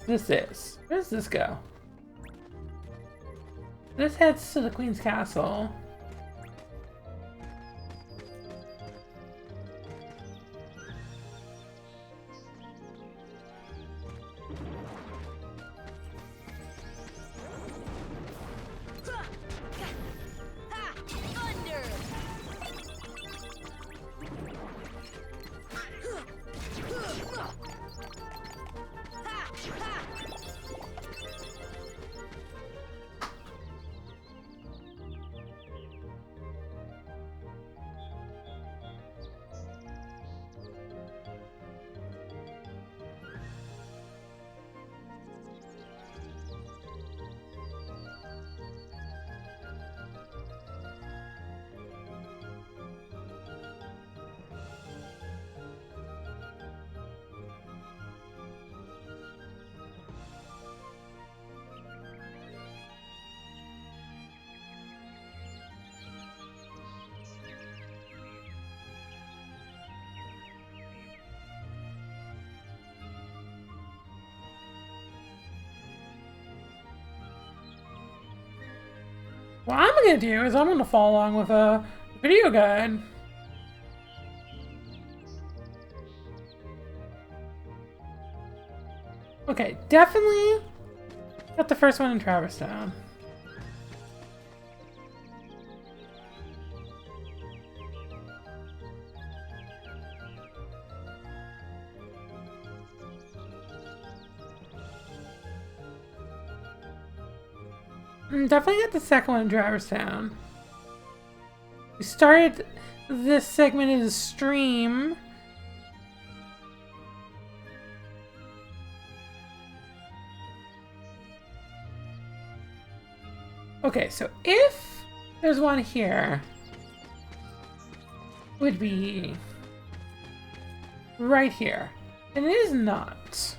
this is. Where does this go? This heads to the Queen's Castle. What I'm gonna do is I'm gonna follow along with a video guide. Okay, definitely got the first one in Traverstown. Definitely got the second one in Draverstown. We started this segment as a stream. Okay, so if there's one here, it would be right here. And it is not.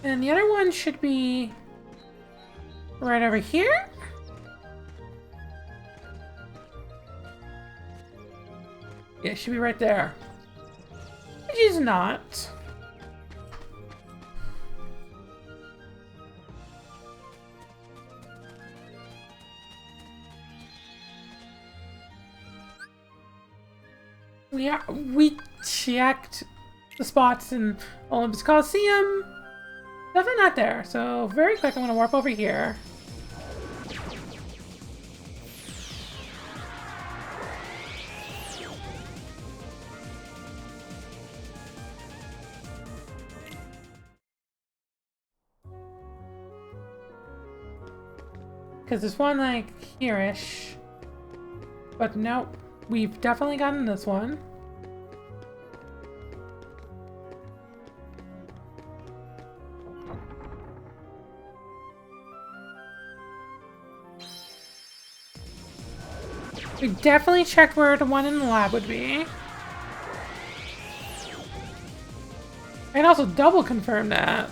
And the other one should be right over here. Yeah, it should be right there. Which is not. Yeah, we checked the spots in Olympus Coliseum. Definitely not there. So very quick, I'm gonna warp over here. Because there's one like here-ish. But nope, we've definitely gotten this one. We definitely checked where the one in the lab would be. And also double confirm that.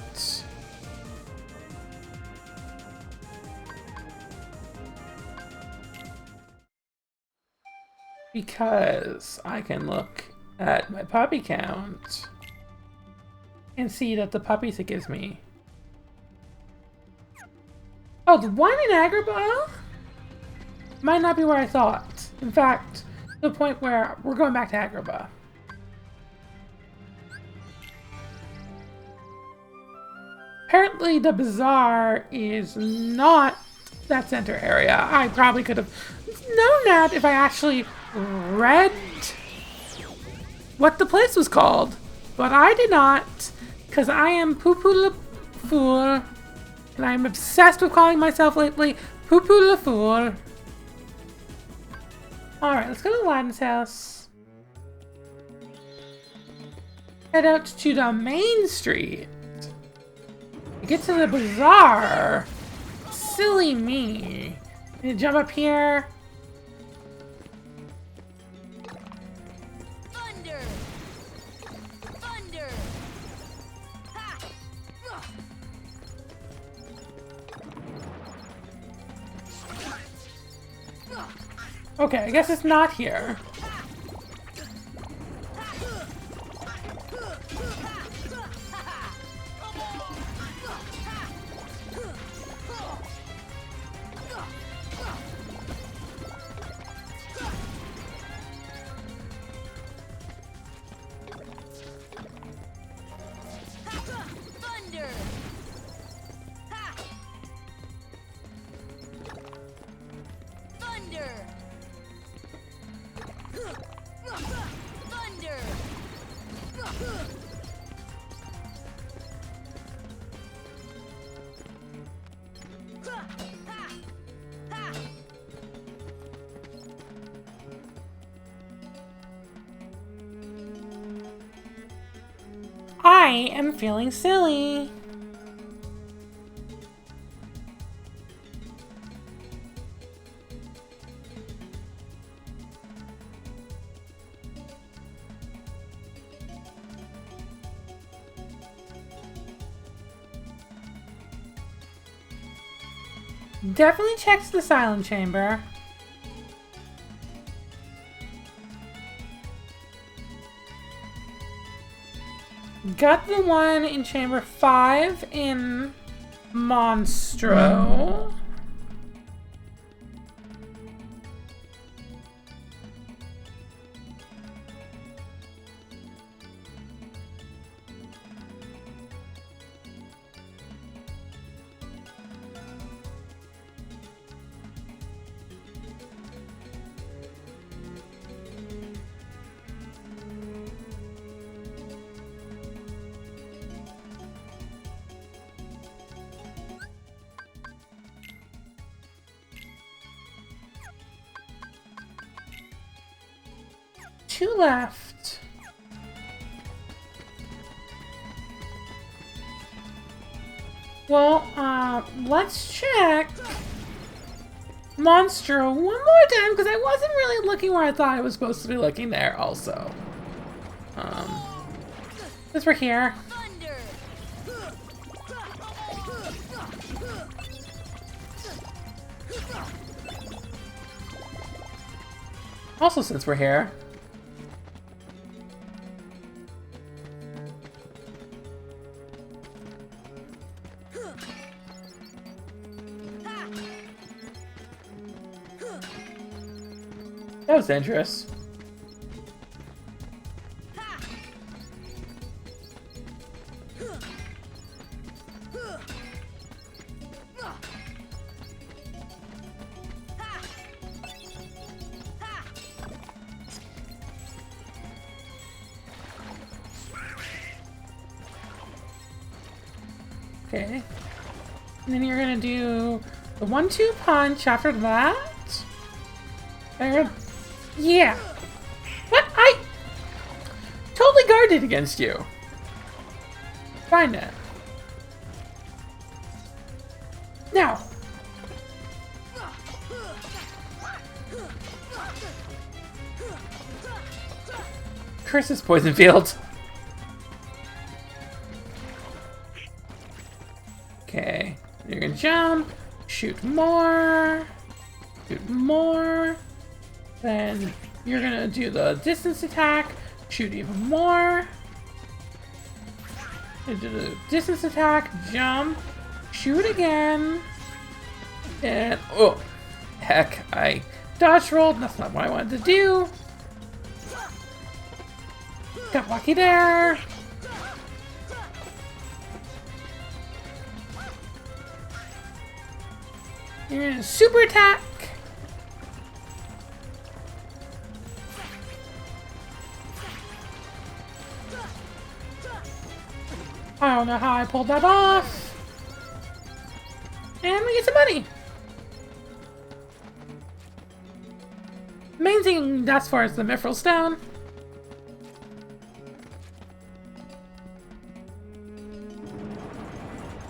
Because I can look at my puppy count and see that the puppies it gives me. Oh, the one in Agrabah might not be where I thought. In fact, to the point where we're going back to Agrabah. Apparently the bazaar is not that center area. I probably could have known that if I actually read what the place was called. But I did not, because I am Poo-Poo La Fool, and I'm obsessed with calling myself lately Poo-Poo La Fool. Alright, let's go to Aladdin's house. Head out to the main street. Get to the bazaar. Silly me. Gonna jump up here. Thunder! Thunder! Ha! Okay, I guess it's not here. Thunder! Ha! Thunder! Thunder! I am feeling silly. Definitely checks the silent chamber. Got the one in chamber 5 in Monstro. 2 left. Well, let's check Monstro one more time, because I wasn't really looking where I thought I was supposed to be looking there also. Since we're here. Also, since we're here. That was dangerous. Okay. And then you're gonna do the 1-2 punch after that. Yeah. What? I totally guarded against you. Find it. Now. Curses poison field. Okay. You're gonna jump, shoot more, shoot more. Then you're gonna do the distance attack, shoot even more. You do the distance attack, jump, shoot again. And oh, heck, I dodge rolled. That's not what I wanted to do. Got lucky there. You're gonna super attack. I don't know how I pulled that off. And we get some money. Main thing that's far as the Mithril Stone.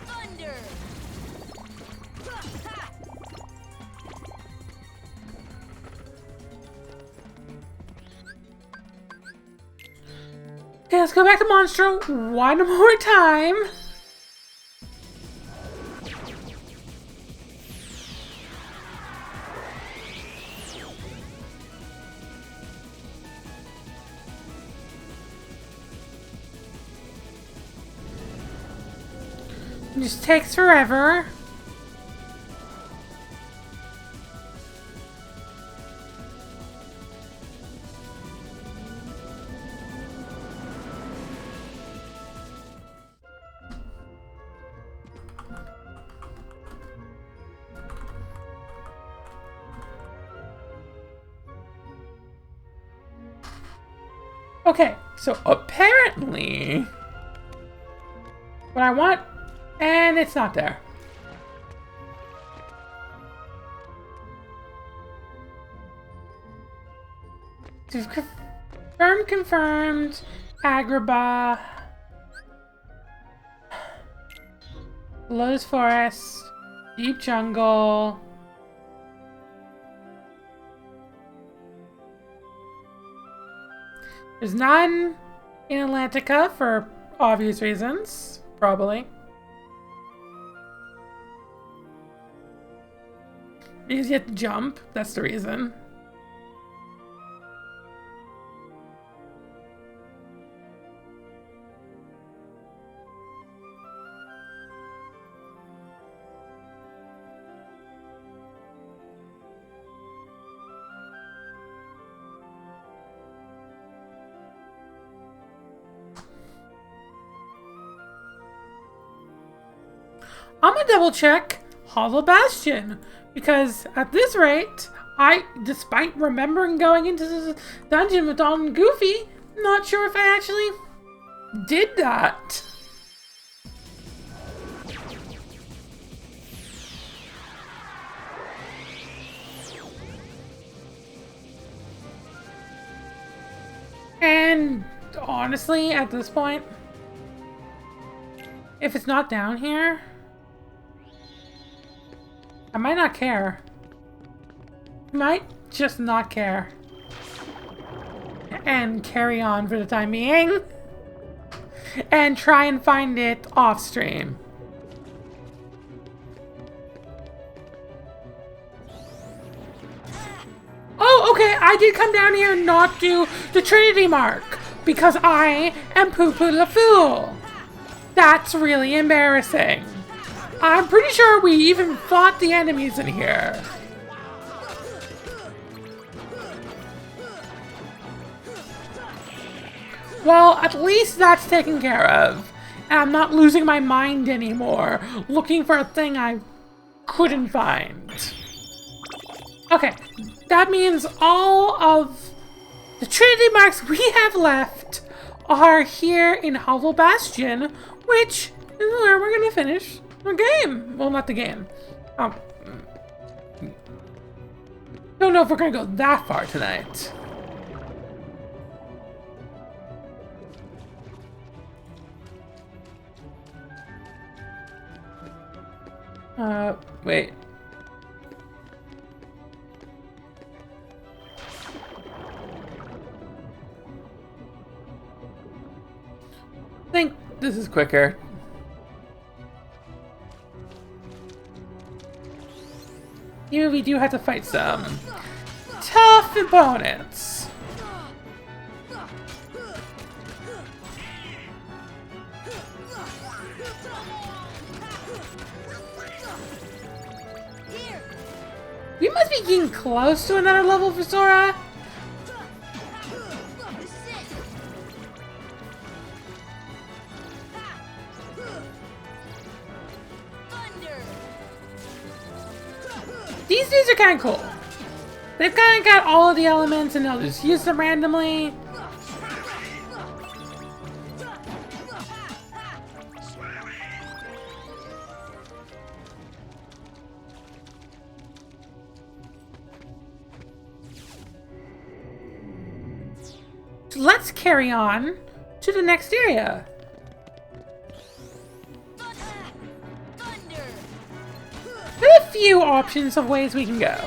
Thunder. Okay, let's go back to Monstro one more time. It just takes forever. Okay, so apparently what I want, and it's not there. Confirmed, Agrabah, Lotus Forest, Deep Jungle. There's none in Atlantica for obvious reasons, probably. Because you have to jump, that's the reason. I'm gonna double check Hollow Bastion, because at this rate, despite remembering going into the dungeon with Donald and Goofy, not sure if I actually did that. And honestly, at this point, if it's not down here, I might not care. Might just not care. And carry on for the time being. And try and find it off stream. Oh, okay, I did come down here and not do the Trinity mark. Because I am Poo-Poo the Fool. That's really embarrassing. I'm pretty sure we even fought the enemies in here. Well, at least that's taken care of. And I'm not losing my mind anymore, looking for a thing I couldn't find. Okay, that means all of the Trinity marks we have left are here in Hollow Bastion, which is where we're gonna finish the game. Well, not the game. Don't know if we're gonna go that far tonight. Wait. I think this is quicker. Here we do have to fight some tough opponents. We must be getting close to another level for Sora. These dudes are kind of cool. They've kind of got all of the elements and they'll just use them randomly. So let's carry on to the next area. There are a few options of ways we can go.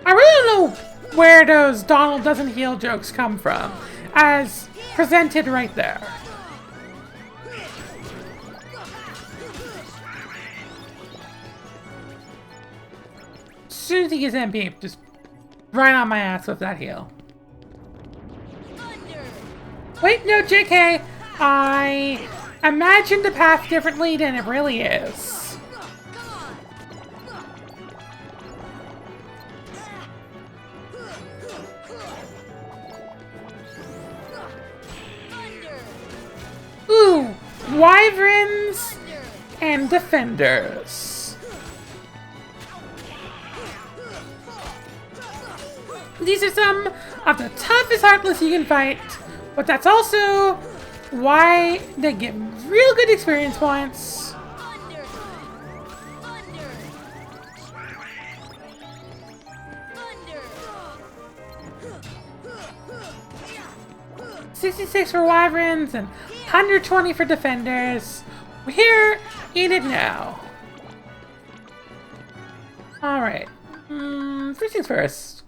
I really don't know where those Donald doesn't heal jokes come from, as presented right there. As soon as he gets MP, just right on my ass with that heal. Wait, no, JK! I imagined the path differently than it really is. Ooh, wyverns and defenders. These are some of the toughest Heartless you can fight. But that's also why they get real good experience points. 66 for wyverns and 120 for defenders. We're here in it now. Alright. First things first.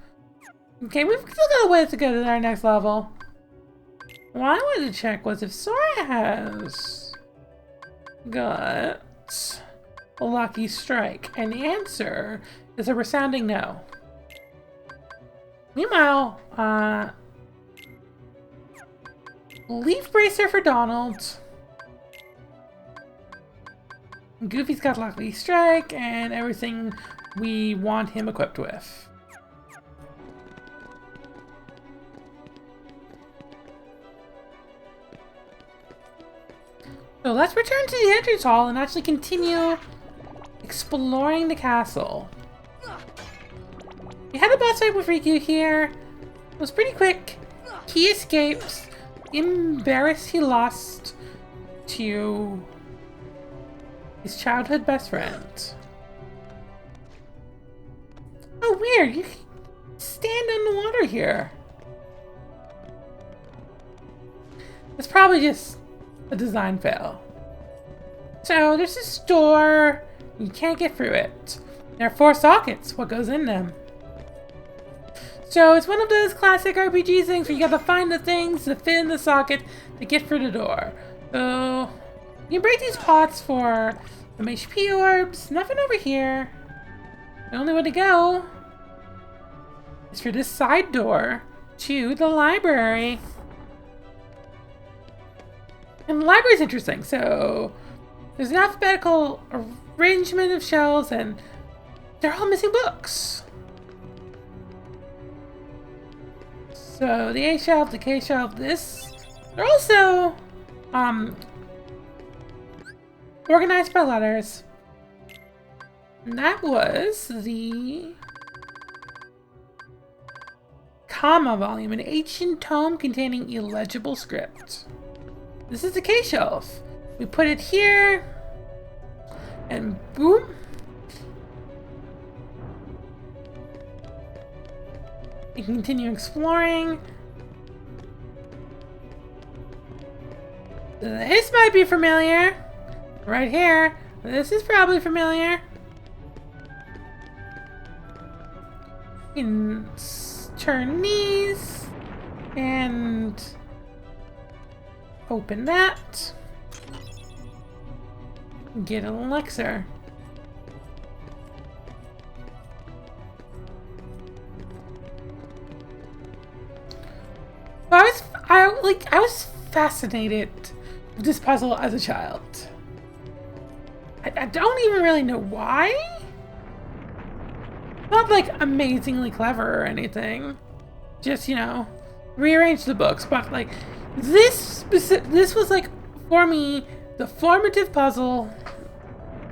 Okay, we've still got a ways to go to our next level. What I wanted to check was if Sora has got a lucky strike, and the answer is a resounding no. Meanwhile, Leaf Bracer for Donald. Goofy's got lucky strike and everything we want him equipped with. So let's return to the entrance hall and actually continue exploring the castle. We had a boss fight with Riku here. It was pretty quick. He escapes. Embarrassed he lost to his childhood best friend. weird. You can stand on the water here. It's probably just a design fail. So there's this door. You can't get through it. There are 4 sockets. What goes in them? So it's one of those classic RPG things where you gotta find the things that fit in the socket to get through the door. So you can break these pots for some HP orbs. Nothing over here. The only way to go is for this side door to the library. And the library's interesting. So there's an alphabetical arrangement of shelves and they're all missing books. So the A shelf, the K shelf, this. They're also organized by letters. And that was the comma volume, an ancient tome containing illegible script. This is the K shelf. We put it here, and boom. You can continue exploring. This might be familiar. Right here. This is probably familiar. You can turn these and open that. Get an elixir. I was fascinated with this puzzle as a child. I don't even really know why. Not like amazingly clever or anything. Just, you know, rearrange the books. But like this was like for me the formative puzzle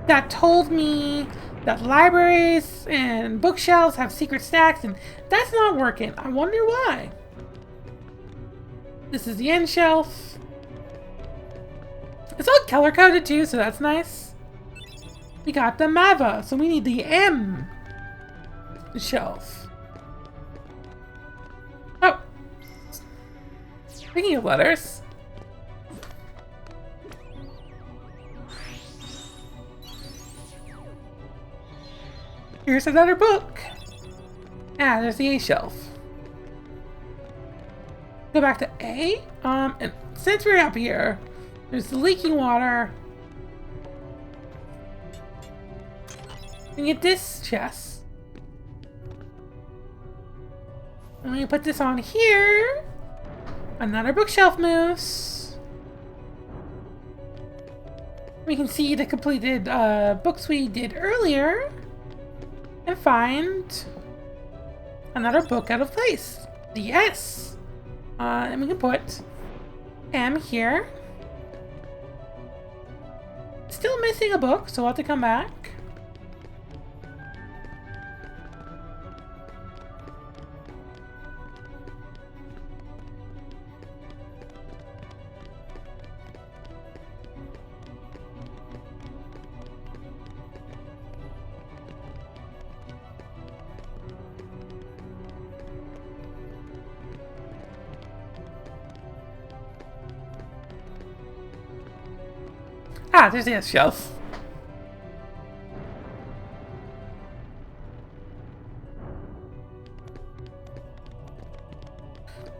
that told me that libraries and bookshelves have secret stacks, and that's not working. I wonder why. This is the end shelf. It's all color coded too, so that's nice. We got the Mava, so we need the M shelf. Oh! Speaking of letters. Here's another book. Ah, there's the A shelf. Go back to A. And since we're up here, there's the leaking water. We get this chest. And we put this on here. Another bookshelf moves. We can see the completed books we did earlier. And find another book out of place. The S. And we can put M here. Still missing a book, so we'll have to come back. Ah, there's the shelf.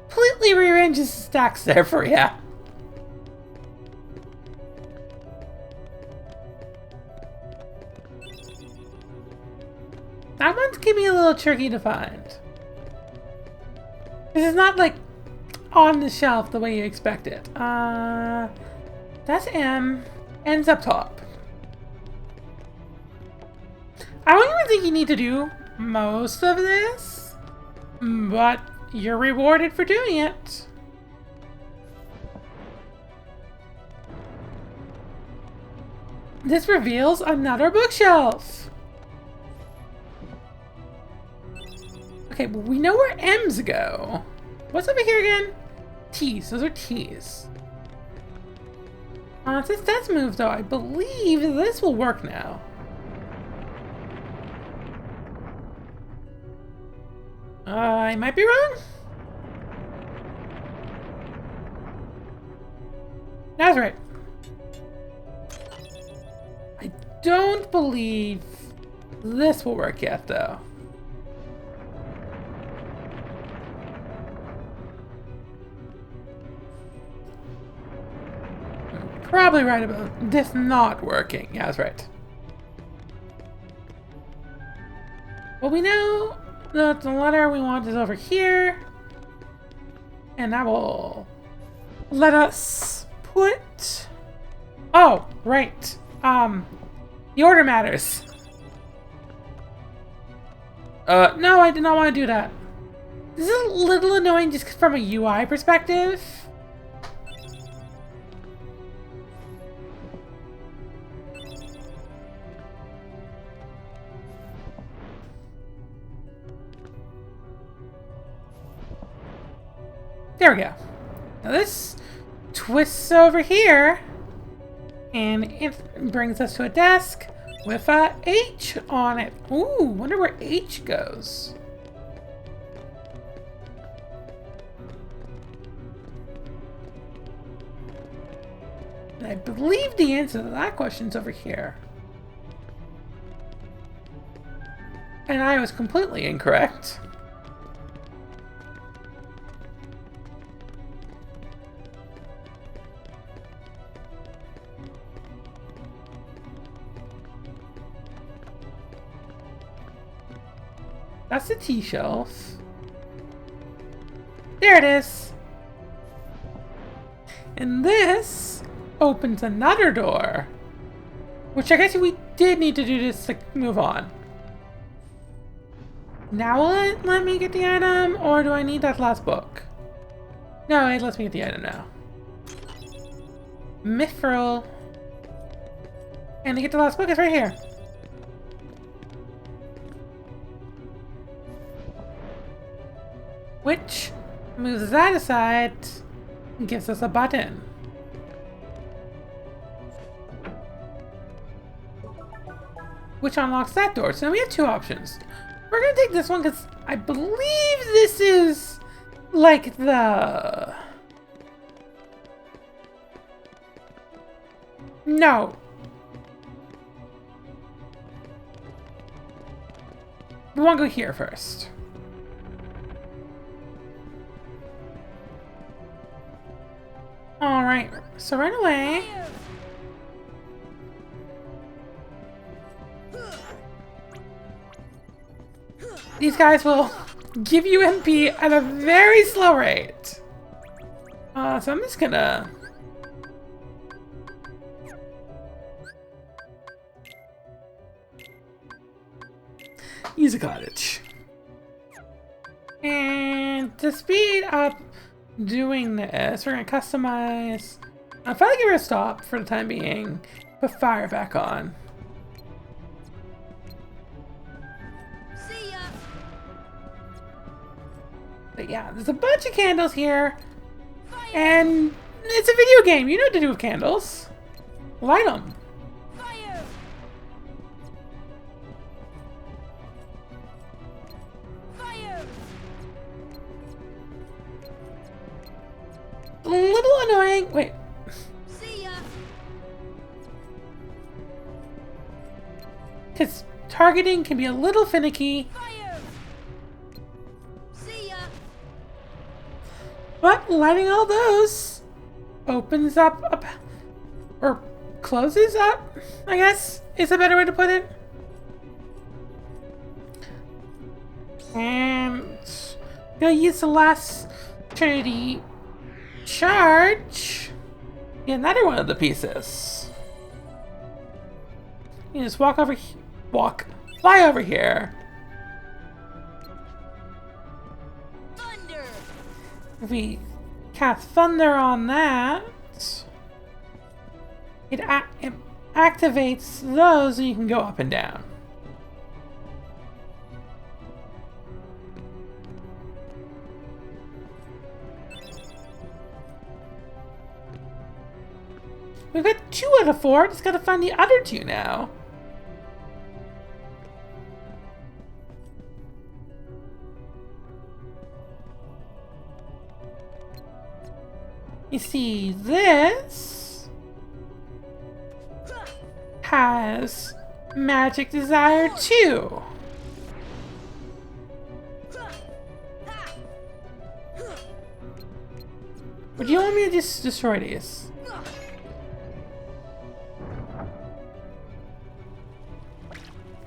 Completely rearranges the stacks there for you. That one's gonna be a little tricky to find. This is not like on the shelf the way you expect it. That's M. Ends up top. I don't even think you need to do most of this, but you're rewarded for doing it. This reveals another bookshelf. Okay, but we know where M's go. What's over here again? T's. Those are T's. Since that's moved though, I believe this will work now. I might be wrong. That's right. I don't believe this will work yet, though. I'm probably right about this not working. Yeah, that's right. Well, we know that the letter we want is over here. And that will let us put... Oh, right. The order matters. No, I did not want to do that. This is a little annoying just from a UI perspective. There we go. Now this twists over here, and it brings us to a desk with a H on it. Ooh, wonder where H goes. And I believe the answer to that question's over here. And I was completely incorrect. That's the tea shelf. There it is. And this opens another door. Which I guess we did need to do this to move on. Now will it let me get the item, or do I need that last book? No, it lets me get the item now. Mithril. And to get the last book, it's right here. Which moves that aside and gives us a button. Which unlocks that door. So now we have two options. We're gonna take this one because I believe this is like the... No. We want to go here first. Alright, so right away... These guys will give you MP at a very slow rate. So I'm just gonna... use a cottage. And to speed up doing this, we're gonna customize. I'll probably give her a stop for the time being. Put fire back on. See ya. But yeah, there's a bunch of candles here. And it's a video game. You know what to do with candles. Light them. Fire. Fire. A little annoying. Wait. See ya. Because targeting can be a little finicky. Fire. See ya. But lighting all those opens up, or closes up, I guess, is a better way to put it. And I'm gonna use the last Trinity charge. Get another one of the pieces. You just fly over here. Thunder. If we cast Thunder on that, it activates those and you can go up and down. We've got 2 out of 4, just gotta find the other 2 now. You see, this has magic desire too. Would you want me to just destroy these?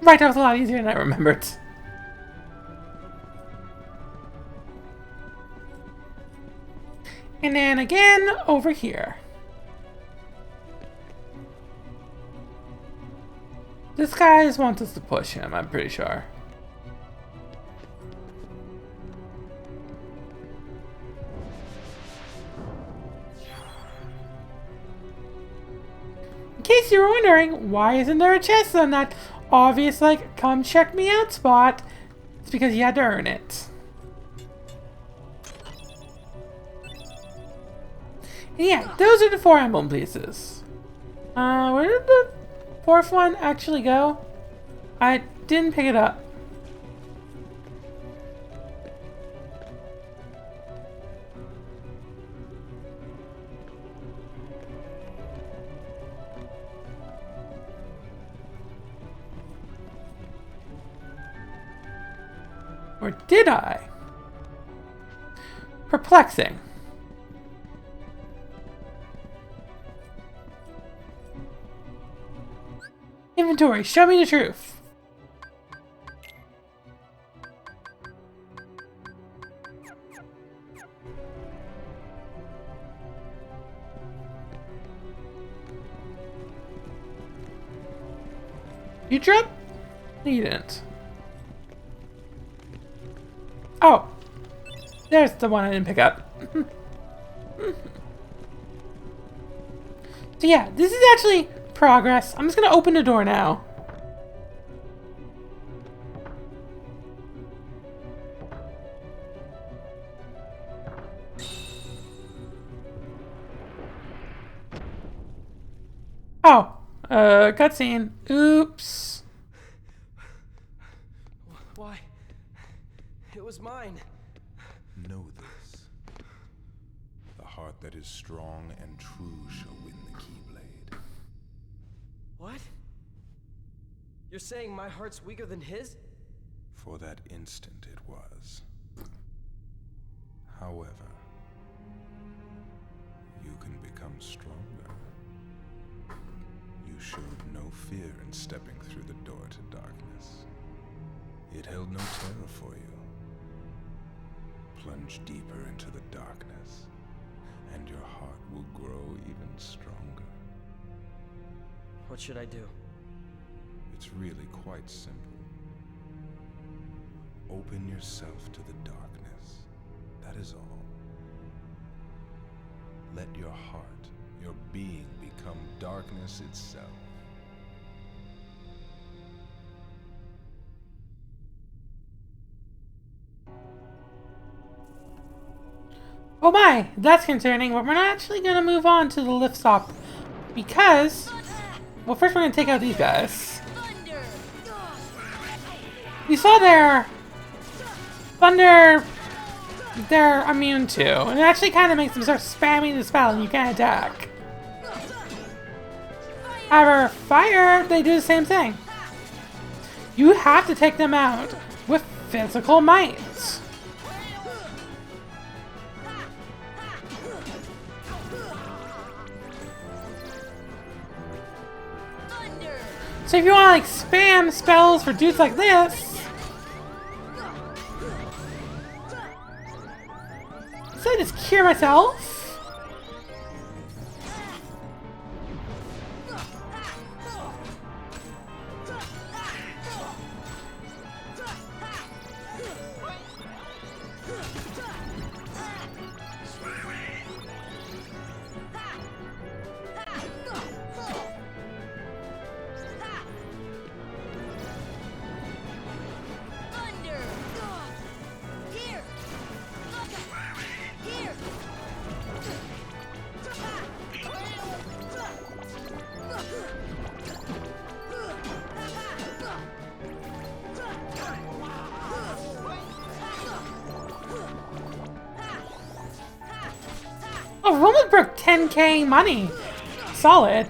Right, that was a lot easier than I remembered. And then again, over here. This guy wants us to push him, I'm pretty sure. In case you were wondering, why isn't there a chest on that obvious, like, come check me out spot? It's because you had to earn it. And yeah, those are the 4 emblem pieces. Where did the 4th one actually go? I didn't pick it up. Or did I? Perplexing. Inventory, show me the truth. You dropped? No, you didn't. Oh, there's the one I didn't pick up. So yeah, this is actually progress. I'm just gonna open the door now. Oh, cutscene. Oops. Why? It was mine. Know this. The heart that is strong and true shall win the Keyblade. What? You're saying my heart's weaker than his? For that instant it was. However, you can become stronger. You showed no fear in stepping through the door to darkness. It held no terror for you. Plunge deeper into the darkness, and your heart will grow even stronger. What should I do? It's really quite simple. Open yourself to the darkness. That is all. Let your heart, your being, become darkness itself. Oh my, that's concerning, but we're not actually going to move on to the lift stop because, well, first we're going to take out these guys. You saw their thunder, they're immune to, and it actually kind of makes them start spamming the spell and you can't attack. However, fire, they do the same thing. You have to take them out with physical might. So if you want to like spam spells for dudes like this, so I just cure myself. Oh, Roman broke 10k money. Solid.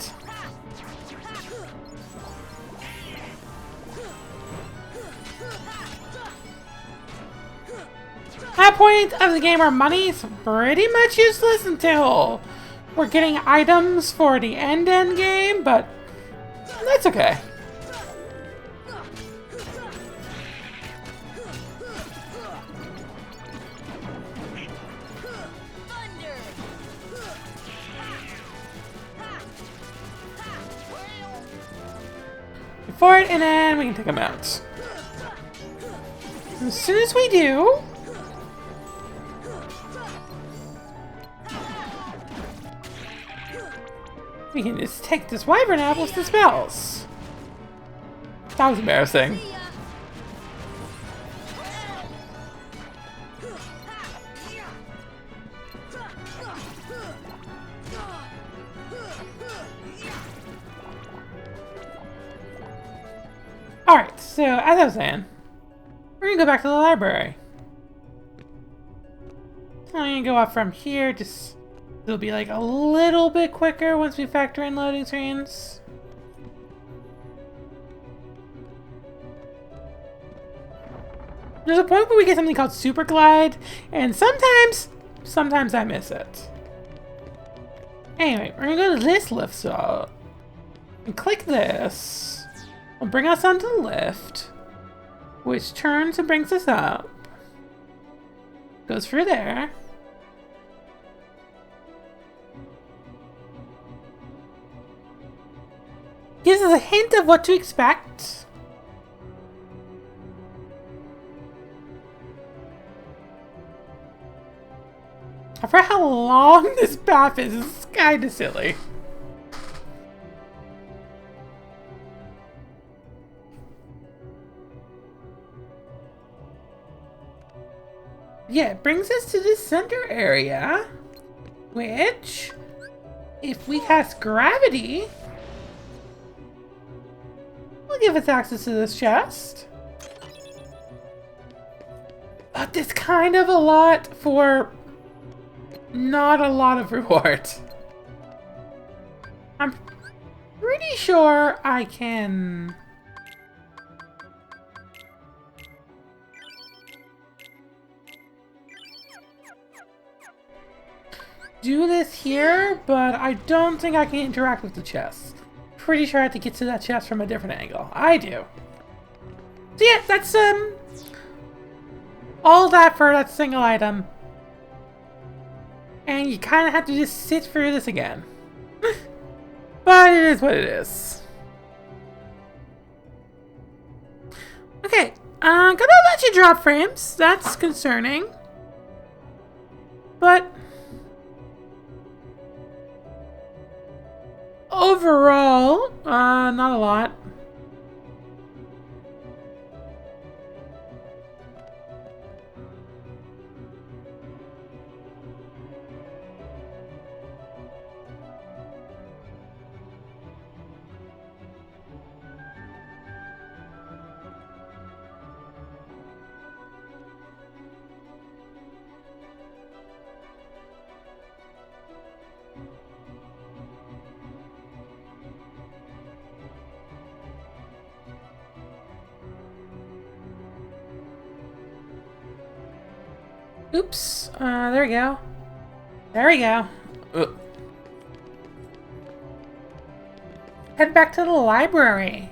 At that point of the game, our money is pretty much useless until we're getting items for the end game, but that's okay. For it, and then we can take them out. As soon as we do, we can just take this wyvern apples to spells. That was embarrassing. Alright, so as I was saying, we're gonna go back to the library. I'm gonna go up from here, just it'll be like a little bit quicker once we factor in loading screens. There's a point where we get something called Super Glide, and sometimes I miss it. Anyway, we're gonna go to this lift stop and click this. Will bring us onto the lift, which turns and brings us up. Goes through there. Gives us a hint of what to expect. I forgot how long this path is. It's kind of silly. Yeah, it brings us to the center area, which, if we cast gravity, will give us access to this chest. But it's kind of a lot for not a lot of reward. I'm pretty sure I can do this here, but I don't think I can interact with the chest. Pretty sure I have to get to that chest from a different angle. I do. So yeah, that's all that for that single item. And you kind of have to just sit through this again. But it is what it is. Okay, gonna let you drop frames. That's concerning. But overall, not a lot. Oops. There we go. There we go. Ugh. Head back to the library.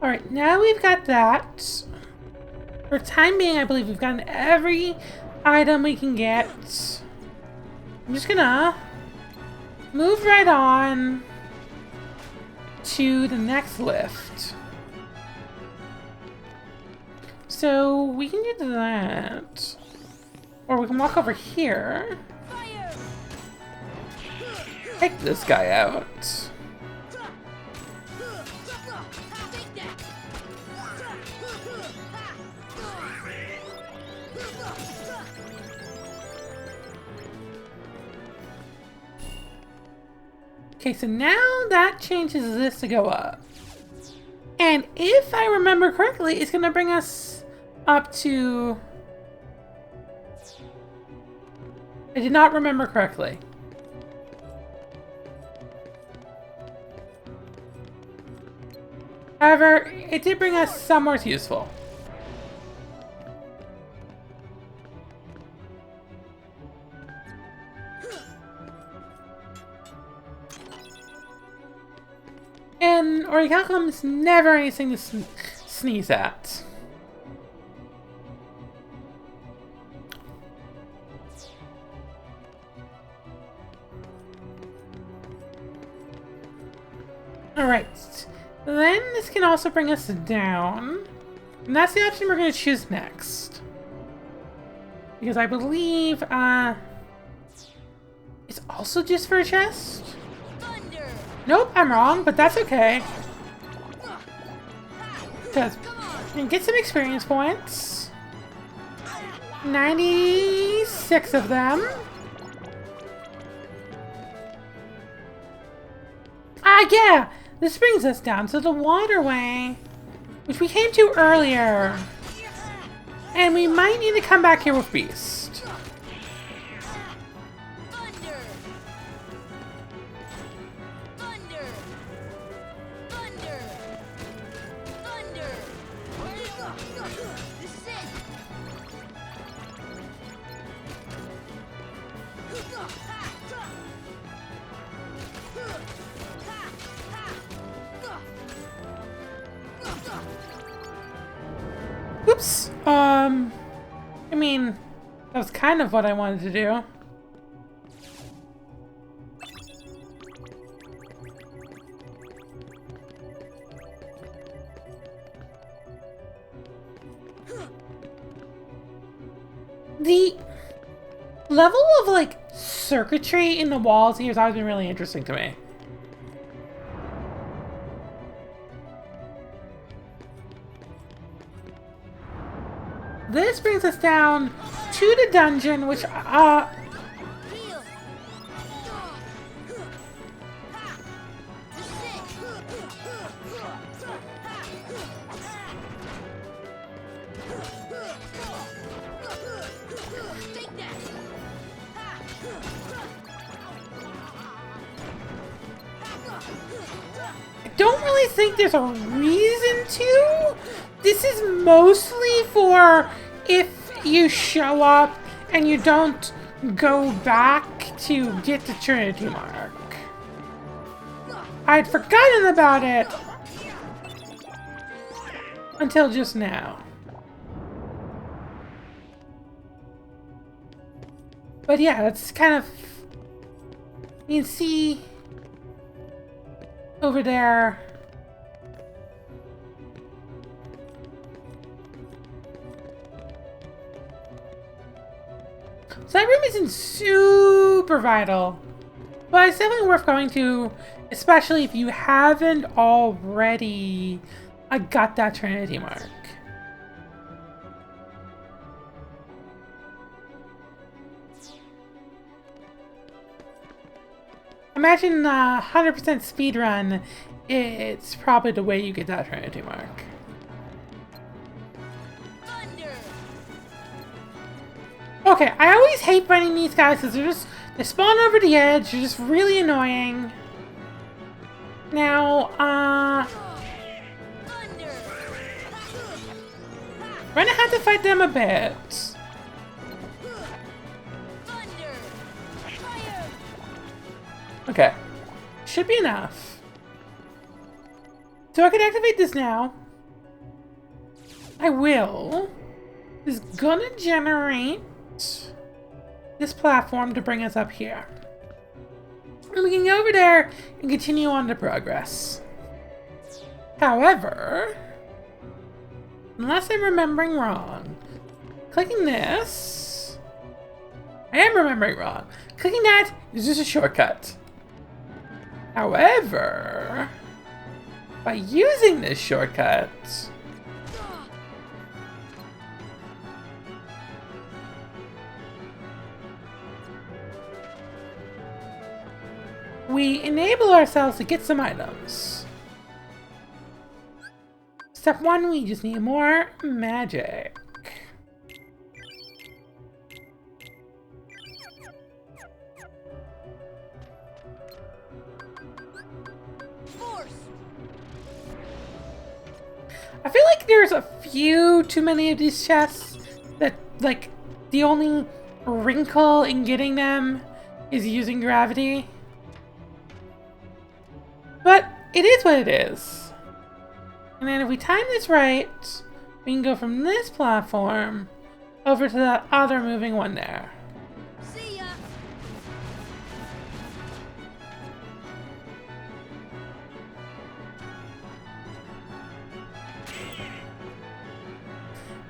Alright, now we've got that. For the time being, I believe we've gotten every item we can get. I'm just gonna move right on to the next lift. So we can do that. Or we can walk over here. Take this guy out. Okay, so now that changes this to go up. And if I remember correctly, it's going to bring us up to... I did not remember correctly. However, it did bring us somewhere useful. And orichalcum is never anything to sneeze at. Alright. Then this can also bring us down. And that's the option we're going to choose next. Because I believe, it's also just for a chest? Nope, I'm wrong, but that's okay. Because we can get some experience points. 96 of them. Ah, yeah! This brings us down to the waterway, which we came to earlier. And we might need to come back here with Beast. Oops. I mean, that was kind of what I wanted to do. The level of, like, circuitry in the walls here has always been really interesting to me. This brings us down to the dungeon, which, I don't really think there's a reason to. This is mostly for if you show up and you don't go back to get the Trinity Mark. I'd forgotten about it until just now. But yeah, that's kind of... You can see over there. So that room isn't super vital, but it's definitely worth going to, especially if you haven't already got that Trinity Mark. Imagine a 100% speedrun, it's probably the way you get that Trinity Mark. Okay, I always hate fighting these guys because they spawn over the edge, they're just really annoying. Now, we're gonna have to fight them a bit. Okay, should be enough. So I can activate this now. I will. It's gonna generate this platform to bring us up here. And we can go over there and continue on to progress. However, unless I'm remembering wrong, clicking this, I am remembering wrong. Clicking that is just a shortcut. However, by using this shortcut, we enable ourselves to get some items. Step 1, we just need more magic. Force! I feel like there's a few too many of these chests that, like, the only wrinkle in getting them is using gravity. But it is what it is. And then if we time this right, we can go from this platform over to that other moving one there. See ya!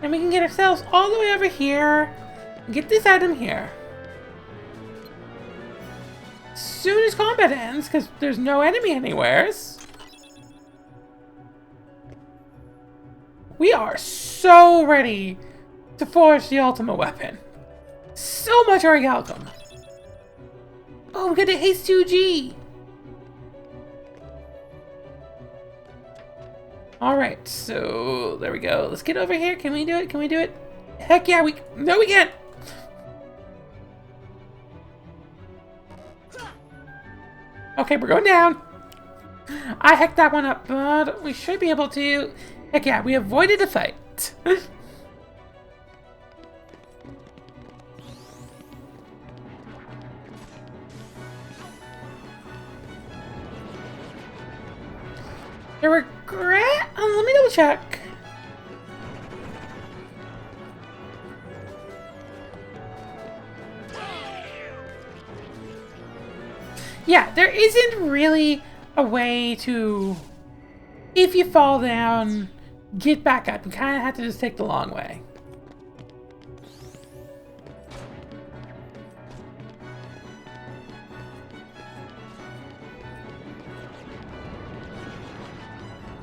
And we can get ourselves all the way over here and get this item here. As soon as combat ends, because there's no enemy anywheres. We are so ready to forge the ultimate weapon. So much orichalcum. Oh, we got a haste 2G. Alright, so there we go. Let's get over here. Can we do it? Can we do it? Heck yeah, no, we can't. Okay, we're going down. I hecked that one up, but we should be able to. Heck yeah, we avoided a fight. The regret? Let me double check. Yeah, there isn't really a way to, if you fall down, get back up. You kind of have to just take the long way.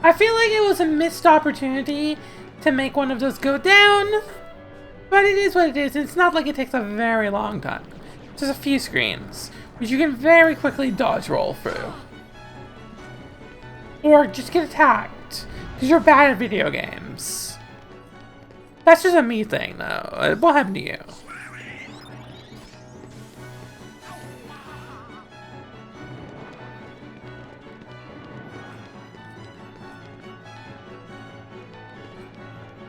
I feel like it was a missed opportunity to make one of those go down, but it is what it is. It's not like it takes a very long time. Just a few screens, which you can very quickly dodge roll through. Or just get attacked, because you're bad at video games. That's just a me thing, though. It won't happen to you.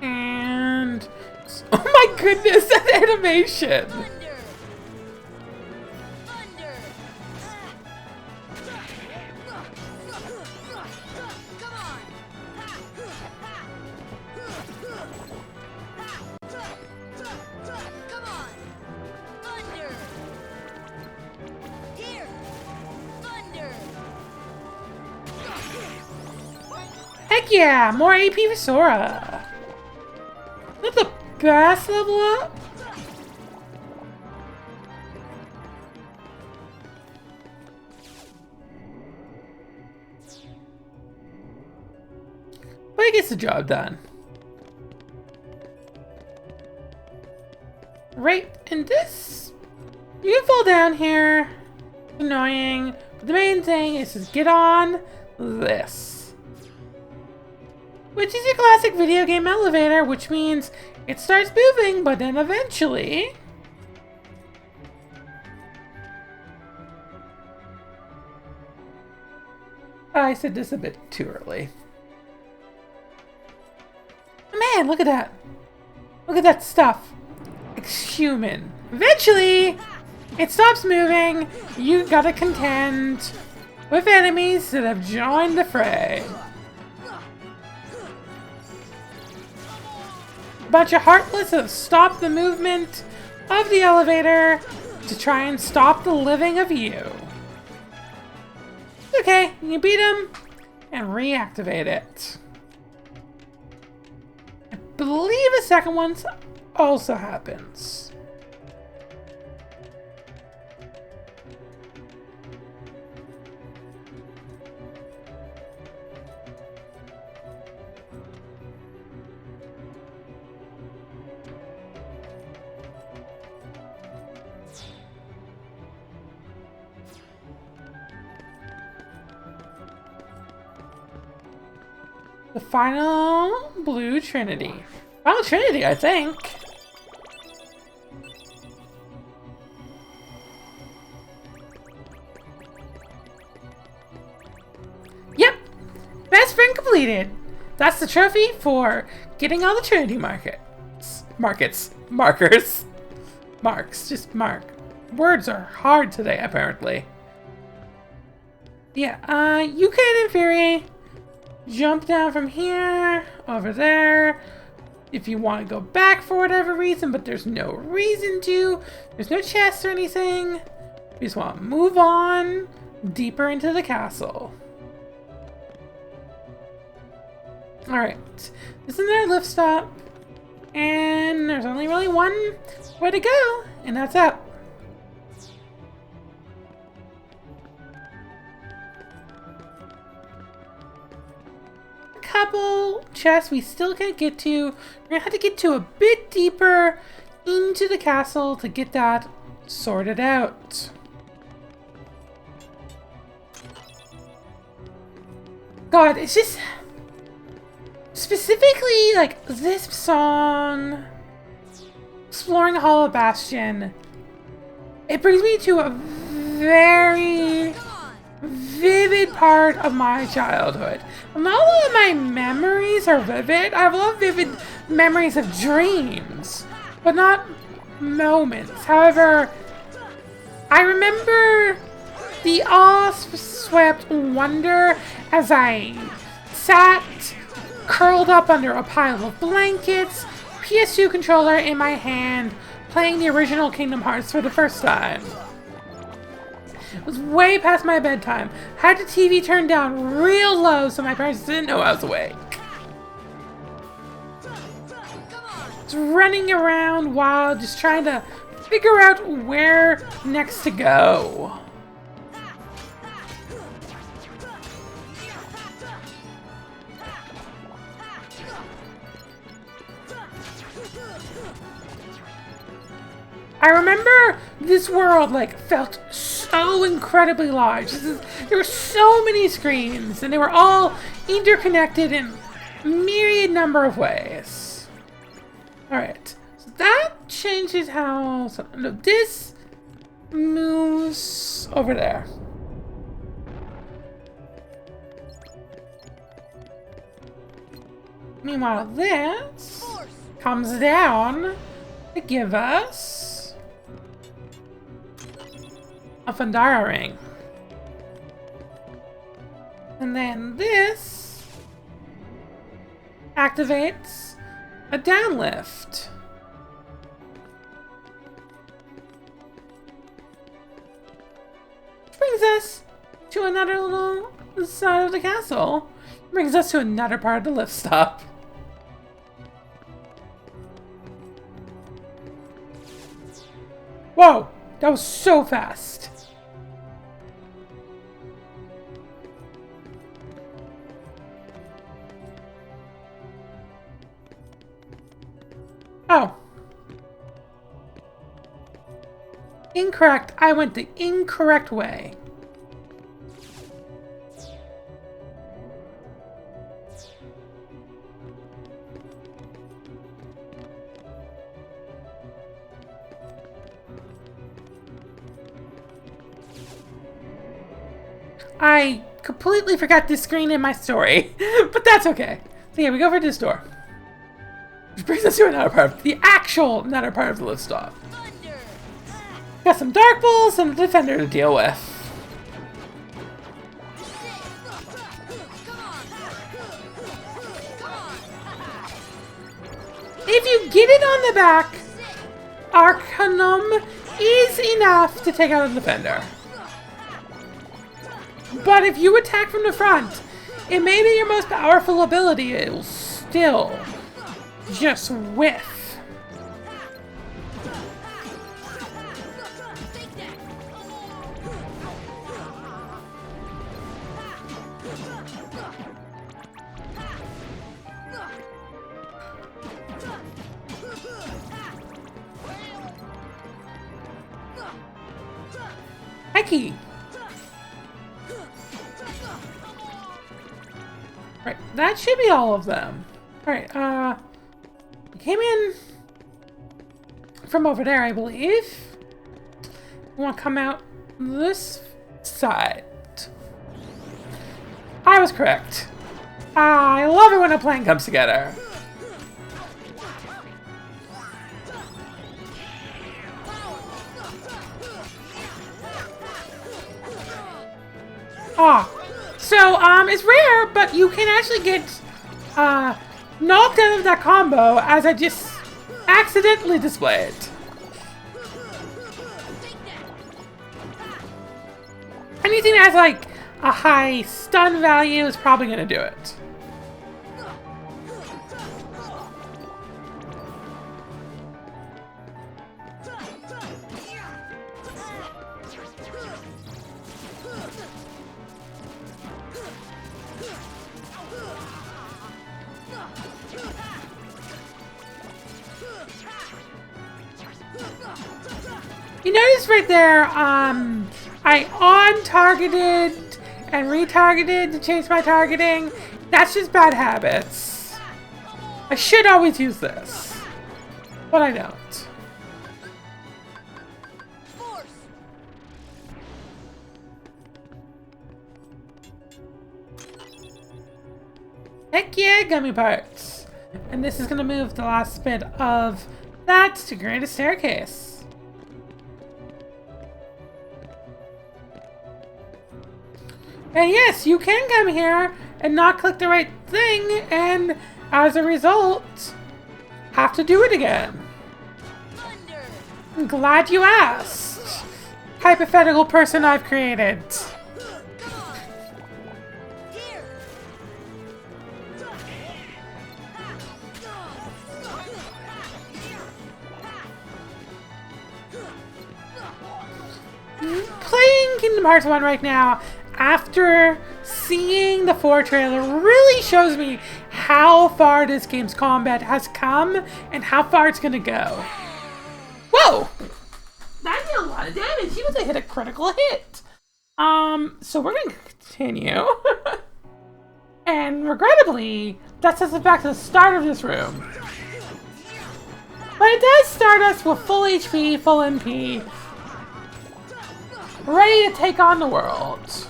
And oh my goodness, that animation! Thunder! Thunder! Come on! Come on! Thunder! Here! Thunder! Heck yeah, more AP for Sora. Not the best level up. But it gets the job done. Right, and this, you can fall down here. Annoying. But the main thing is to get on this. Which is your classic video game elevator, which means it starts moving, but then eventually... I said this a bit too early. Man, look at that. Look at that stuff. It's human. Eventually, it stops moving. You gotta contend with enemies that have joined the fray. A bunch of heartless have stopped the movement of the elevator to try and stop the living of you. Okay, you beat them and reactivate it. I believe a second one also happens. The final blue trinity. Final trinity, I think. Yep! Best friend completed! That's the trophy for getting all the trinity markers. Marks, just mark. Words are hard today, apparently. Yeah, you can, in theory, jump down from here, over there, if you want to go back for whatever reason, but there's no reason to. There's no chest or anything. We just want to move on deeper into the castle. Alright, this is another lift stop, and there's only really one way to go, and that's up. Couple chests we still can't get to. We're gonna have to get to a bit deeper into the castle to get that sorted out. God, it's just specifically like this song, Exploring Hollow Bastion. It brings me to a very vivid part of my childhood. Not all of my memories are vivid. I have a lot of vivid memories of dreams, but not moments. However, I remember the awe-swept wonder as I sat curled up under a pile of blankets, PS2 controller in my hand, playing the original Kingdom Hearts for the first time. It was way past my bedtime. Had the TV turned down real low so my parents didn't know I was awake. Just running around wild, just trying to figure out where next to go. I remember this world like felt so incredibly large. There were so many screens and they were all interconnected in a myriad number of ways. Alright, so that changes how... no, this moves over there. Meanwhile, this comes down to give us a Fundara ring. And then this activates a downlift. Which brings us to another little side of the castle. Brings us to another part of the lift stop. Whoa! That was so fast. Oh. Incorrect. I went the incorrect way. I completely forgot this screen in my story, but that's okay. So yeah, we go for this door. Which brings us to another part, the actual another part of the lift stop. Got some dark balls and a defender to deal with. If you get it on the back, Arcanum is enough to take out a defender. But if you attack from the front, it may be your most powerful ability, it will still just whiff. Hecky! Right, that should be all of them. Alright, came in from over there, I believe. We want to come out this side. I was correct. I love it when a plan comes together. So, it's rare, but you can actually get, knocked out of that combo as I just accidentally displayed. Anything that has, like, a high stun value is probably gonna do it. You notice right there, I on-targeted and retargeted to change my targeting. That's just bad habits. I should always use this, but I don't. Heck yeah, gummy parts. And this is gonna move the last bit of that to grant a staircase. And yes, you can come here and not click the right thing, and as a result, have to do it again. I'm glad you asked. Hypothetical person I've created. Playing Kingdom Hearts 1 right now, after seeing the 4 trailer, really shows me how far this game's combat has come and how far it's gonna go. Whoa! That did a lot of damage, even though they hit a critical hit. So we're gonna continue. And regrettably, that sets us back to the start of this room. But it does start us with full HP, full MP, ready to take on the world.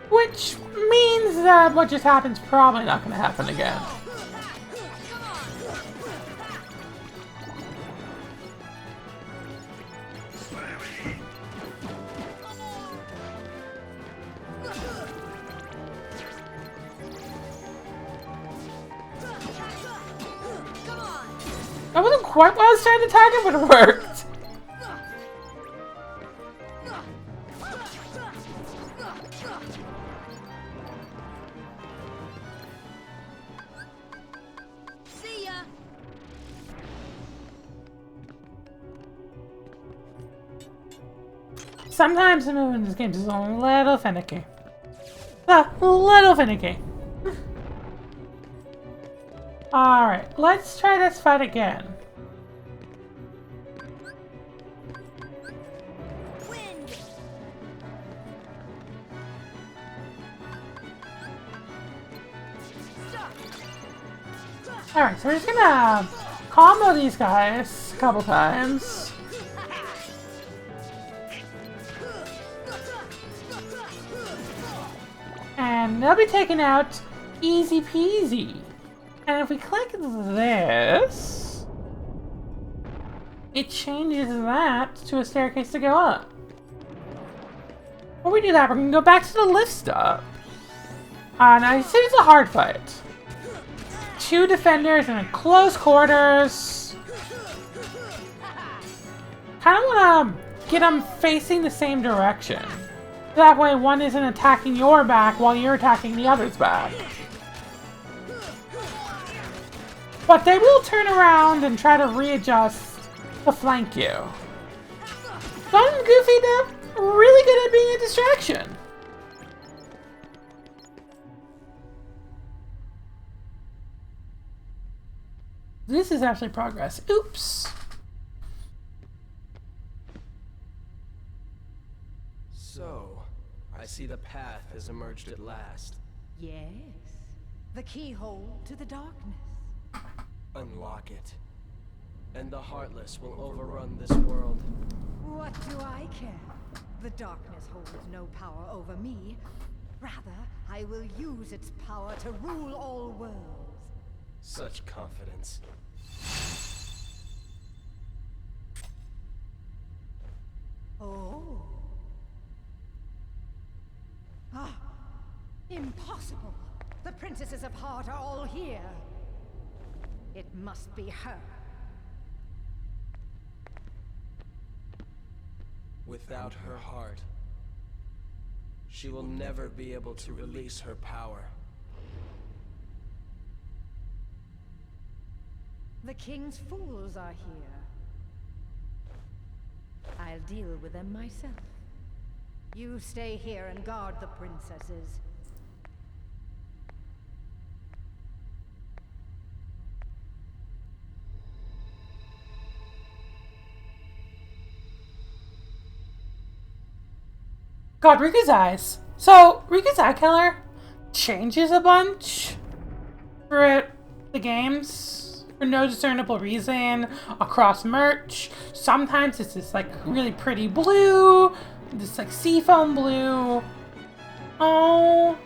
Which means that what just happened's probably not going to happen again. That wasn't quite what I was trying to target, but it worked. See ya. Sometimes the movement in this game is a little finicky. A little finicky. Alright, let's try this fight again. Wind. Alright, so we're just gonna combo these guys a couple times. And they'll be taken out easy peasy. And if we click this, it changes that to a staircase to go up. Before we do that, we're gonna go back to the lift stop. Now you see it's a hard fight. 2 defenders in close quarters. Kind of want to get them facing the same direction. That way one isn't attacking your back while you're attacking the other's back. But they will turn around and try to readjust to flank you. Don and Goofy, they're really good at being a distraction. This is actually progress. Oops. So, I see the path has emerged at last. Yes. The keyhole to the darkness. Unlock it, and the Heartless will overrun this world. What do I care? The darkness holds no power over me. Rather, I will use its power to rule all worlds. Such confidence. Oh. Ah. Impossible. The princesses of Heart are all here. It must be her. Without her heart, she will never be able to release her power. The king's fools are here. I'll deal with them myself. You stay here and guard the princesses. God, Riku's eyes. So, Riku's eye color changes a bunch throughout the games for no discernible reason across merch. Sometimes it's this like really pretty blue, this like seafoam blue. Oh,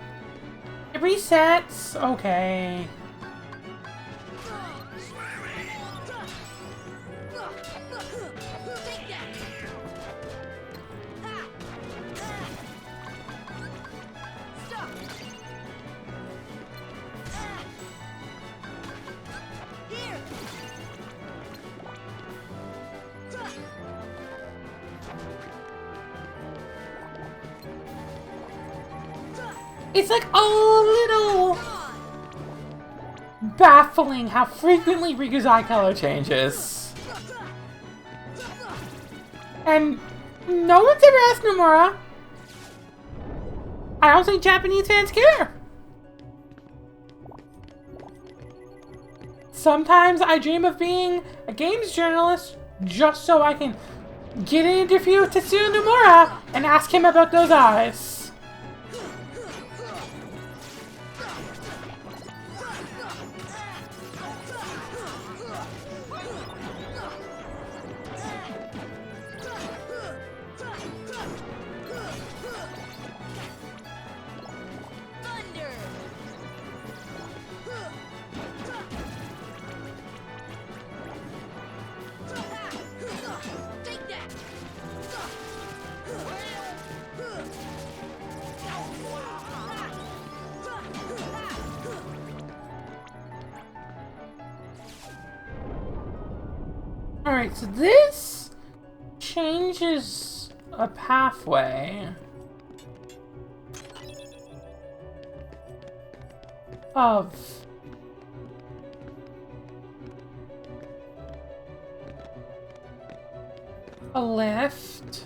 it resets. Okay. It's like a little baffling how frequently Riku's eye color changes. And no one's ever asked Nomura. I don't think Japanese fans care. Sometimes I dream of being a games journalist just so I can get an interview with Tetsuya Nomura and ask him about those eyes. Alright, so this changes a pathway of a lift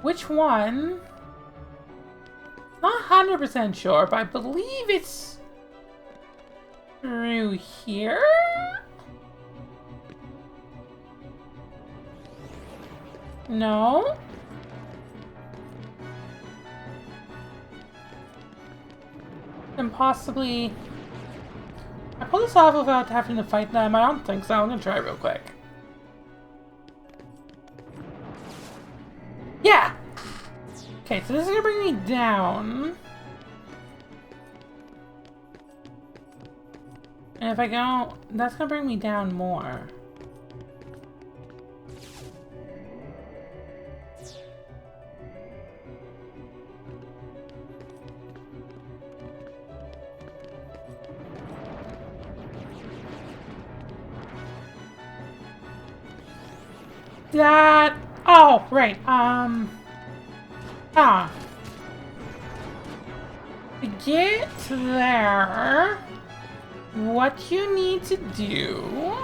which one? Not 100% sure, but I believe it's through here? No? Then possibly... I pull this off without having to fight them? I don't think so. I'm gonna try real quick. Yeah! Okay, so this is gonna bring me down. And if I go, that's gonna bring me down more. That, oh, right, to get there, what you need to do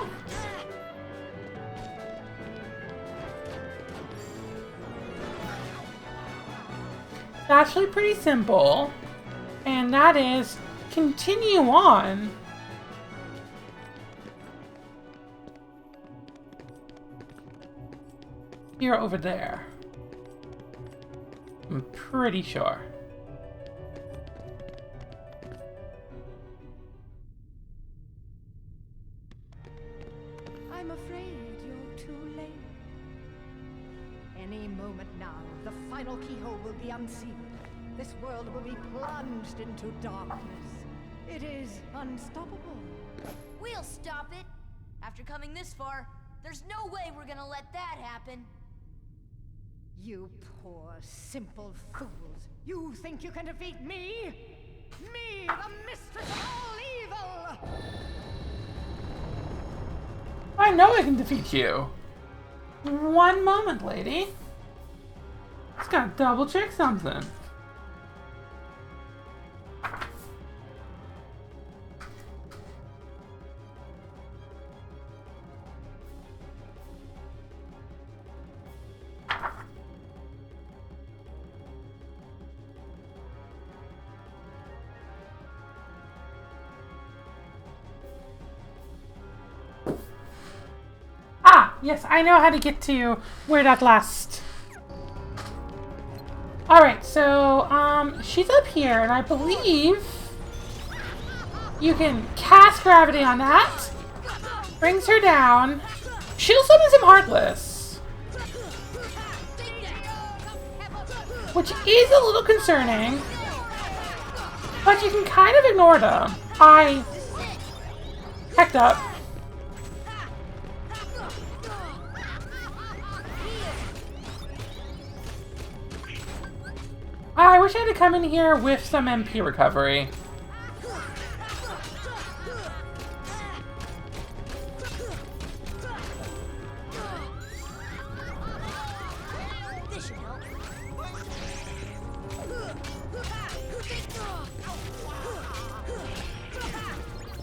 is actually pretty simple, and that is continue on here over there. I'm pretty sure. I'm afraid you're too late. Any moment now, the final keyhole will be unsealed. This world will be plunged into darkness. It is unstoppable. We'll stop it. After coming this far, there's no way we're gonna let that happen. You poor, simple fools. You think you can defeat me? Me, the mistress of all evil! I know I can defeat you. One moment, lady. Just gotta double check something. Yes, I know how to get to where that last... Alright, so, she's up here, and I believe you can cast gravity on that. Brings her down. She'll summon him Heartless. Which is a little concerning. But you can kind of ignore them. I hecked up. I wish I had to come in here with some MP recovery.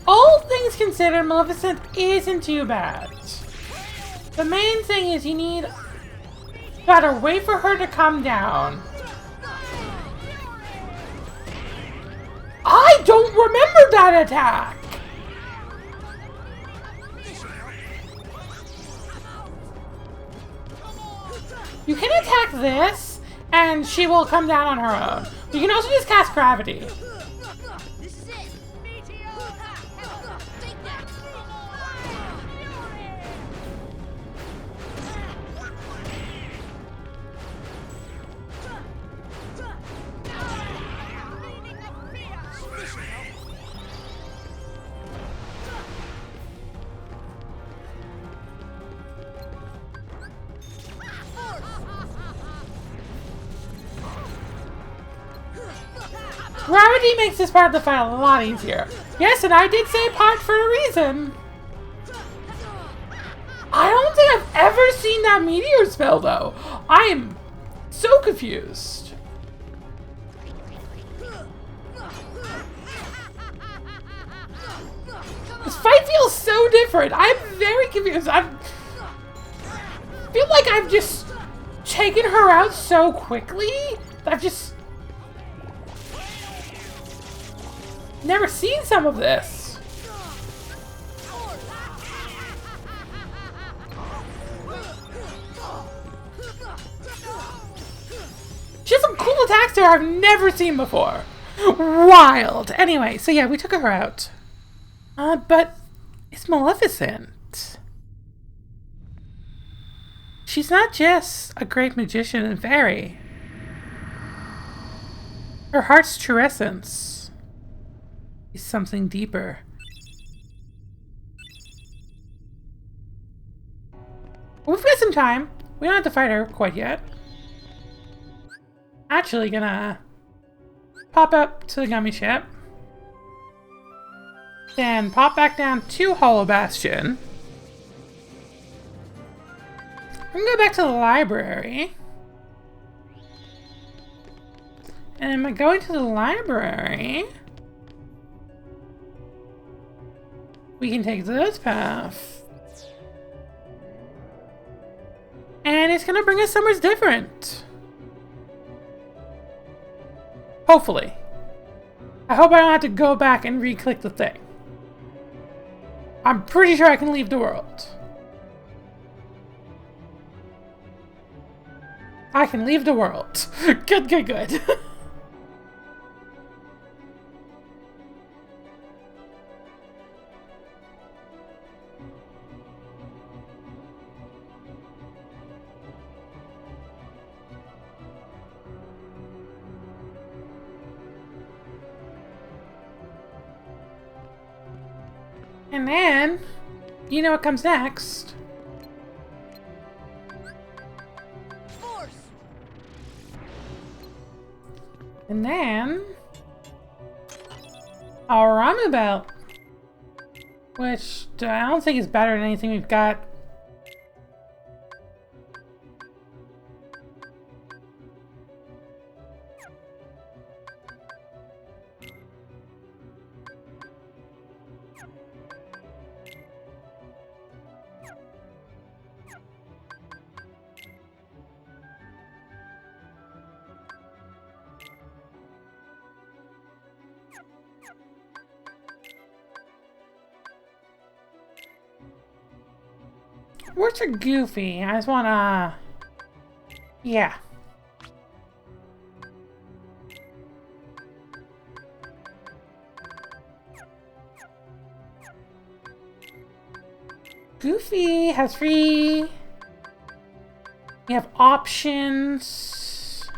All things considered, Maleficent isn't too bad. The main thing is you gotta wait for her to come down. I don't remember that attack! You can attack this, and she will come down on her own. You can also just cast gravity. Gravity makes this part of the fight a lot easier. Yes, and I did say part for a reason. I don't think I've ever seen that meteor spell, though. I am so confused. This fight feels so different. I'm very confused. I feel like I've just taken her out so quickly. I've just never seen some of this. She has some cool attacks there I've never seen before. Wild. Anyway, so yeah, we took her out. But it's Maleficent. She's not just a great magician and fairy. Her heart's true essence is something deeper. We've got some time. We don't have to fight her quite yet. Actually gonna pop up to the gummy ship. Then pop back down to Hollow Bastion. I'm gonna go back to the library. And by going to the library, we can take this path. And it's gonna bring us somewhere different. Hopefully. I hope I don't have to go back and re-click the thing. I'm pretty sure I can leave the world. I can leave the world. Good, good, good. And then, you know what comes next. Force! And then, our Ramu belt. Which, I don't think is better than anything we've got. Words are goofy. I just wanna... Yeah. Goofy has free... We have options.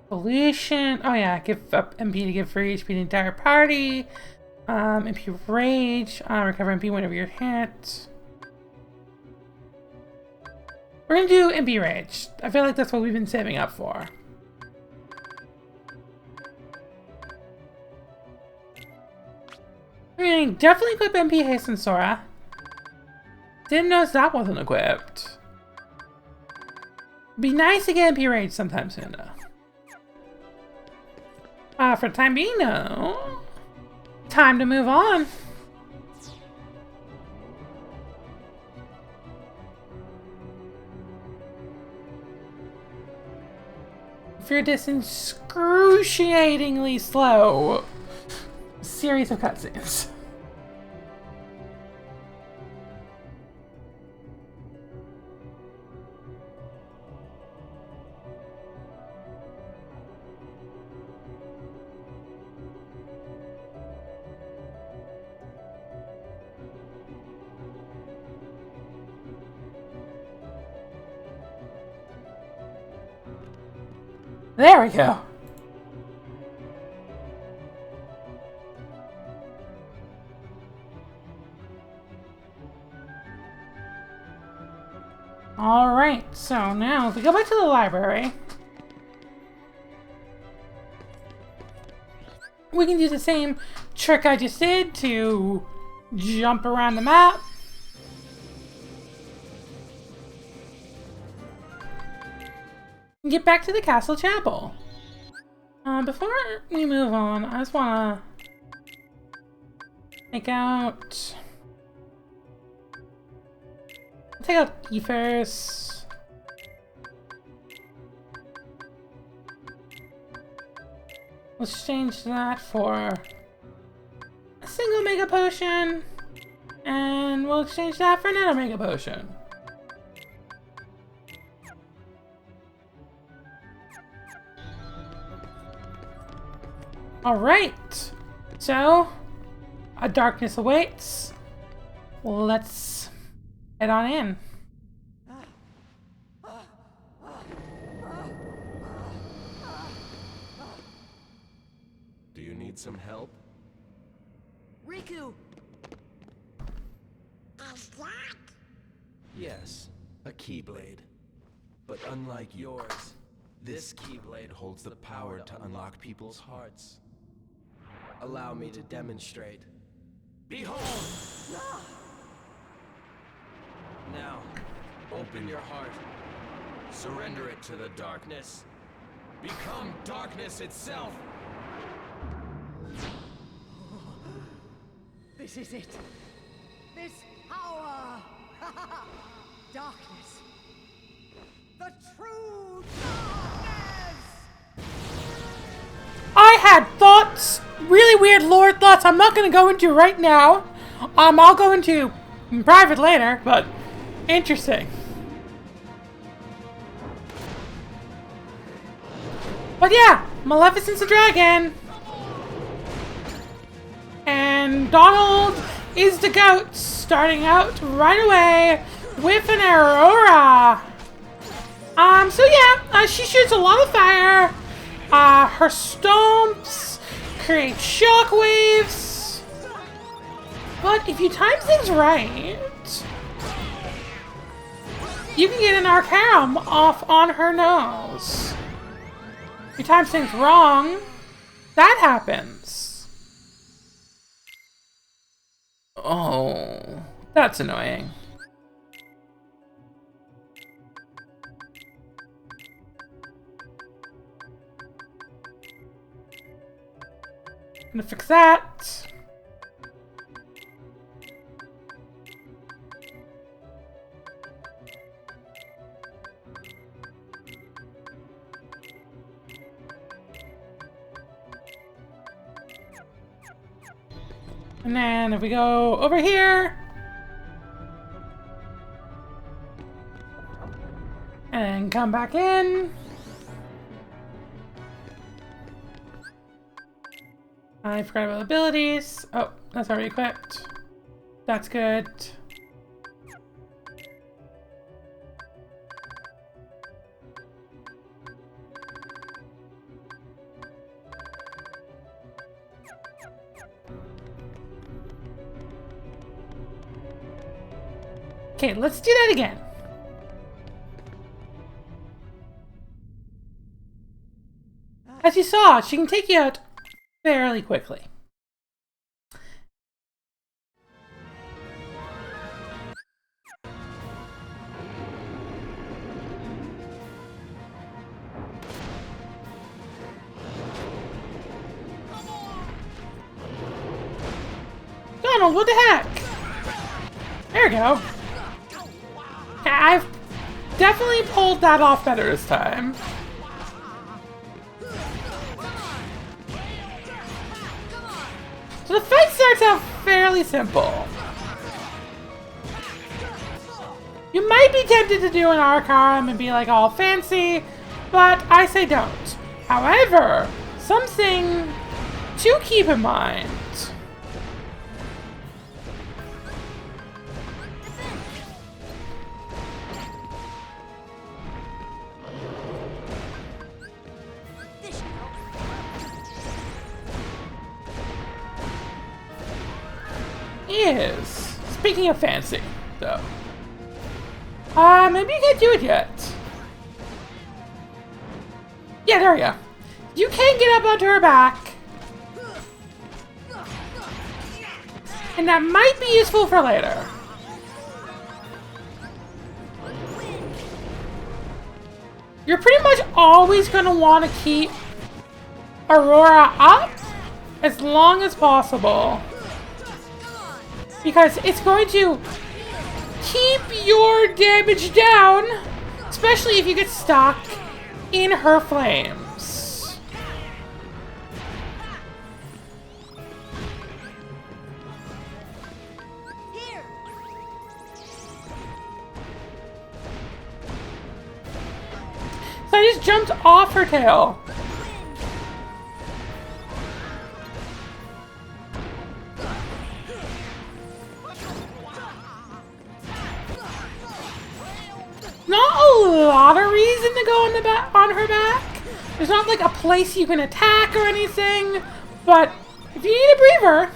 Pollution. Oh yeah, give up MP to give free HP to the entire party. MP Rage, recover MP whenever you're hit. We're gonna do MP Rage. I feel like that's what we've been saving up for. I mean, definitely equip MP Haste and Sora. Didn't notice that wasn't equipped. Be nice to get MP Rage sometime soon though. For the time being though. Time to move on. For this excruciatingly slow series of cutscenes. There we go. Alright, so now if we go back to the library, we can do the same trick I just did to jump around the map. Get back to the castle chapel. Before we move on, I just wanna take out E first. Let's exchange that for a single Mega Potion, and we'll exchange that for another Mega Potion. Alright, so a darkness awaits. Let's head on in. Do you need some help? Riku! Is that? Yes, a Keyblade. But unlike yours, this Keyblade holds the power to unlock people's hearts. Allow me to demonstrate. Behold! Now, open your heart. Surrender it to the darkness. Become darkness itself! This is it. This power. Darkness. The true darkness! I had thoughts, really weird lore thoughts I'm not going to go into right now. I'll go into in private later, but interesting. But yeah, Maleficent's a dragon. And Donald is the goat, starting out right away with an Aurora. So yeah, she shoots a lot of fire. Her stomps create shockwaves. But if you time things right, you can get an Arcarum off on her nose. If you time things wrong, that happens. Oh, that's annoying. Gonna fix that. And then if we go over here, and come back in. I forgot about abilities. Oh, that's already equipped. That's good. Okay, let's do that again. As you saw, she can take you out fairly quickly. Donald, what the heck? There we go. I've definitely pulled that off better this time. So the fight starts out fairly simple. You might be tempted to do an Arcarum and be like all fancy, but I say don't. However, something to keep in mind. Is, speaking of fancy, though, maybe you can't do it yet. Yeah, there we go. You can get up onto her back, and that might be useful for later. You're pretty much always going to want to keep Aurora up as long as possible, because it's going to keep your damage down, especially if you get stuck in her flames. So I just jumped off her tail. Not a lot of reason to go on her back. There's not like a place you can attack or anything, but if you need a breather,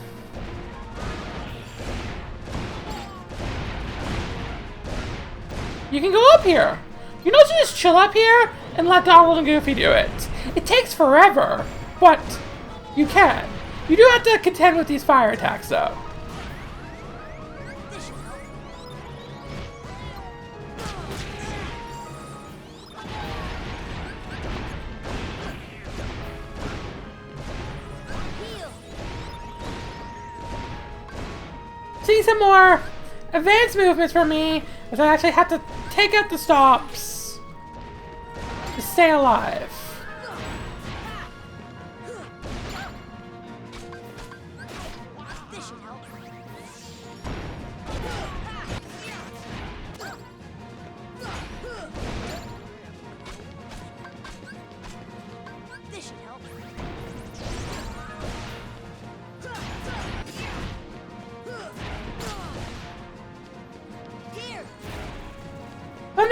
you can go up here. You know, just chill up here and let Donald and Goofy do it. It takes forever, but you can. You do have to contend with these fire attacks, though. See some more advanced movements from me, as I actually have to take out the stops to stay alive.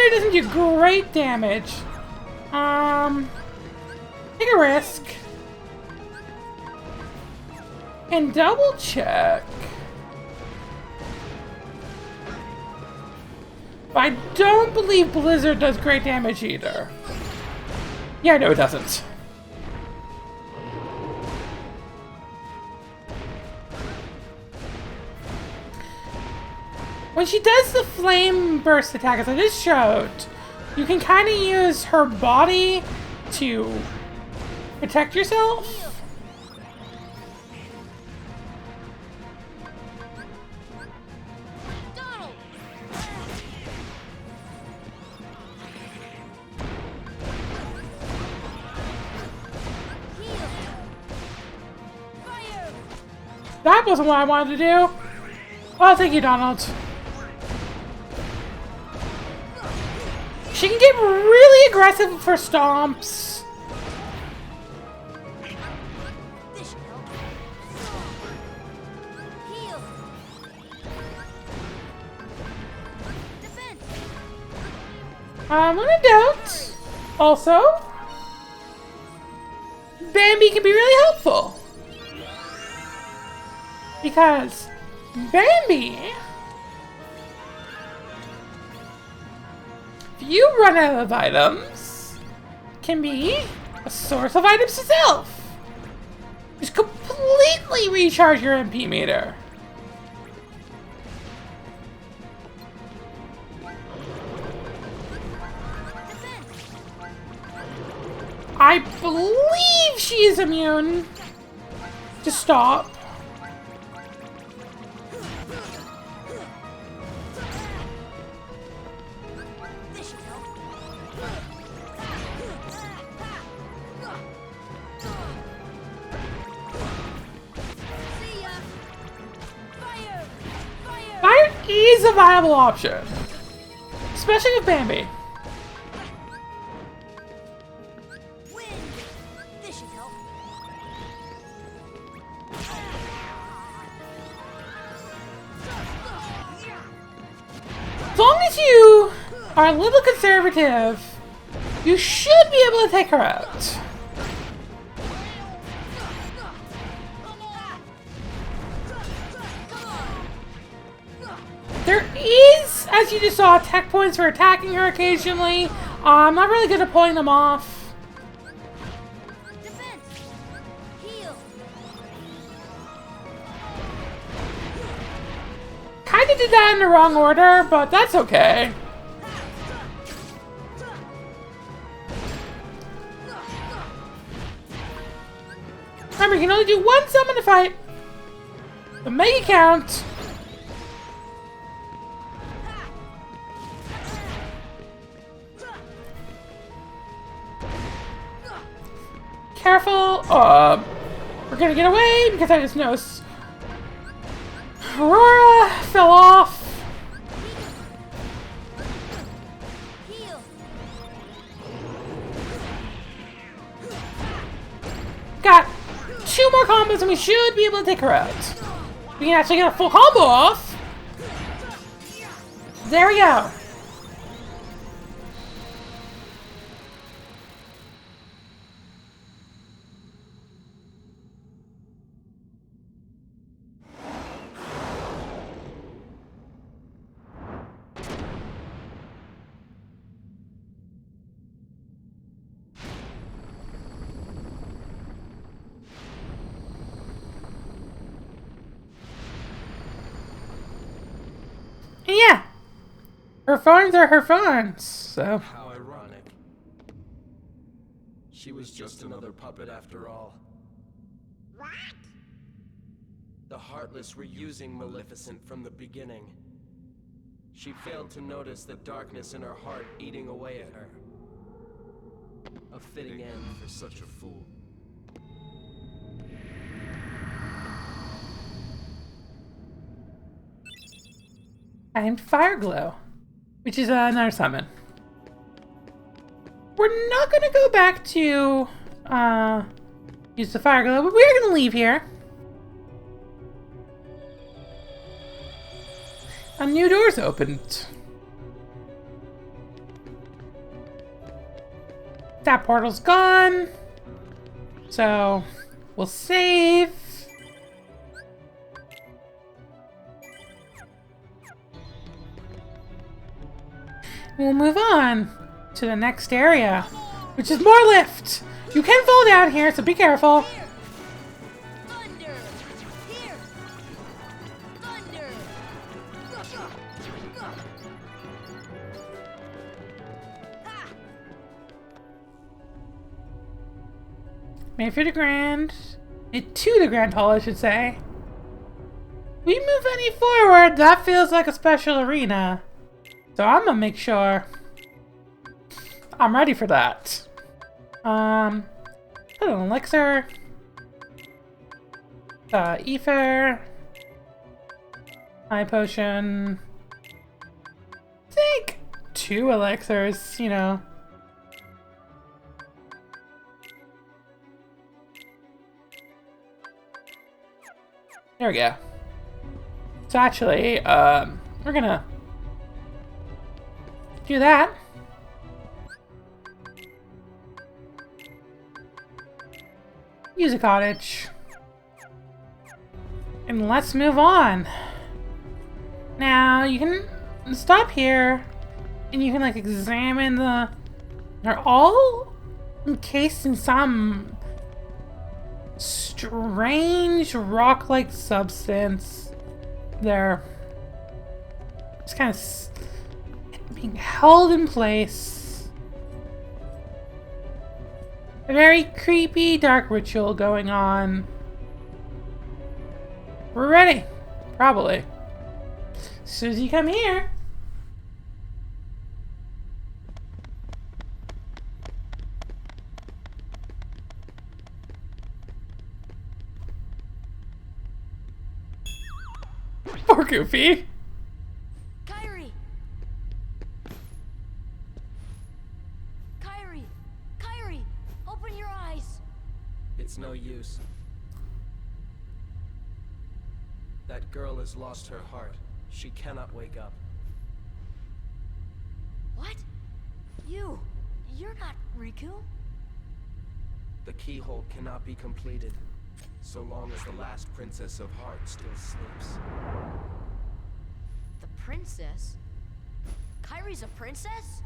Blizzard doesn't do great damage. Take a risk. And double check. But I don't believe Blizzard does great damage either. Yeah, no, it doesn't. When she does the flame burst attack, as I just showed, you can kind of use her body to protect yourself. That wasn't what I wanted to do. Oh, thank you, Donald. She can get really aggressive for stomps. When in doubt, also, Bambi can be really helpful. Because Bambi, if you run out of items, can be a source of items itself. Just completely recharge your MP meter. I believe she is immune to stop. Fire is a viable option, especially with Bambi. As long as you are a little conservative, you should be able to take her out. There is, as you just saw, tech points for attacking her occasionally. I'm not really good at pulling them off. Kinda did that in the wrong order, but that's okay. Remember, you can only do one summon to fight. But make it count. Careful. We're gonna get away because I just noticed Aurora fell off. Got 2 more combos and we should be able to take her out. We can actually get a full combo off. There we go. Yeah, her phones are her phones, so. How ironic. She was just another puppet after all. What? The Heartless were using Maleficent from the beginning. She failed to notice the darkness in her heart eating away at her. A fitting end for such a fool. And Fireglow, which is another summon. We're not gonna go back to use the Fireglow, but we're gonna leave here. A new door's opened. That portal's gone. So, we'll save. We'll move on to the next area, which is more lift. You can fall down here, so be careful. Thunder! Here! Thunder! Ha! Made for the grand. Made to the grand hall, I should say. We move any forward, that feels like a special arena. So I'm gonna make sure I'm ready for that. Put an elixir. Ether. High potion. I think 2 elixirs, you know. There we go. So actually, we're gonna do that. Use a cottage. And let's move on. Now, you can stop here, and you can, like, examine the... They're all encased in some strange rock-like substance. They're just kind of being held in place. A very creepy, dark ritual going on. We're ready. Probably. As soon as you come here. Poor Goofy. Kyrie! Kyrie! Kyrie! Open your eyes! It's no use. That girl has lost her heart. She cannot wake up. What? You're not Riku? The keyhole cannot be completed so long as the last Princess of Heart still sleeps. The princess? Kyrie's a princess?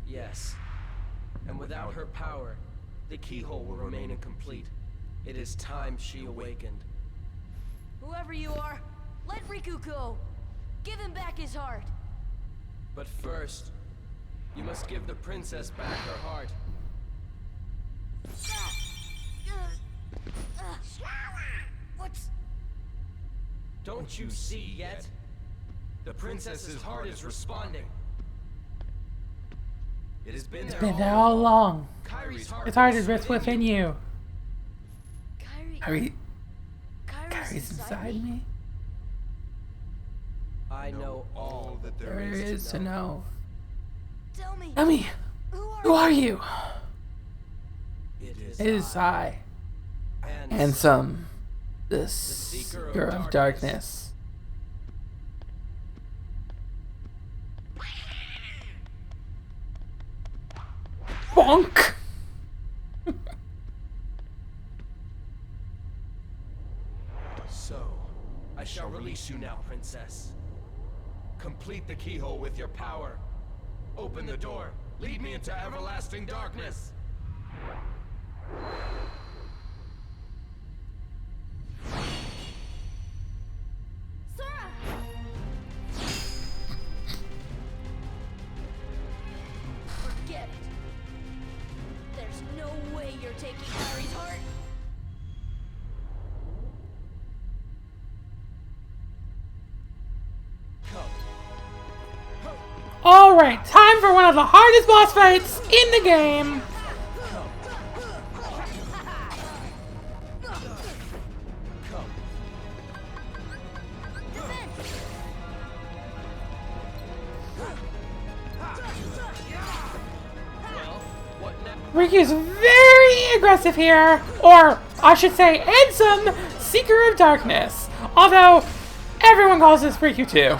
Yes. And without her power, the keyhole will remain incomplete. It is time she awakened. Whoever you are, let Riku go! Give him back his heart! But first, you must give the princess back her heart. What's... Don't you see yet? The princess's heart is responding. It has been there Been there all along. Kyrie's Its heart is within you. Kyrie... Kyrie's inside me. I know all that There is to know. Tell me, Tell me, who are you? It It is I, and Handsome, the Seeker of Darkness. Bonk! So, I shall release you now, princess. Complete the keyhole with your power. Open the door. Lead me into everlasting darkness. Sora! Forget it. There's no way you're taking Kyrie's heart. Alright, time for one of the hardest boss fights in the game. Riku's very aggressive here, or I should say handsome Seeker of Darkness. Although, everyone calls this Riku too.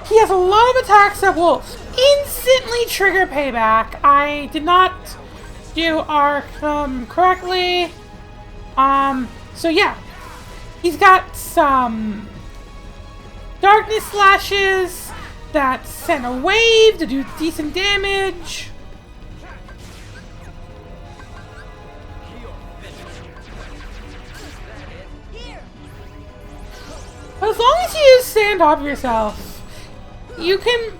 He has a lot of attacks that will instantly trigger payback. I did not do Arc correctly. So yeah. He's got some darkness slashes that send a wave to do decent damage. But as long as you stand up yourself, you can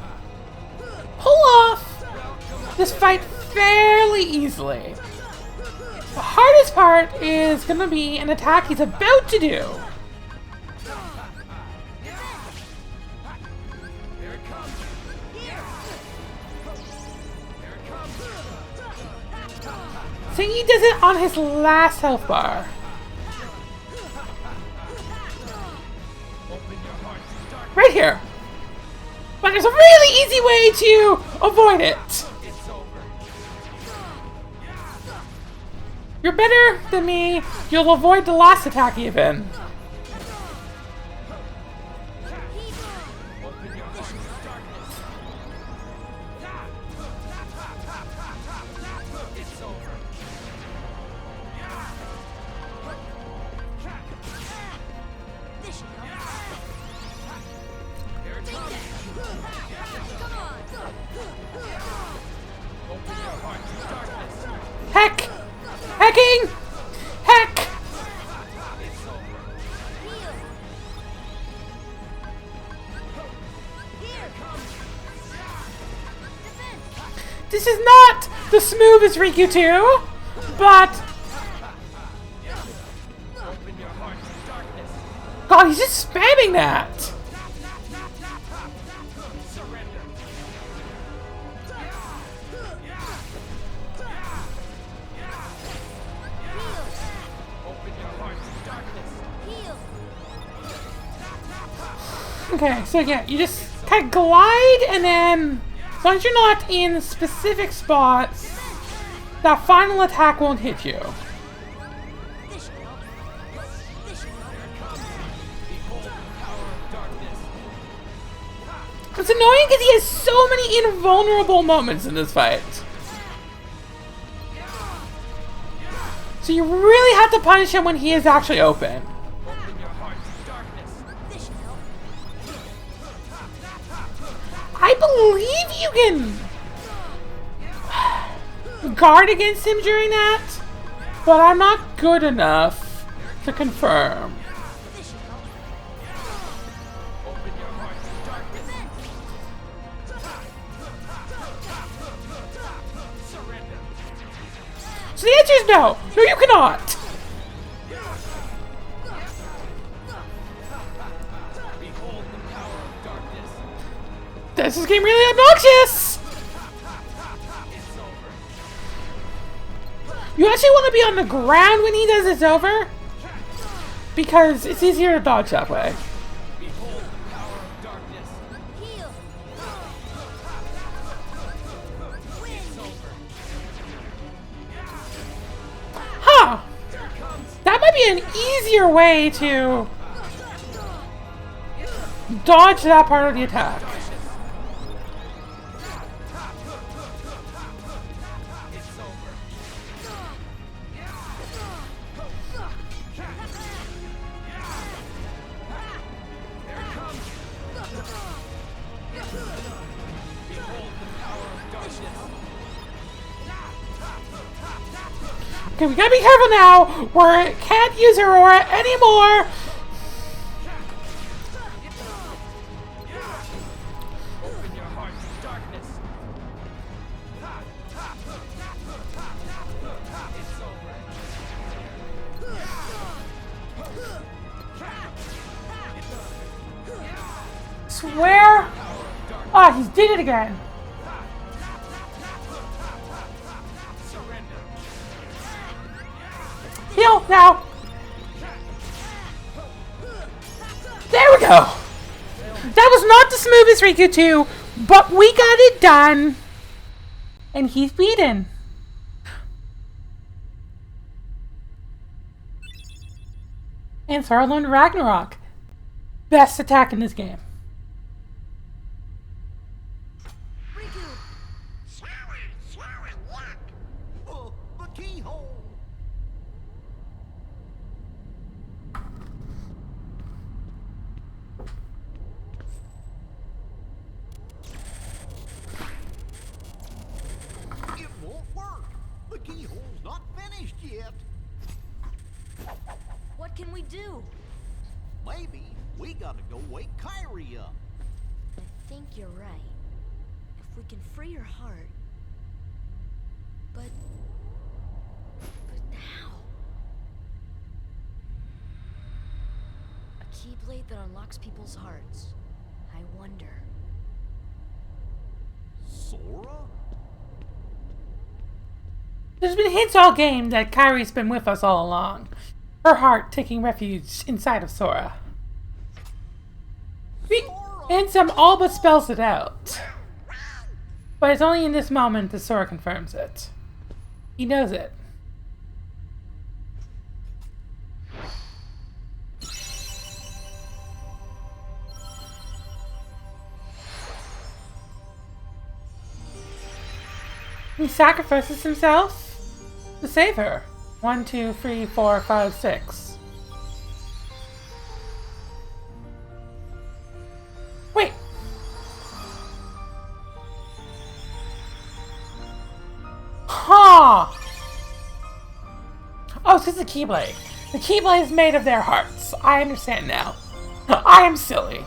pull off this fight fairly easily. The hardest part is going to be an attack he's about to do. So he does it on his last health bar. Right here. But there's a really easy way to avoid it. You're better than me. You'll avoid the last attack even. Heck! Hacking! Heck! This is not the smoothest Riku 2, but... God, he's just spamming that! Okay, so yeah, you just kind of glide, and then as long as you're not in specific spots, that final attack won't hit you. It's annoying because he has so many invulnerable moments in this fight. So you really have to punish him when he is actually open. I believe you can guard against him during that, but I'm not good enough to confirm. So the answer is no. No, you cannot. This is getting really obnoxious! You actually want to be on the ground when he does it's over? Because it's easier to dodge that way. Huh! That might be an easier way to dodge that part of the attack. Okay, we gotta be careful now. We can't use Aurora anymore. Swear? Ah, he did it again. Heal now. There we go. That was not the smoothest Riku 2, but we got it done. And he's beaten. And Sarlund Ragnarok. best attack in this game. Riku! Sora, look! The keyhole! It won't work! The keyhole's not finished yet! What can we do? Maybe we gotta go wake Kyrie up. I think you're right. If we can free her heart... But how? A keyblade that unlocks people's hearts. I wonder. Sora? There's been hints all game that Kyrie's been with us all along. Her heart taking refuge inside of Sora. Ansem all but spells it out. But it's only in this moment that Sora confirms it. He knows it. He sacrifices himself to save her. 1, 2, 3, 4, 5, 6. Wait. Huh. Oh, it's just the Keyblade. The Keyblade is made of their hearts. I understand now. I am silly.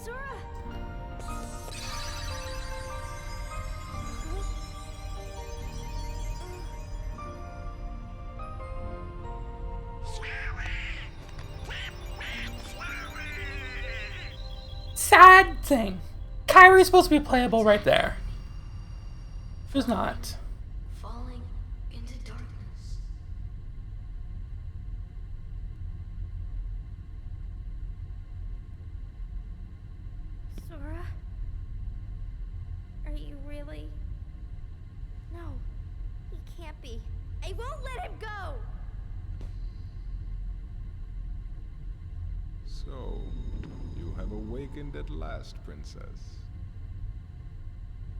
Sora! Sad thing. Kyrie's supposed to be playable right there. She's not. Falling into darkness. Sora? Are you really? No, he can't be. I won't let him go! So, you have awakened at last, Princess.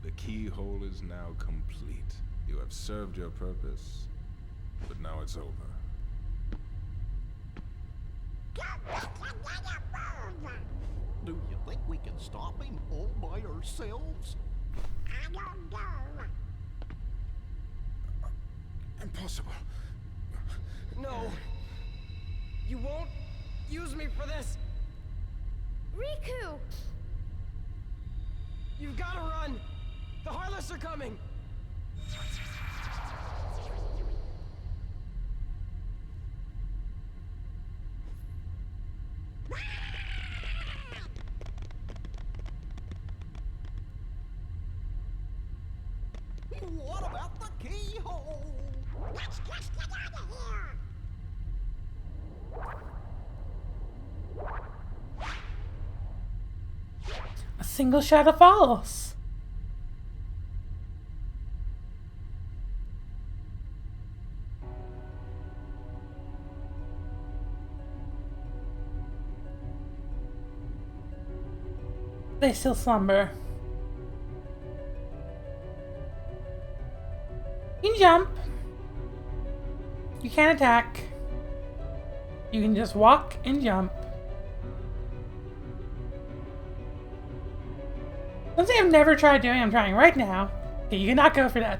The keyhole is now complete. You have served your purpose, but now it's over. Do you think we can stop him all by ourselves? I don't know. Impossible. No! You won't use me for this! Riku! You've gotta run! The Heartless are coming! What about the keyhole? Let's just get out of here. A single shadow falls. They still slumber. You can jump. You can't attack. You can just walk and jump. Something I've never tried doing, I'm trying right now. Okay, you cannot go for that.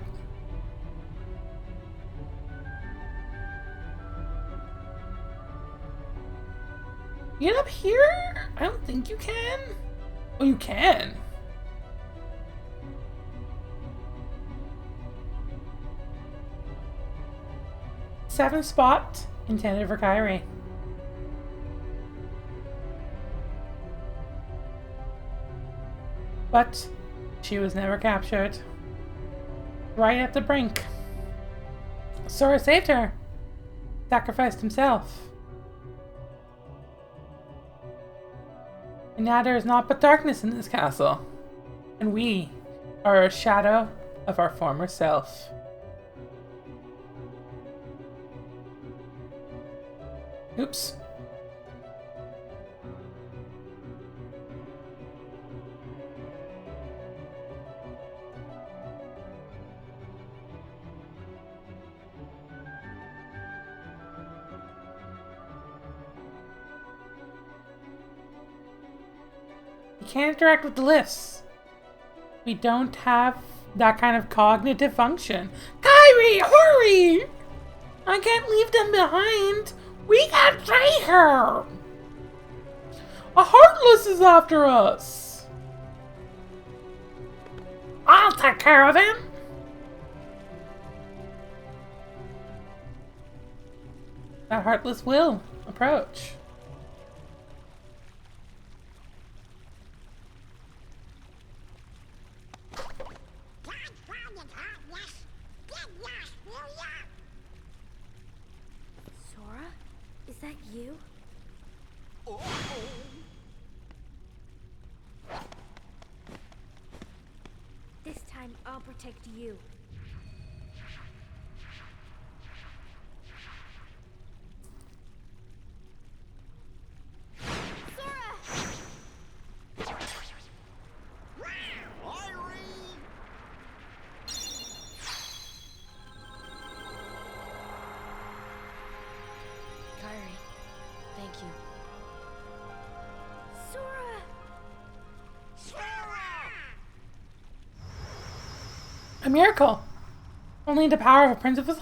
Get up here? I don't think you can. Oh, you can. Seventh spot intended for Kyrie. But she was never captured. Right at the brink. Sora saved her. Sacrificed himself. And now there is naught but darkness in this castle. And we are a shadow of our former self. Oops. We can't interact with the lifts. We don't have that kind of cognitive function. Kyrie, hurry! I can't leave them behind. We can't take her. A Heartless is after us. I'll take care of him. That Heartless will approach. Sora? Is that you? This time I'll protect you. A miracle! Only the power of a princess of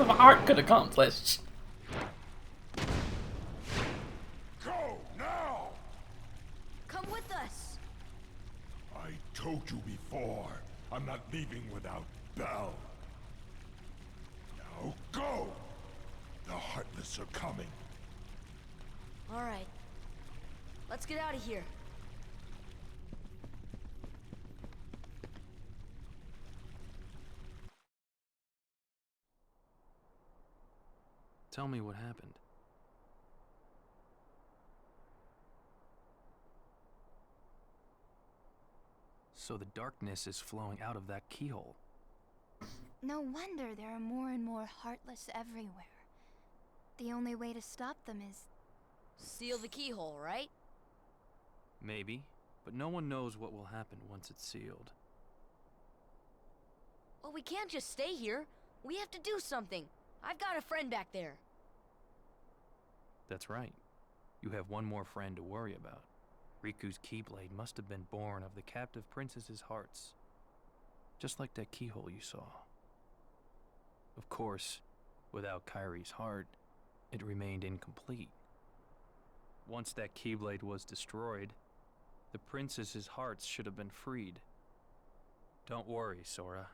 heart could accomplish. Go now! Come with us. I told you before, I'm not leaving without Belle. Now go! The Heartless are coming. All right. Let's get out of here. Tell me what happened. So the darkness is flowing out of that keyhole. No wonder there are more and more Heartless everywhere. The only way to stop them is... Seal the keyhole, right? Maybe, but no one knows what will happen once it's sealed. Well, we can't just stay here. We have to do something. I've got a friend back there. That's right. You have one more friend to worry about. Riku's Keyblade must have been born of the captive princess's hearts. Just like that keyhole you saw. Of course, without Kyrie's heart, it remained incomplete. Once that Keyblade was destroyed, the princess's hearts should have been freed. Don't worry, Sora.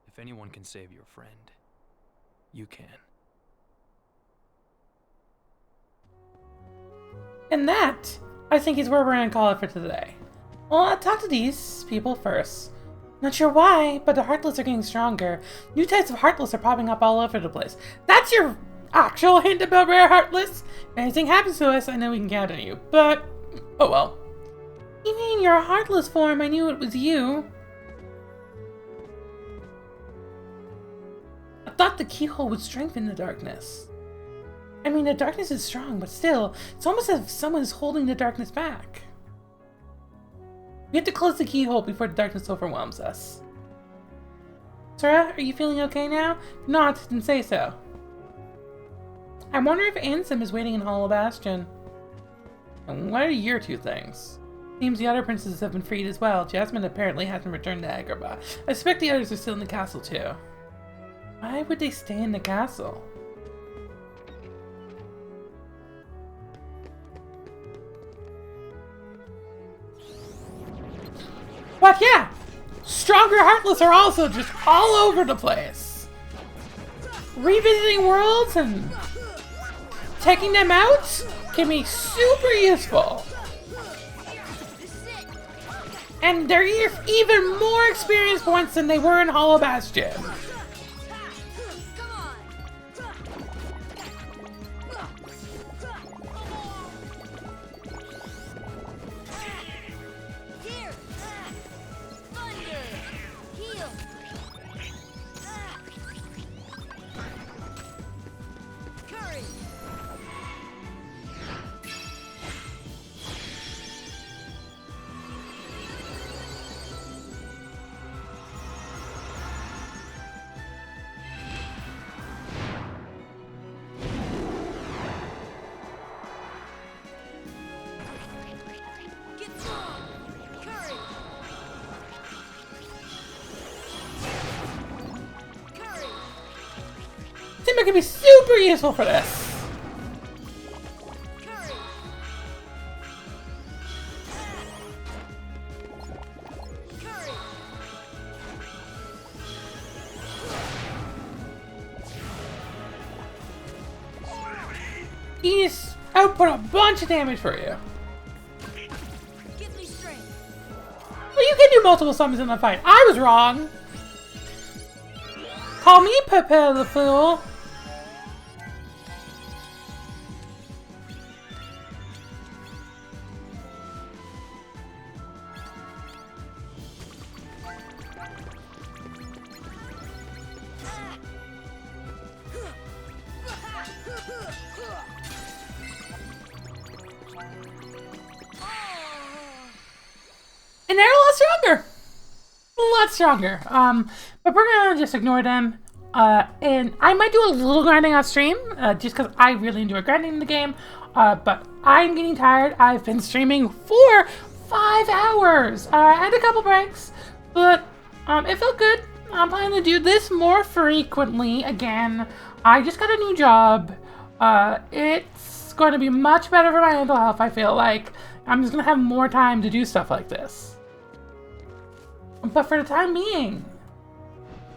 If anyone can save your friend, you can. And that, I think, is where we're gonna call it for today. Well, I'll talk to these people first. Not sure why, but the Heartless are getting stronger. New types of Heartless are popping up all over the place. That's your actual hint about rare Heartless? If anything happens to us, I know we can count on you, but oh well. Even in your Heartless form, I knew it was you. I thought the keyhole would strengthen the darkness. I mean, the darkness is strong, but still, it's almost as if someone is holding the darkness back. We have to close the keyhole before the darkness overwhelms us. Sora, are you feeling okay now? If not, then say so. I wonder if Ansem is waiting in Hollow Bastion. And what are your two things? Seems the other princesses have been freed as well. Jasmine apparently hasn't returned to Agrabah. I suspect the others are still in the castle too. Why would they stay in the castle? But yeah, stronger Heartless are also just all over the place. Revisiting worlds and taking them out can be super useful. And they're even more experience points than they were in Hollow Bastion. are gonna be super useful for this. He's output a bunch of damage for you. Give me strength. Well, you can do multiple summons in the fight. I was wrong. Call me Pepe the Fool. And they're a lot stronger. A lot stronger. But we're gonna just ignore them. And I might do a little grinding on stream, just because I really enjoy grinding in the game. But I'm getting tired. I've been streaming for 5 hours. I had a couple breaks, but it felt good. I'm planning to do this more frequently again. I just got a new job. It's going to be much better for my mental health, I feel like. I'm just going to have more time to do stuff like this. But for the time being,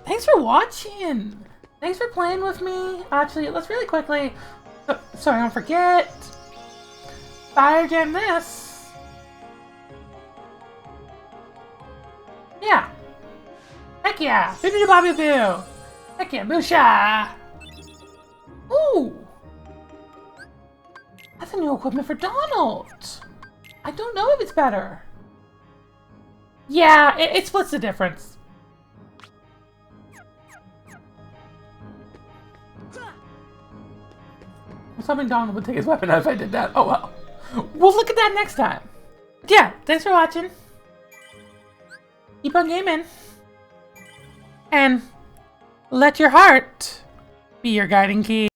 thanks for watching. Thanks for playing with me. Actually, let's really quickly, so I don't forget, fire gem this. Yeah. Heck yeah. Bippity Bobby Boo. Heck yeah. Boosha. Ooh. That's a new equipment for Donald. I don't know if it's better. Yeah, it splits the difference. I was hoping Donald would take his weapon out if I did that. Oh well. We'll look at that next time. But yeah, thanks for watching. Keep on gaming. And let your heart be your guiding key.